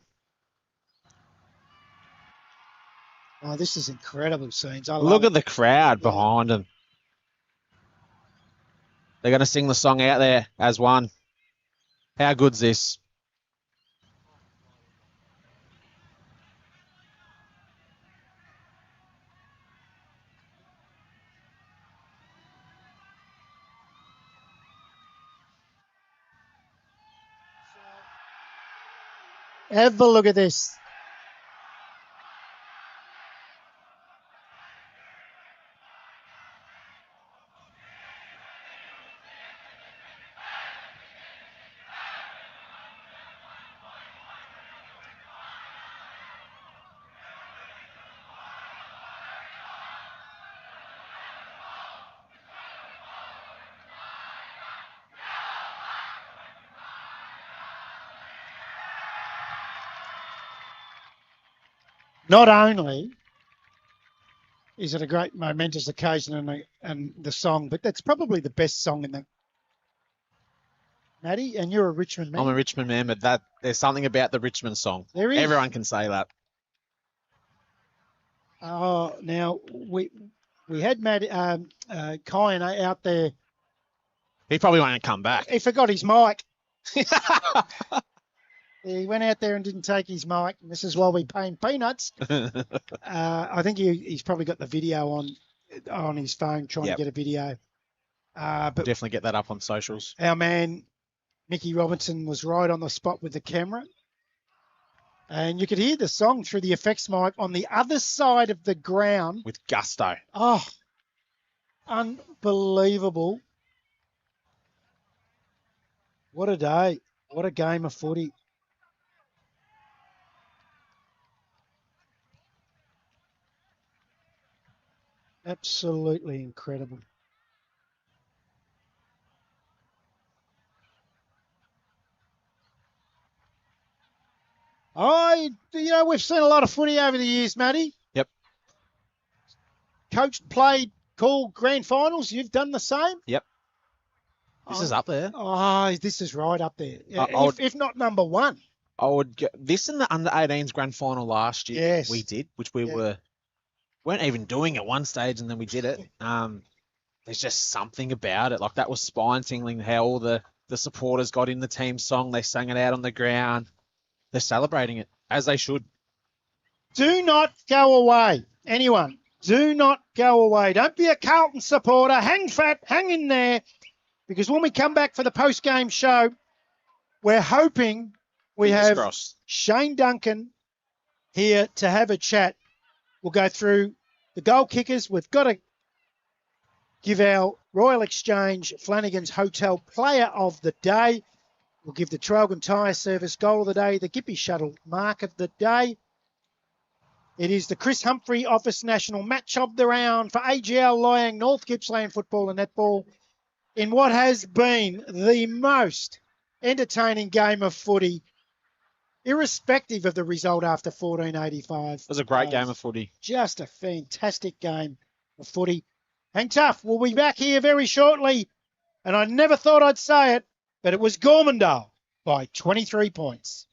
Oh, this is incredible scenes. I love Look it. at the crowd behind him. They're going to sing the song out there as one. How good's this? Have a look at this. Not only is it a great momentous occasion and the song, but that's probably the best song in the... Matty, and you're a Richmond man. I'm a Richmond man, but there's something about the Richmond song. There is. Everyone can say that. Oh, now we had Kyan out there. He probably won't come back. He forgot his mic. He went out there and didn't take his mic. And this is why we pay him peanuts. I think he's probably got the video on his phone trying to get a video. But definitely get that up on socials. Our man Mickey Robinson was right on the spot with the camera. And you could hear the song through the effects mic on the other side of the ground. With gusto. Oh, unbelievable. What a day. What a game of footy. Absolutely incredible. We've seen a lot of footy over the years, Matty. Yep. Coached, played, called grand finals. You've done the same? Yep. This is up there. Oh, this is right up there. If not number one. I would get this in the under-18s grand final last year. Yes. We did, which we weren't even doing at one stage, and then we did it. There's just something about it. Like, that was spine-tingling how all the supporters got in the team song. They sang it out on the ground. They're celebrating it, as they should. Do not go away. Anyone, do not go away. Don't be a Carlton supporter. Hang fat, hang in there. Because when we come back for the post-game show, we're hoping we have Shane Duncan here to have a chat. We'll go through the goal kickers. We've got to give our Royal Exchange Flanagan's Hotel Player of the Day. We'll give the Traralgon Tyre Service Goal of the Day, the Gippy Shuttle Mark of the Day. It is the Chris Humphrey Office National Match of the Round for AGL, Loyang, North Gippsland Football and Netball. in what has been the most entertaining game of footy, irrespective of the result after 1485. It was a great game of footy. Just a fantastic game of footy. Hang tough. We'll be back here very shortly. And I never thought I'd say it, but it was Gormandale by 23 points.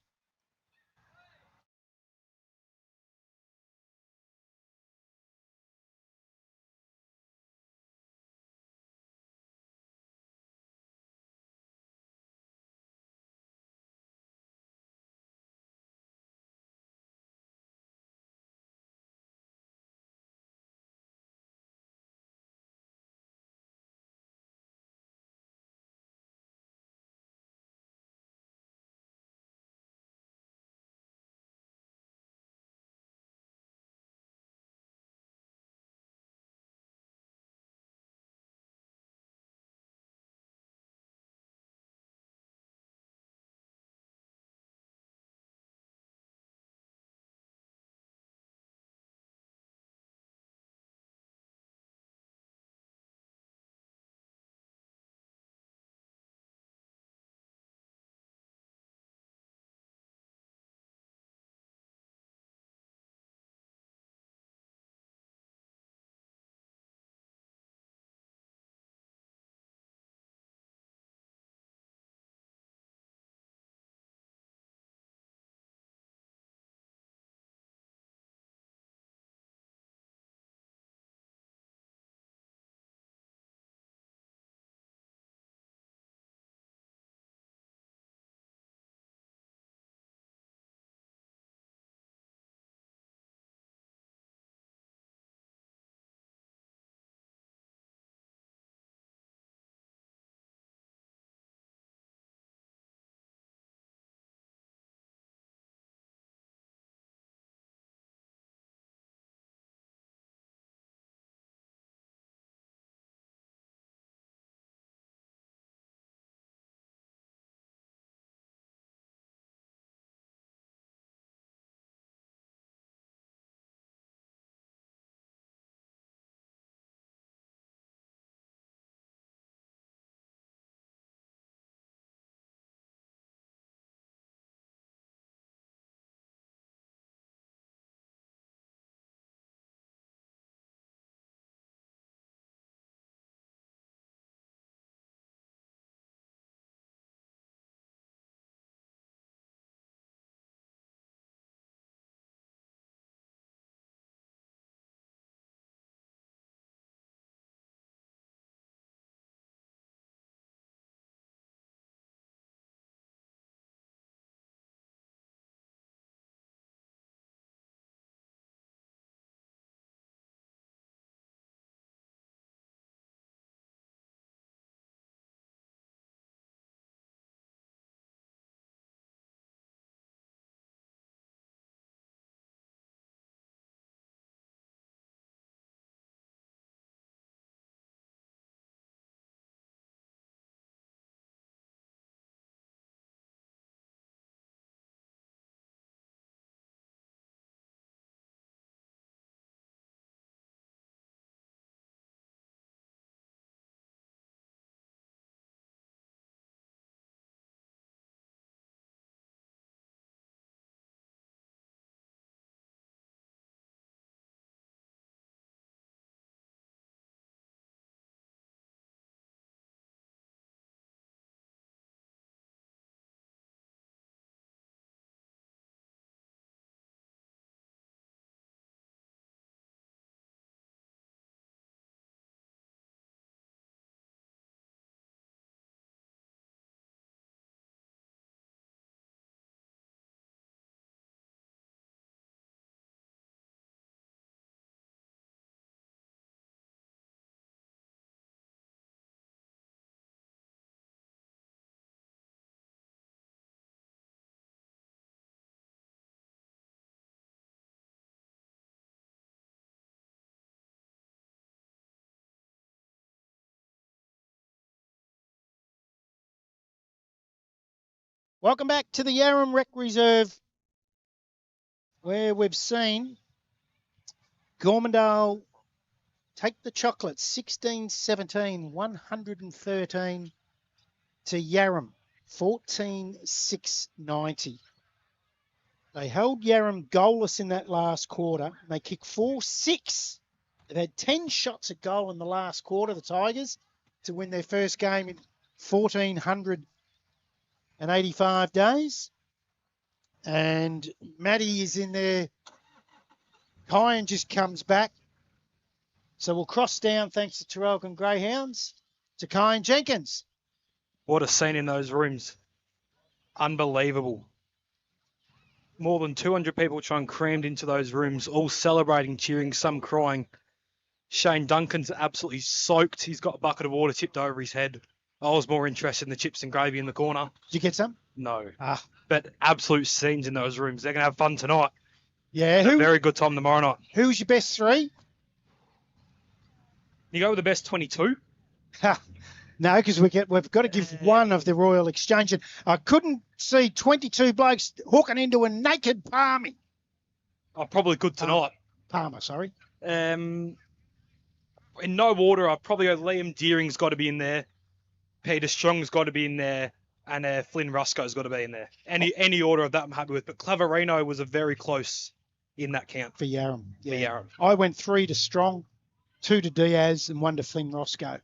Welcome back to the Yarram Rec Reserve, where we've seen Gormandale Take the chocolate, 16-17, 113 to Yarram, 14-690. They held Yarram goalless in that last quarter. They kicked 4-6. They've had 10 shots at goal in the last quarter, the Tigers, to win their first game in 1,485 days. And Matty is in there. Kyan just comes back. So we'll cross down, thanks to Terrelgan Greyhounds, to Kyan Jenkins. What a scene in those rooms. Unbelievable. More than 200 people trying crammed into those rooms, all celebrating, cheering, some crying. Shane Duncan's absolutely soaked. He's got a bucket of water tipped over his head. I was more interested in the chips and gravy in the corner. Did you get some? No. Ah. But absolute scenes in those rooms. They're going to have fun tonight. Yeah. Very good time tomorrow night. Who's your best three? You go with the best 22? No, because we've got to give one of the Royal Exchange. And I couldn't see 22 blokes hooking into a naked Palmy. Oh, probably good tonight. Palmer, sorry. In no order, I'd probably go Liam Deering's got to be in there. Peter Strong's got to be in there. And Flynn Rusco's got to be in there. Any order of that I'm happy with. But Claverino was a very close in that count. For Yarram. Yeah. For Yarram. I went 3 to Strong, 2 to Diaz, and 1 to Flynn Roscoe.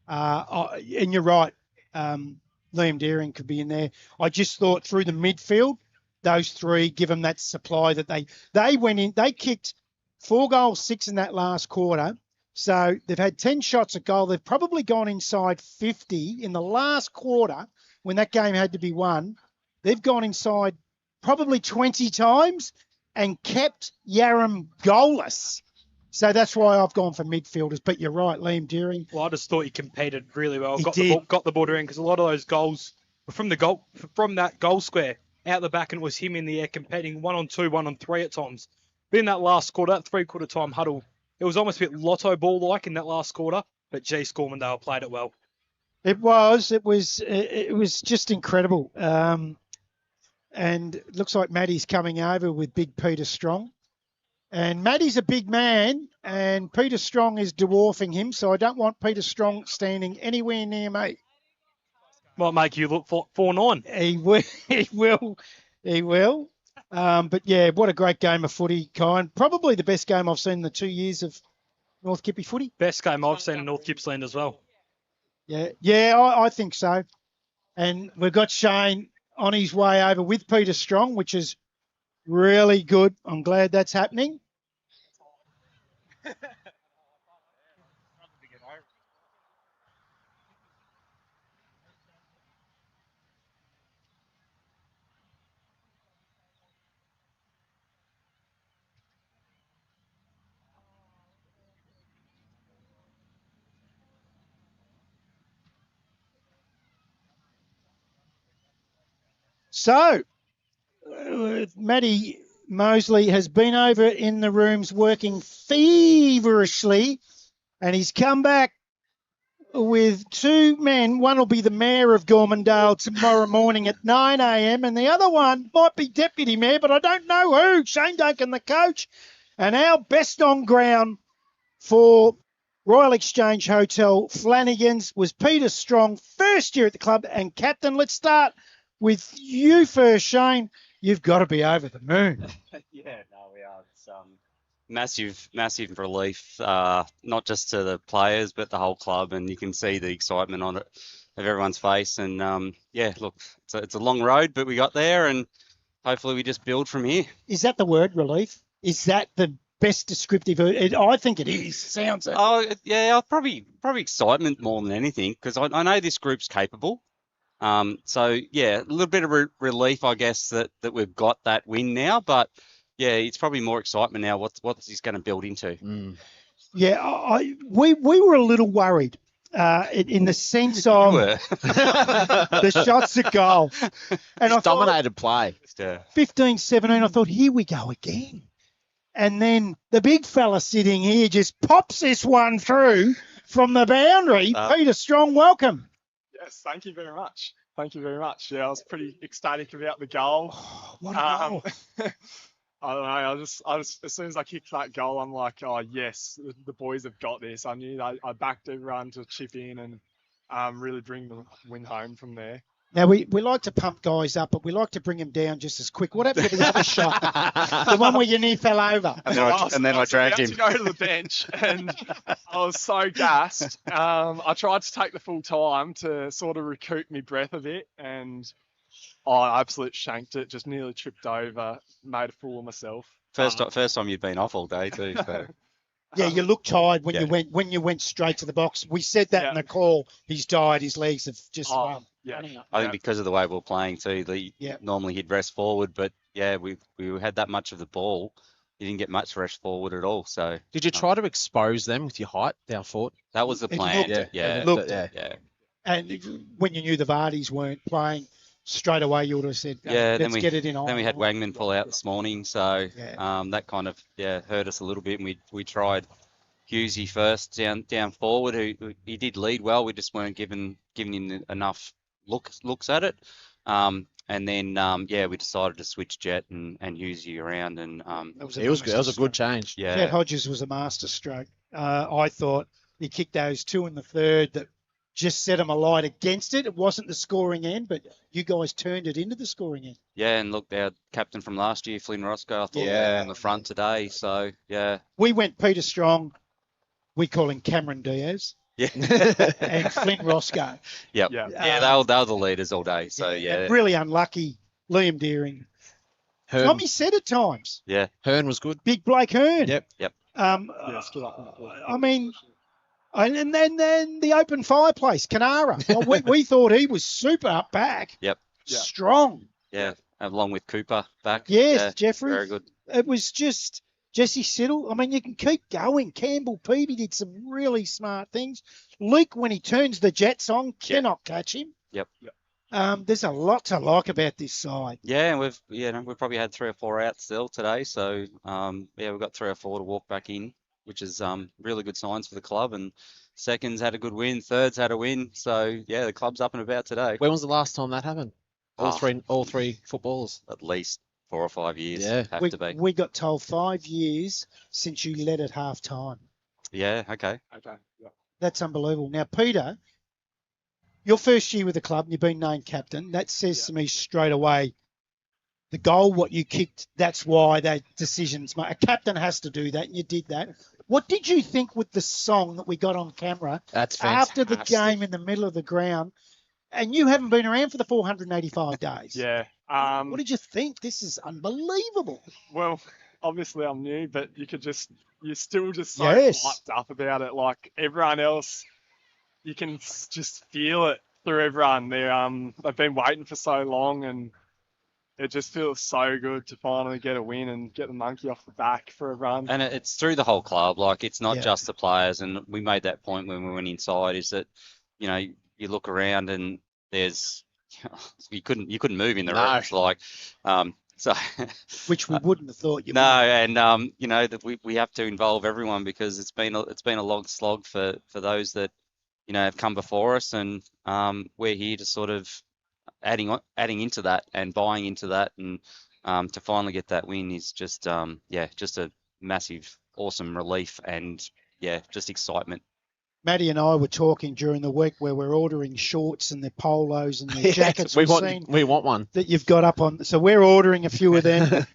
And you're right, Liam Deering could be in there. I just thought through the midfield, those three, give them that supply that they went in. They kicked 4 goals, 6 in that last quarter. So they've had 10 shots at goal. They've probably gone inside 50 in the last quarter when that game had to be won. They've gone inside probably 20 times and kept Yarram goalless. So that's why I've gone for midfielders. But you're right, Liam Deering. Well, I just thought he competed really well. He Got did. the ball in because a lot of those goals were from that goal square out the back, and it was him in the air competing 1-on-2, 1-on-3 at times. But in that last quarter, that 3-quarter time huddle, it was almost a bit lotto ball-like in that last quarter. But geez, Gormandale played it well. It was just incredible. And it looks like Matty's coming over with big Peter Strong. And Matty's a big man, and Peter Strong is dwarfing him, so I don't want Peter Strong standing anywhere near me. Might make you look 4'9". He will. But yeah, what a great game of footy, Kyan. Probably the best game I've seen in the 2 years of North Kippy footy. Best game I've seen in North Gippsland as well. Yeah, I think so. And we've got Shane on his way over with Peter Strong, which is really good. I'm glad that's happening. So, Matty Mosley has been over in the rooms working feverishly, and he's come back with 2 men. One will be the Mayor of Gormandale tomorrow morning at 9 a.m, and the other one might be Deputy Mayor, but I don't know who. Shane Duncan, the coach, and our best on ground for Royal Exchange Hotel Flanagan's was Peter Strong, first year at the club and captain. Let's start with you first, Shane. You've got to be over the moon. Yeah, no, we are. It's massive relief, not just to the players, but the whole club. And you can see the excitement on it of everyone's face. And yeah, look, it's a long road, but we got there, and hopefully we just build from here. Is that the word, relief? Is that the best descriptive? I think it is. Sounds it. Oh, yeah, probably excitement more than anything, because I know this group's capable. So yeah, a little bit of relief, I guess, that we've got that win now. But yeah, it's probably more excitement now. What's this going to build into? Yeah, we were a little worried in the sense of the shots at goal, and I dominated play. 15-17. I thought, here we go again. And then the big fella sitting here just pops this one through from the boundary. Peter Strong, welcome. Yes, thank you very much. Thank you very much. Yeah, I was pretty ecstatic about the goal. What a goal. I don't know. I just, as soon as I kicked that goal, I'm like, oh yes, the boys have got this. I knew that I backed everyone to chip in and really bring the win home from there. Now, we like to pump guys up, but we like to bring them down just as quick. What happened to the other shot? The one where you near fell over. And then I dragged him. To go to the bench, and I was so gassed. I tried to take the full time to sort of recoup my breath a bit, and I absolutely shanked it. Just nearly tripped over, made a fool of myself. First time you've been off all day too. So. Yeah, you look tired when you went straight to the box. We said that in the call. He's tired. His legs have just run. Yeah. I think because of the way we're playing too, normally he'd rest forward, but yeah, we had that much of the ball. He didn't get much rest forward at all. So did you try to expose them with your height down forward? That was the plan. Yeah. And when you knew the Vardys weren't playing straight away, you would have said, let's get it in on. Then we had Wangman pull out this morning, so that kind of hurt us a little bit. And we tried Hughesy first down forward, who he did lead well. We just weren't giving him enough looks at it. And then we decided to switch Jet and Hughesy around, and it was good. That was a good change. Yeah, Jet Hodges was a master stroke. I thought he kicked those two in the third that just set him alight against it. It wasn't the scoring end, but you guys turned it into the scoring end. Yeah, and look, our captain from last year, Flynn Roscoe, I thought on the front today. So yeah, we went Peter Strong. We call him Cameron Diaz. Yeah, and Flint Roscoe. Yep. They were the leaders all day. So really unlucky. Liam Deering. Tommy said at times. Yeah, Hearn was good. Big Blake Hearn. Yep. I mean, and then the open fireplace, Canara. Well, we thought he was super up back. Yep. Strong. Yeah, along with Cooper back. Yes, Jeffrey. Very good. It was just Jesse Siddle. I mean, you can keep going. Campbell Peavy did some really smart things. Luke, when he turns the Jets on, cannot catch him. Yep. There's a lot to like about this side. Yeah, and we've probably had 3 or 4 out still today. So we've got 3 or 4 to walk back in, which is really good signs for the club. And seconds had a good win, thirds had a win. So yeah, the club's up and about today. When was the last time that happened? All three footballers. At least 4 or 5 years. Yeah, have to be. We got told 5 years since you led at half time. Yeah. Okay. Yeah. That's unbelievable. Now, Peter, your first year with the club, and you've been named captain. That says to me straight away, the goal, what you kicked, that's why that decision's made. A captain has to do that, and you did that. What did you think with the song that we got on camera after the game in the middle of the ground? And you haven't been around for the 485 days. Yeah. What did you think? This is unbelievable. Well, obviously I'm new, but you're still just so hyped up about it. Like everyone else, you can just feel it through everyone. They've been waiting for so long, and it just feels so good to finally get a win and get the monkey off the back for everyone. And it's through the whole club. Like it's not just the players. And we made that point when we went inside. Is that you look around and there's you couldn't move in the rooms like so which we wouldn't have thought you no would. And that we have to involve everyone because it's been a long slog for those that have come before us, and we're here to sort of adding into that and buying into that, and to finally get that win is just just a massive awesome relief and just excitement. Maddie and I were talking during the week where we're ordering shorts and the polos and the jackets. we want one that you've got up on. So we're ordering a few of them.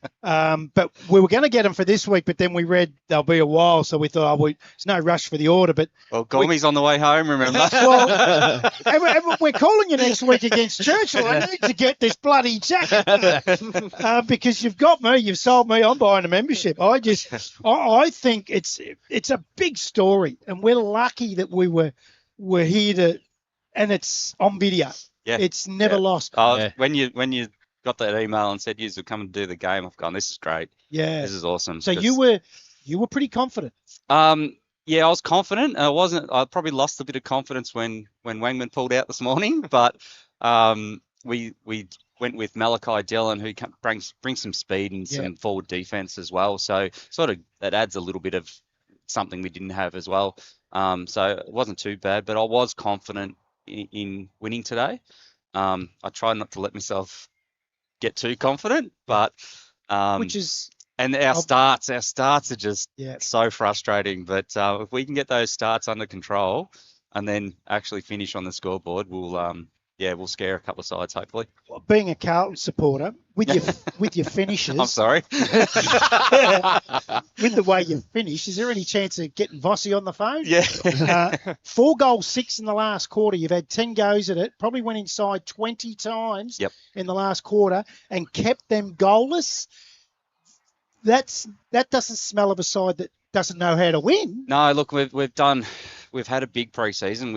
But we were going to get them for this week, but then we read they'll be a while, so we thought there's no rush for the order. But Gormy's on the way home, remember? Well, and we're calling you next week against Churchill. I need to get this bloody jacket because you've got me, you've sold me. I'm buying a membership. I think it's a big story, and we're lucky that we're here to, and it's on video. Yeah, it's never lost. When you got that email and said you would come and do the game, I've gone, this is great. Yeah, this is awesome. So you were pretty confident. I was confident. I probably lost a bit of confidence when Wangman pulled out this morning, but we went with Malachi Dillon, who brings some speed and some forward defense as well. So sort of that adds a little bit of something we didn't have as well. So it wasn't too bad, but I was confident in winning today. I tried not to let myself get too confident, but which is And our starts are just Yeah. so frustrating. But if we can get those starts under control and then actually finish on the scoreboard, we'll scare a couple of sides hopefully. Being a Carlton supporter, with your finishes, I'm sorry. with the way you finish, is there any chance of getting Vossi on the phone? Yeah. 4 goals, 6 in the last quarter. You've had 10 goes at it. Probably went inside 20 times in the last quarter and kept them goalless. That doesn't smell of a side that doesn't know how to win. No, look, we've had a big pre-season.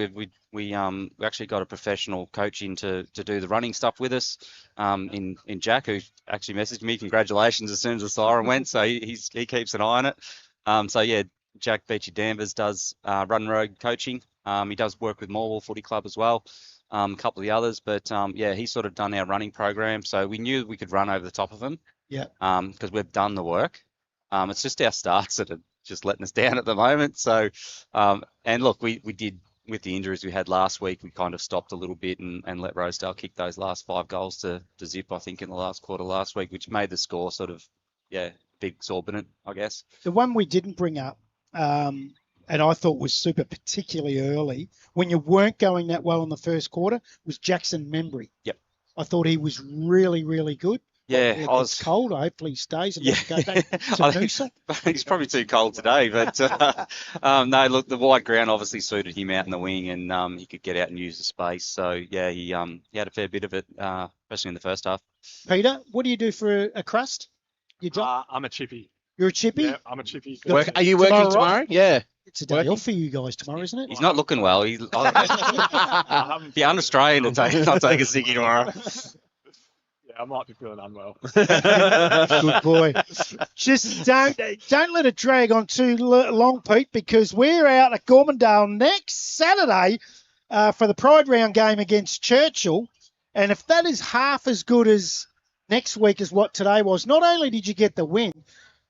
We actually got a professional coach in to do the running stuff with us. In Jack, who actually messaged me, congratulations as soon as the siren went. So he keeps an eye on it. Jack Beachy Danvers does run road coaching. He does work with Morwell Footy Club as well. A couple of the others, but he's sort of done our running program. So we knew we could run over the top of him. Yeah. Because we've done the work. It's just our starts that are just letting us down at the moment. So, and look, we did, with the injuries we had last week, we kind of stopped a little bit and let Rosedale kick those last 5 goals to zip, I think, in the last quarter last week, which made the score sort of, big exorbitant, I guess. The one we didn't bring up, and I thought was super, particularly early, when you weren't going that well in the first quarter, was Jackson Membry. Yep. I thought he was really, really good. Yeah, it's cold. Hopefully he stays and go back to Noosa. He's probably too cold today, but no, look, the wide ground obviously suited him out in the wing, and he could get out and use the space. So yeah, he had a fair bit of it, especially in the first half. Peter, what do you do for a crust? You job? I'm a chippy. You're a chippy? Yeah, I'm a chippy. Are you working tomorrow? Yeah. It's a day off for you guys tomorrow, isn't it? He's not looking well. He's be un-Australian to take a sickie tomorrow. I might be feeling unwell. Good boy. Just don't let it drag on too long, Pete, because we're out at Gormandale next Saturday for the Pride Round game against Churchill. And if that is half as good as next week as what today was, not only did you get the win,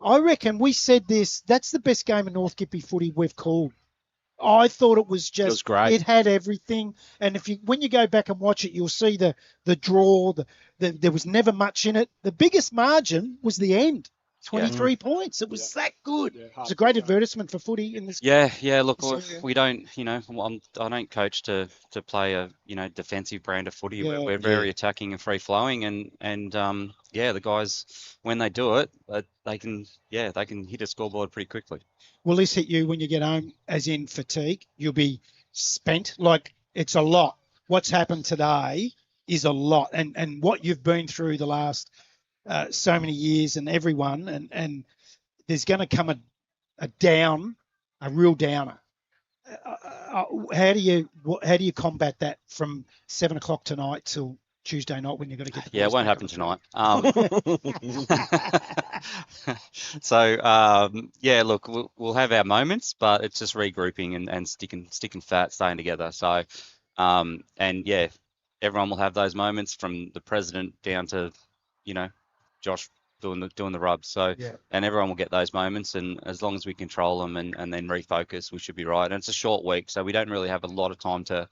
I reckon we said this, that's the best game of North Gippy footy we've called. I thought it was just, it was great. It had everything. And when you go back and watch it, you'll see the draw, there was never much in it. The biggest margin was the end, 23 points. It was that good. Yeah, it was a great advertisement for footy in this. Yeah. Look, we don't, I don't coach to play a, defensive brand of footy. Yeah. We're very attacking and free flowing, and the guys, when they do it, they can hit a scoreboard pretty quickly. Will this hit you when you get home, as in fatigue? You'll be spent. Like, it's a lot. What's happened today is a lot. And what you've been through the last so many years, and everyone, and there's going to come a real downer. How do you combat that from 7 o'clock tonight till Tuesday night when you've got to get the it won't happen tonight. So look, we'll have our moments, but it's just regrouping and sticking fat, staying together. So everyone will have those moments, from the president down to Josh doing the rubs. So and everyone will get those moments, and as long as we control them and then refocus, we should be right. And it's a short week, so we don't really have a lot of time to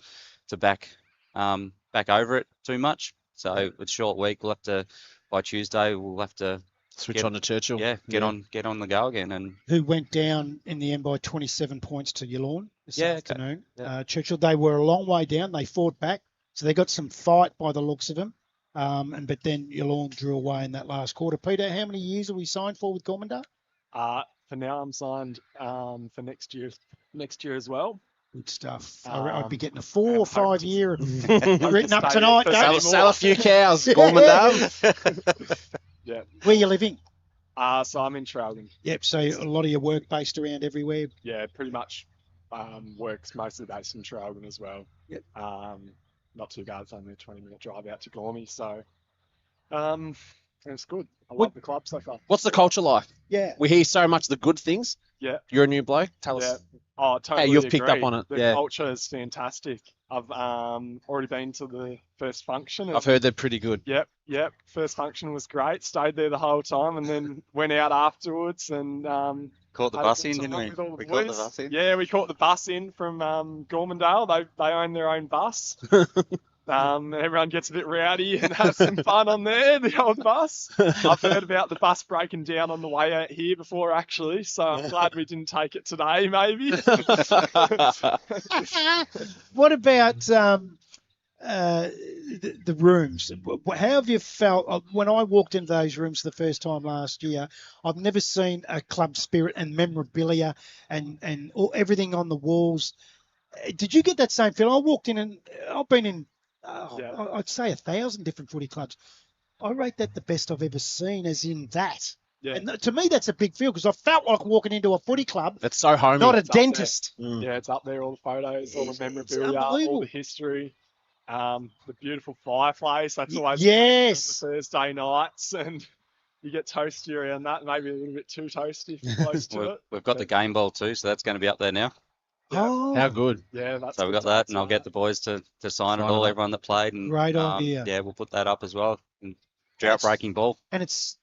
back over it too much. So it's a short week. We'll have to, by Tuesday, we'll have to switch on to Churchill. Get on the go again. And who went down in the end by 27 points to Yarram this afternoon. Yeah. Churchill, they were a long way down. They fought back, so they got some fight by the looks of them. But then Yarram drew away in that last quarter. Peter, how many years are we signed for with Gormandale? For now, I'm signed for next year as well. Good stuff. I'd be getting a 4 or 5 year written up tonight. Sell a few cows, Gormandale. Yeah. Where are you living? So I'm in Traralgon. Yep. So a lot of your work based around everywhere. Yeah, pretty much. Works mostly based in Traralgon as well. Yep. Not too bad. It's only a 20-minute drive out to Gormy. So, it's good. I love the club so far. What's the culture like? Yeah. We hear so much the good things. Yeah. You're a new bloke. Tell us. Oh, totally. Hey, you've agree. picked up on it. The culture is fantastic. I've already been to the first function. I've heard they're pretty good. Yep. First function was great. Stayed there the whole time, and then went out afterwards and caught the bus in, didn't we? We caught the bus in. Yeah, we caught the bus in from Gormandale. They own their own bus. Everyone gets a bit rowdy and has some fun on there, the old bus. I've heard about the bus breaking down on the way out here before, actually, so I'm glad we didn't take it today, maybe. What about the rooms? How have you felt when I walked into those rooms the first time last year? I've never seen a club spirit and memorabilia and everything on the walls. Did you get that same feel? I walked in and I've been in, I'd say 1,000 different footy clubs. I rate that the best I've ever seen, as in that. Yeah. And to me, that's a big feel because I felt like walking into a footy club. That's so homey. Not a dentist. Yeah, it's up there, all the photos, all the memorabilia, all the history. The beautiful fireplace. That's always on the Thursday nights, and you get toasty around that. Maybe a little bit too toasty if you're close to it. We've got the game ball too, so that's going to be up there now. Yeah. Oh, how good! Yeah, that's so we've got that, and I'll get the boys to sign it all, everyone that played, and great idea. Yeah, we'll put that up as well. And drought breaking ball. And it's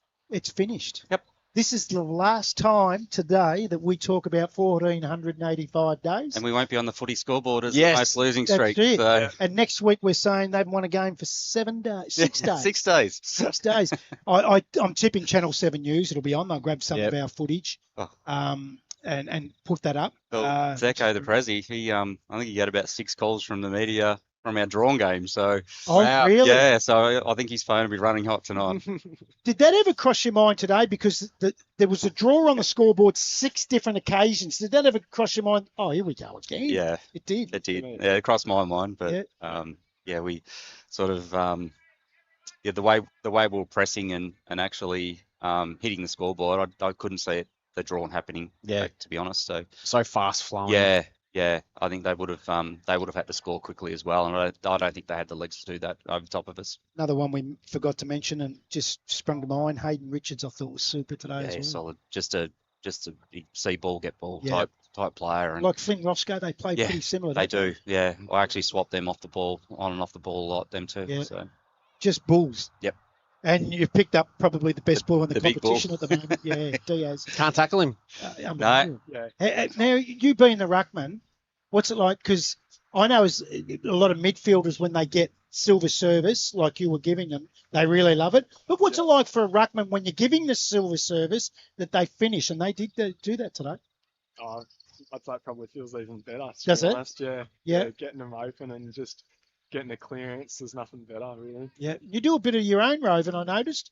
finished. Yep. This is the last time today that we talk about 1,485 days. And we won't be on the footy scoreboard as Yes, the most losing that's streak. it. So. And next week we're saying they've won a game for 7 days, 6 days. 6 days. 6 days. I'm tipping Channel 7 News. It'll be on. They'll grab some of our footage and put that up. Well, Zeko, the Prezi, he I think he got about 6 calls from the media from our drawn game. So really? Yeah, so I think his phone will be running hot tonight. Did that ever cross your mind today? Because there was a draw on the scoreboard 6 different occasions. Did that ever cross your mind? Oh, here we go again. Yeah. It did. It did. Yeah, it crossed my mind. But we sort of the way we were pressing and actually hitting the scoreboard, I couldn't see the drawn happening. Yeah. To be honest. So fast flowing. Yeah, I think they would have had to score quickly as well, and I don't think they had the legs to do that over top of us. Another one we forgot to mention and just sprung to mind. Hayden Richards, I thought was super today as well. Solid. Just a see ball, get ball type player. And like Flynn Roscoe, they play pretty similar. They do. Yeah, I actually swapped them off the ball, on and off the ball a lot. Them too. Yeah. So. Just bulls. Yep. And you've picked up probably the best ball in the competition ball. at the moment. Yeah, Diaz. Can't tackle him. No. Yeah. Now, you being the ruckman, what's it like? Because I know as a lot of midfielders, when they get silver service, like you were giving them, they really love it. But what's it like for a ruckman when you're giving the silver service that they finish? And they did do that today. Oh, I'd say it probably feels even better. Does it? Honest. Yeah. Getting them open and just getting a clearance, there's nothing better, really. Yeah. You do a bit of your own roving, I noticed.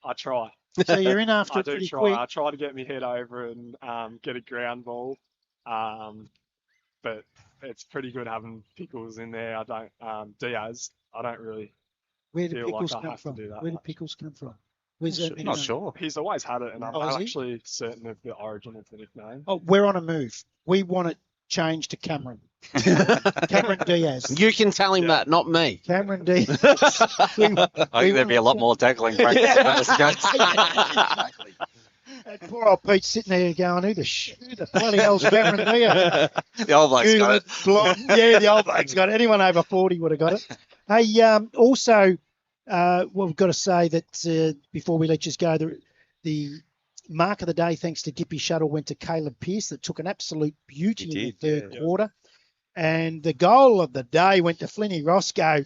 I try. So you're in after I it do pretty try. quick. I try to get my head over and get a ground ball. But it's pretty good having Pickles in there. I don't Diaz. I don't really Where did feel Pickles like I come have from? to do that Where did much. Pickles come from? Where's that? Not sure. He's always had it, and I'm is he? actually certain of the origin of the nickname. Oh, we're on a move. We want it changed to Cameron. Cameron Diaz. You can tell him that, not me. Cameron Diaz. I think there'd be a lot more tackling practice. And poor old Pete sitting there going, who the bloody hell's Cameron Diaz? The old bloke's got it. Blonde. Yeah, the old bloke's got it. Anyone over 40 would have got it. Hey, also, we've got to say that before we let you go, the mark of the day, thanks to Gippy Shuttle, went to Caleb Pearce that took an absolute beauty in the third quarter. And the goal of the day went to Flinny Roscoe,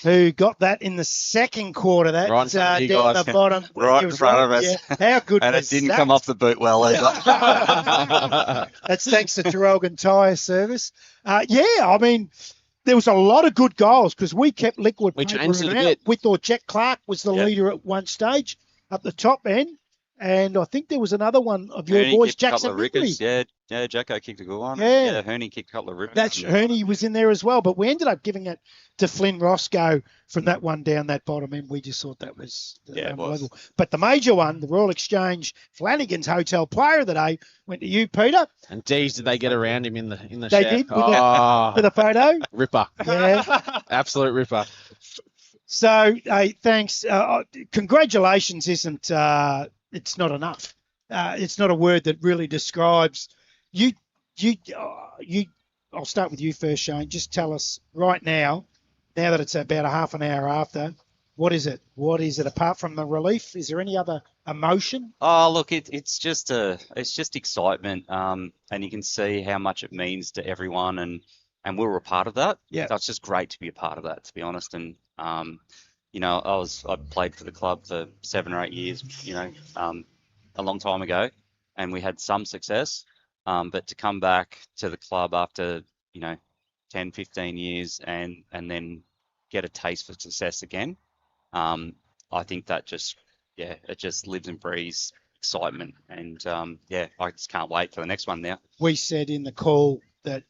who got that in the second quarter. That Right down guys. the bottom. Right in front of us. Yeah. How good And was it didn't that? come off the boot well either. That's thanks to Traralgon Tyre Service. I mean, there was a lot of good goals because we kept liquid. We paper changed in it a and out. bit. We thought Jack Clark was the leader at one stage up the top end. And I think there was another one of your Herney boys, kicked a couple Jackson of Ridley. rickers. Yeah, Jacko kicked a good one. Yeah. Herney kicked a couple of rickers. That's Herney was in there as well, but we ended up giving it to Flynn Roscoe from that one down that bottom end. We just thought that was unbelievable. But the major one, the Royal Exchange Flanagan's Hotel Player of the Day, went to you, Peter. And geez, did they get around him in the They shed? did with a photo. Ripper. Yeah. Absolute ripper. So, thanks. Congratulations isn't, it's not enough. It's not a word that really describes you. I'll start with you first, Shane. Just tell us right now that it's about a half an hour after, what is it? What is it apart from the relief? Is there any other emotion? Oh, look, it's just excitement, and you can see how much it means to everyone, and and we were a part of that. Yeah. So it's just great to be a part of that, to be honest. And you know, I played for the club for 7 or 8 years, you know, a long time ago, and we had some success. But to come back to the club after, you know, 10, 15 years and then get a taste for success again, I think that just, yeah, it just lives and breathes excitement. And yeah, I just can't wait for the next one now. We said in the call that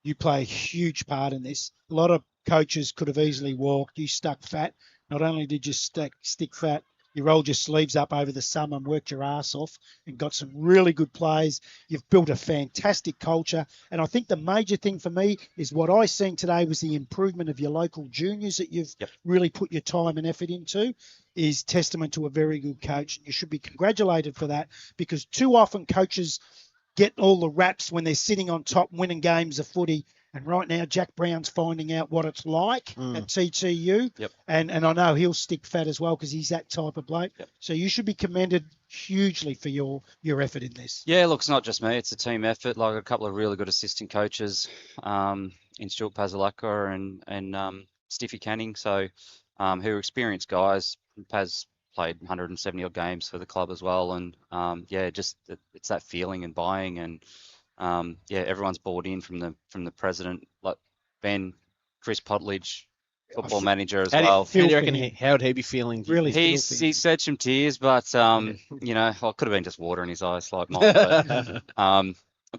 you play a huge part in this. A lot of coaches could have easily walked. You stuck fat. Not only did you stick fat, you rolled your sleeves up over the summer and worked your ass off and got some really good players. You've built a fantastic culture. And I think the major thing for me is what I seen today was the improvement of your local juniors that you've really put your time and effort into is testament to a very good coach. You should be congratulated for that, because too often coaches get all the raps when they're sitting on top winning games of footy. And right now, Jack Brown's finding out what it's like at TTU. Yep. And I know he'll stick fat as well because he's that type of bloke. Yep. So you should be commended hugely for your effort in this. Yeah, look, it's not just me. It's a team effort. Like a couple of really good assistant coaches in Stuart Pazalaka and Stiffy Canning. So who are experienced guys. Paz played 170 odd games for the club as well. And yeah, just it's that feeling and buying and yeah, everyone's bought in from the president, like Ben, Chris Potledge, football manager as well. How do you reckon how would he be feeling? Really, He said some tears, but you know, well, it could have been just water in his eyes like mine.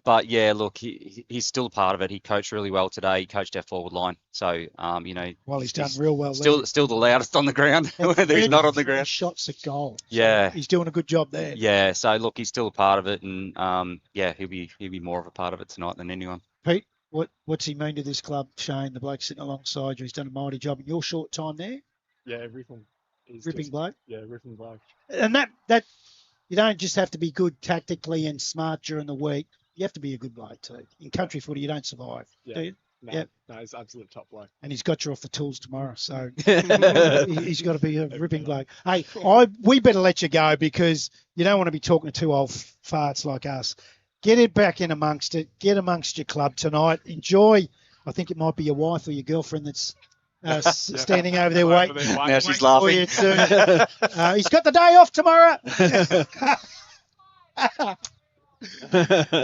But yeah, look, he's still a part of it. He coached really well today. He coached our forward line, so you know. Well, he's done real well. Still the loudest on the ground when he's not on the ground. Shots at goal. So Yeah, he's doing a good job there. yeah. So look, he's still a part of it, and yeah, he'll be more of a part of it tonight than anyone. Pete, what's he mean to this club, Shane? The bloke sitting alongside you, he's done a mighty job in your short time there. Yeah, everything. Ripping bloke. Yeah, ripping bloke. And that you don't just have to be good tactically and smart during the week. You have to be a good bloke too. In country footy, you don't survive, do you? No, he's absolute top bloke. And he's got you off the tools tomorrow, so he's got to be a ripping bloke. Hey, we better let you go because you don't want to be talking to two old farts like us. Get it back in amongst it. Get amongst your club tonight. Enjoy. I think it might be your wife or your girlfriend that's standing over there waiting. Now she's laughing. He's got the day off tomorrow.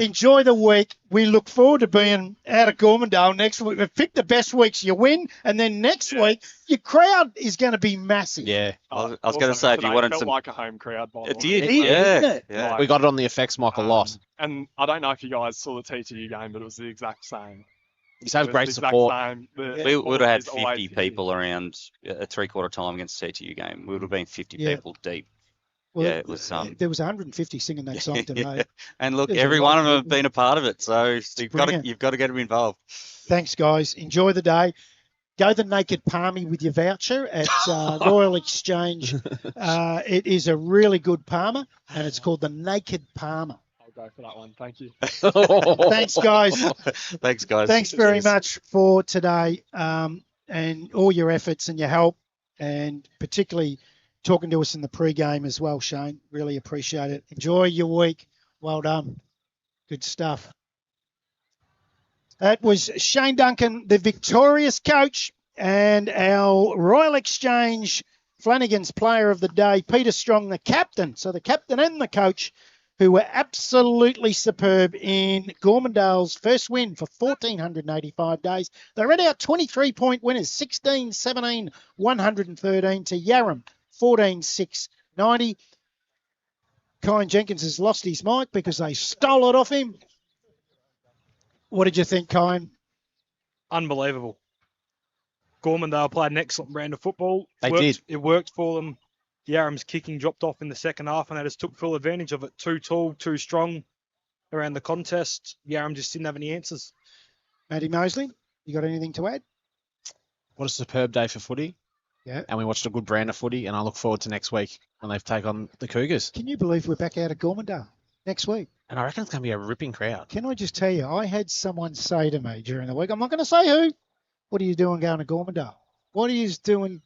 Enjoy the week. We look forward to being out of Gormandale next week. We've picked the best weeks you win, and then next week your crowd is going to be massive. Yeah, I was going to say if you wanted some, like a home crowd. By the it way. did, Yeah. yeah. we got it on the effects mic a lot. And I don't know if you guys saw the TTU game, but it was the exact same. He's had It was great the exact support. same. We would have had It's always 50 people around a 3/4 time against the TTU game. We would have been 50 Yeah. people deep. Well, Yeah, it was, there was 150 singing that song tonight. And look, There's a every lot one of of them have people. been a part of it. So brilliant. you've got to get them involved. Thanks, guys. Enjoy the day. Go the Naked Palmy with your voucher at Royal Exchange. It is a really good Palmer, and it's called the Naked Palmer. I'll go for that one. Thank you. Thanks, guys. Thanks, guys. Thanks very Cheers. much for today and all your efforts and your help, and particularly talking to us in the pre-game as well, Shane. Really appreciate it. Enjoy your week. Well done. Good stuff. That was Shane Duncan, the victorious coach, and our Royal Exchange Flanagan's Player of the Day, Peter Strong, the captain. So the captain and the coach, who were absolutely superb in Gormandale's first win for 1,485 days. They read out 23-point winners, 16-17, 113 to Yarram, 14-6-90. Kyan Jenkins has lost his mic because they stole it off him. What did you think, Kyan? Unbelievable. Gormandale played an excellent brand of football. They did. It worked for them. Yarram's kicking dropped off in the second half, and they just took full advantage of it. Too tall, too strong around the contest. Yarram just didn't have any answers. Matty Mosley, you got anything to add? What a superb day for footy. Yeah. And we watched a good brand of footy, and I look forward to next week when they take on the Cougars. Can you believe we're back out of Gormandale next week? And I reckon it's going to be a ripping crowd. Can I just tell you, I had someone say to me during the week, I'm not going to say who, what are you doing going to Gormandale? What are you doing?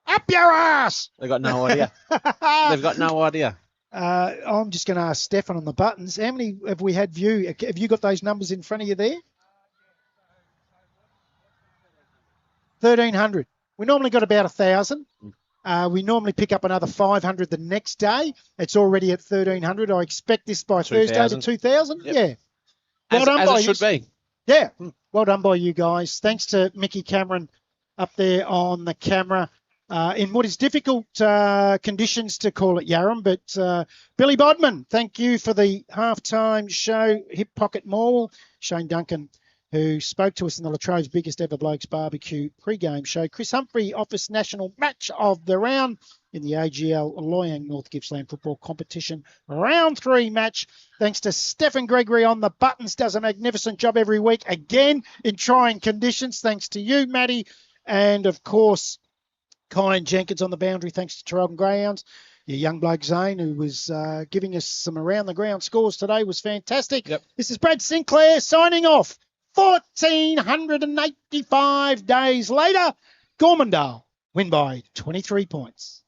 Up your ass! They've got no idea. They've got no idea. I'm just going to ask Stefan on the buttons. How many have we had view? Have you got those numbers in front of you there? 1,300. We normally got about 1,000. We normally pick up another 500 the next day. It's already at 1,300. I expect this by Thursday to 2,000. Yep. Yeah. Well done as by it should be. Yeah. Well done by you guys. Thanks to Mickey Cameron up there on the camera. In what is difficult conditions to call it Yarram, but Billy Bodman, thank you for the halftime show. Hip Pocket Morwell, Shane Duncan, who spoke to us in the Latrobe's biggest ever Blokes barbecue pre-game show. Chris Humphrey, Office National Match of the Round in the AGL Loyang North Gippsland Football Competition Round 3 match. Thanks to Stephen Gregory on the buttons, does a magnificent job every week, again in trying conditions. Thanks to you, Matty, and of course, Colin Jenkins on the boundary, thanks to Traralgon Greyhounds. Your young bloke Zane, who was giving us some around-the-ground scores today, was fantastic. Yep. This is Brad Sinclair signing off. 1,485 days later, Gormandale win by 23 points.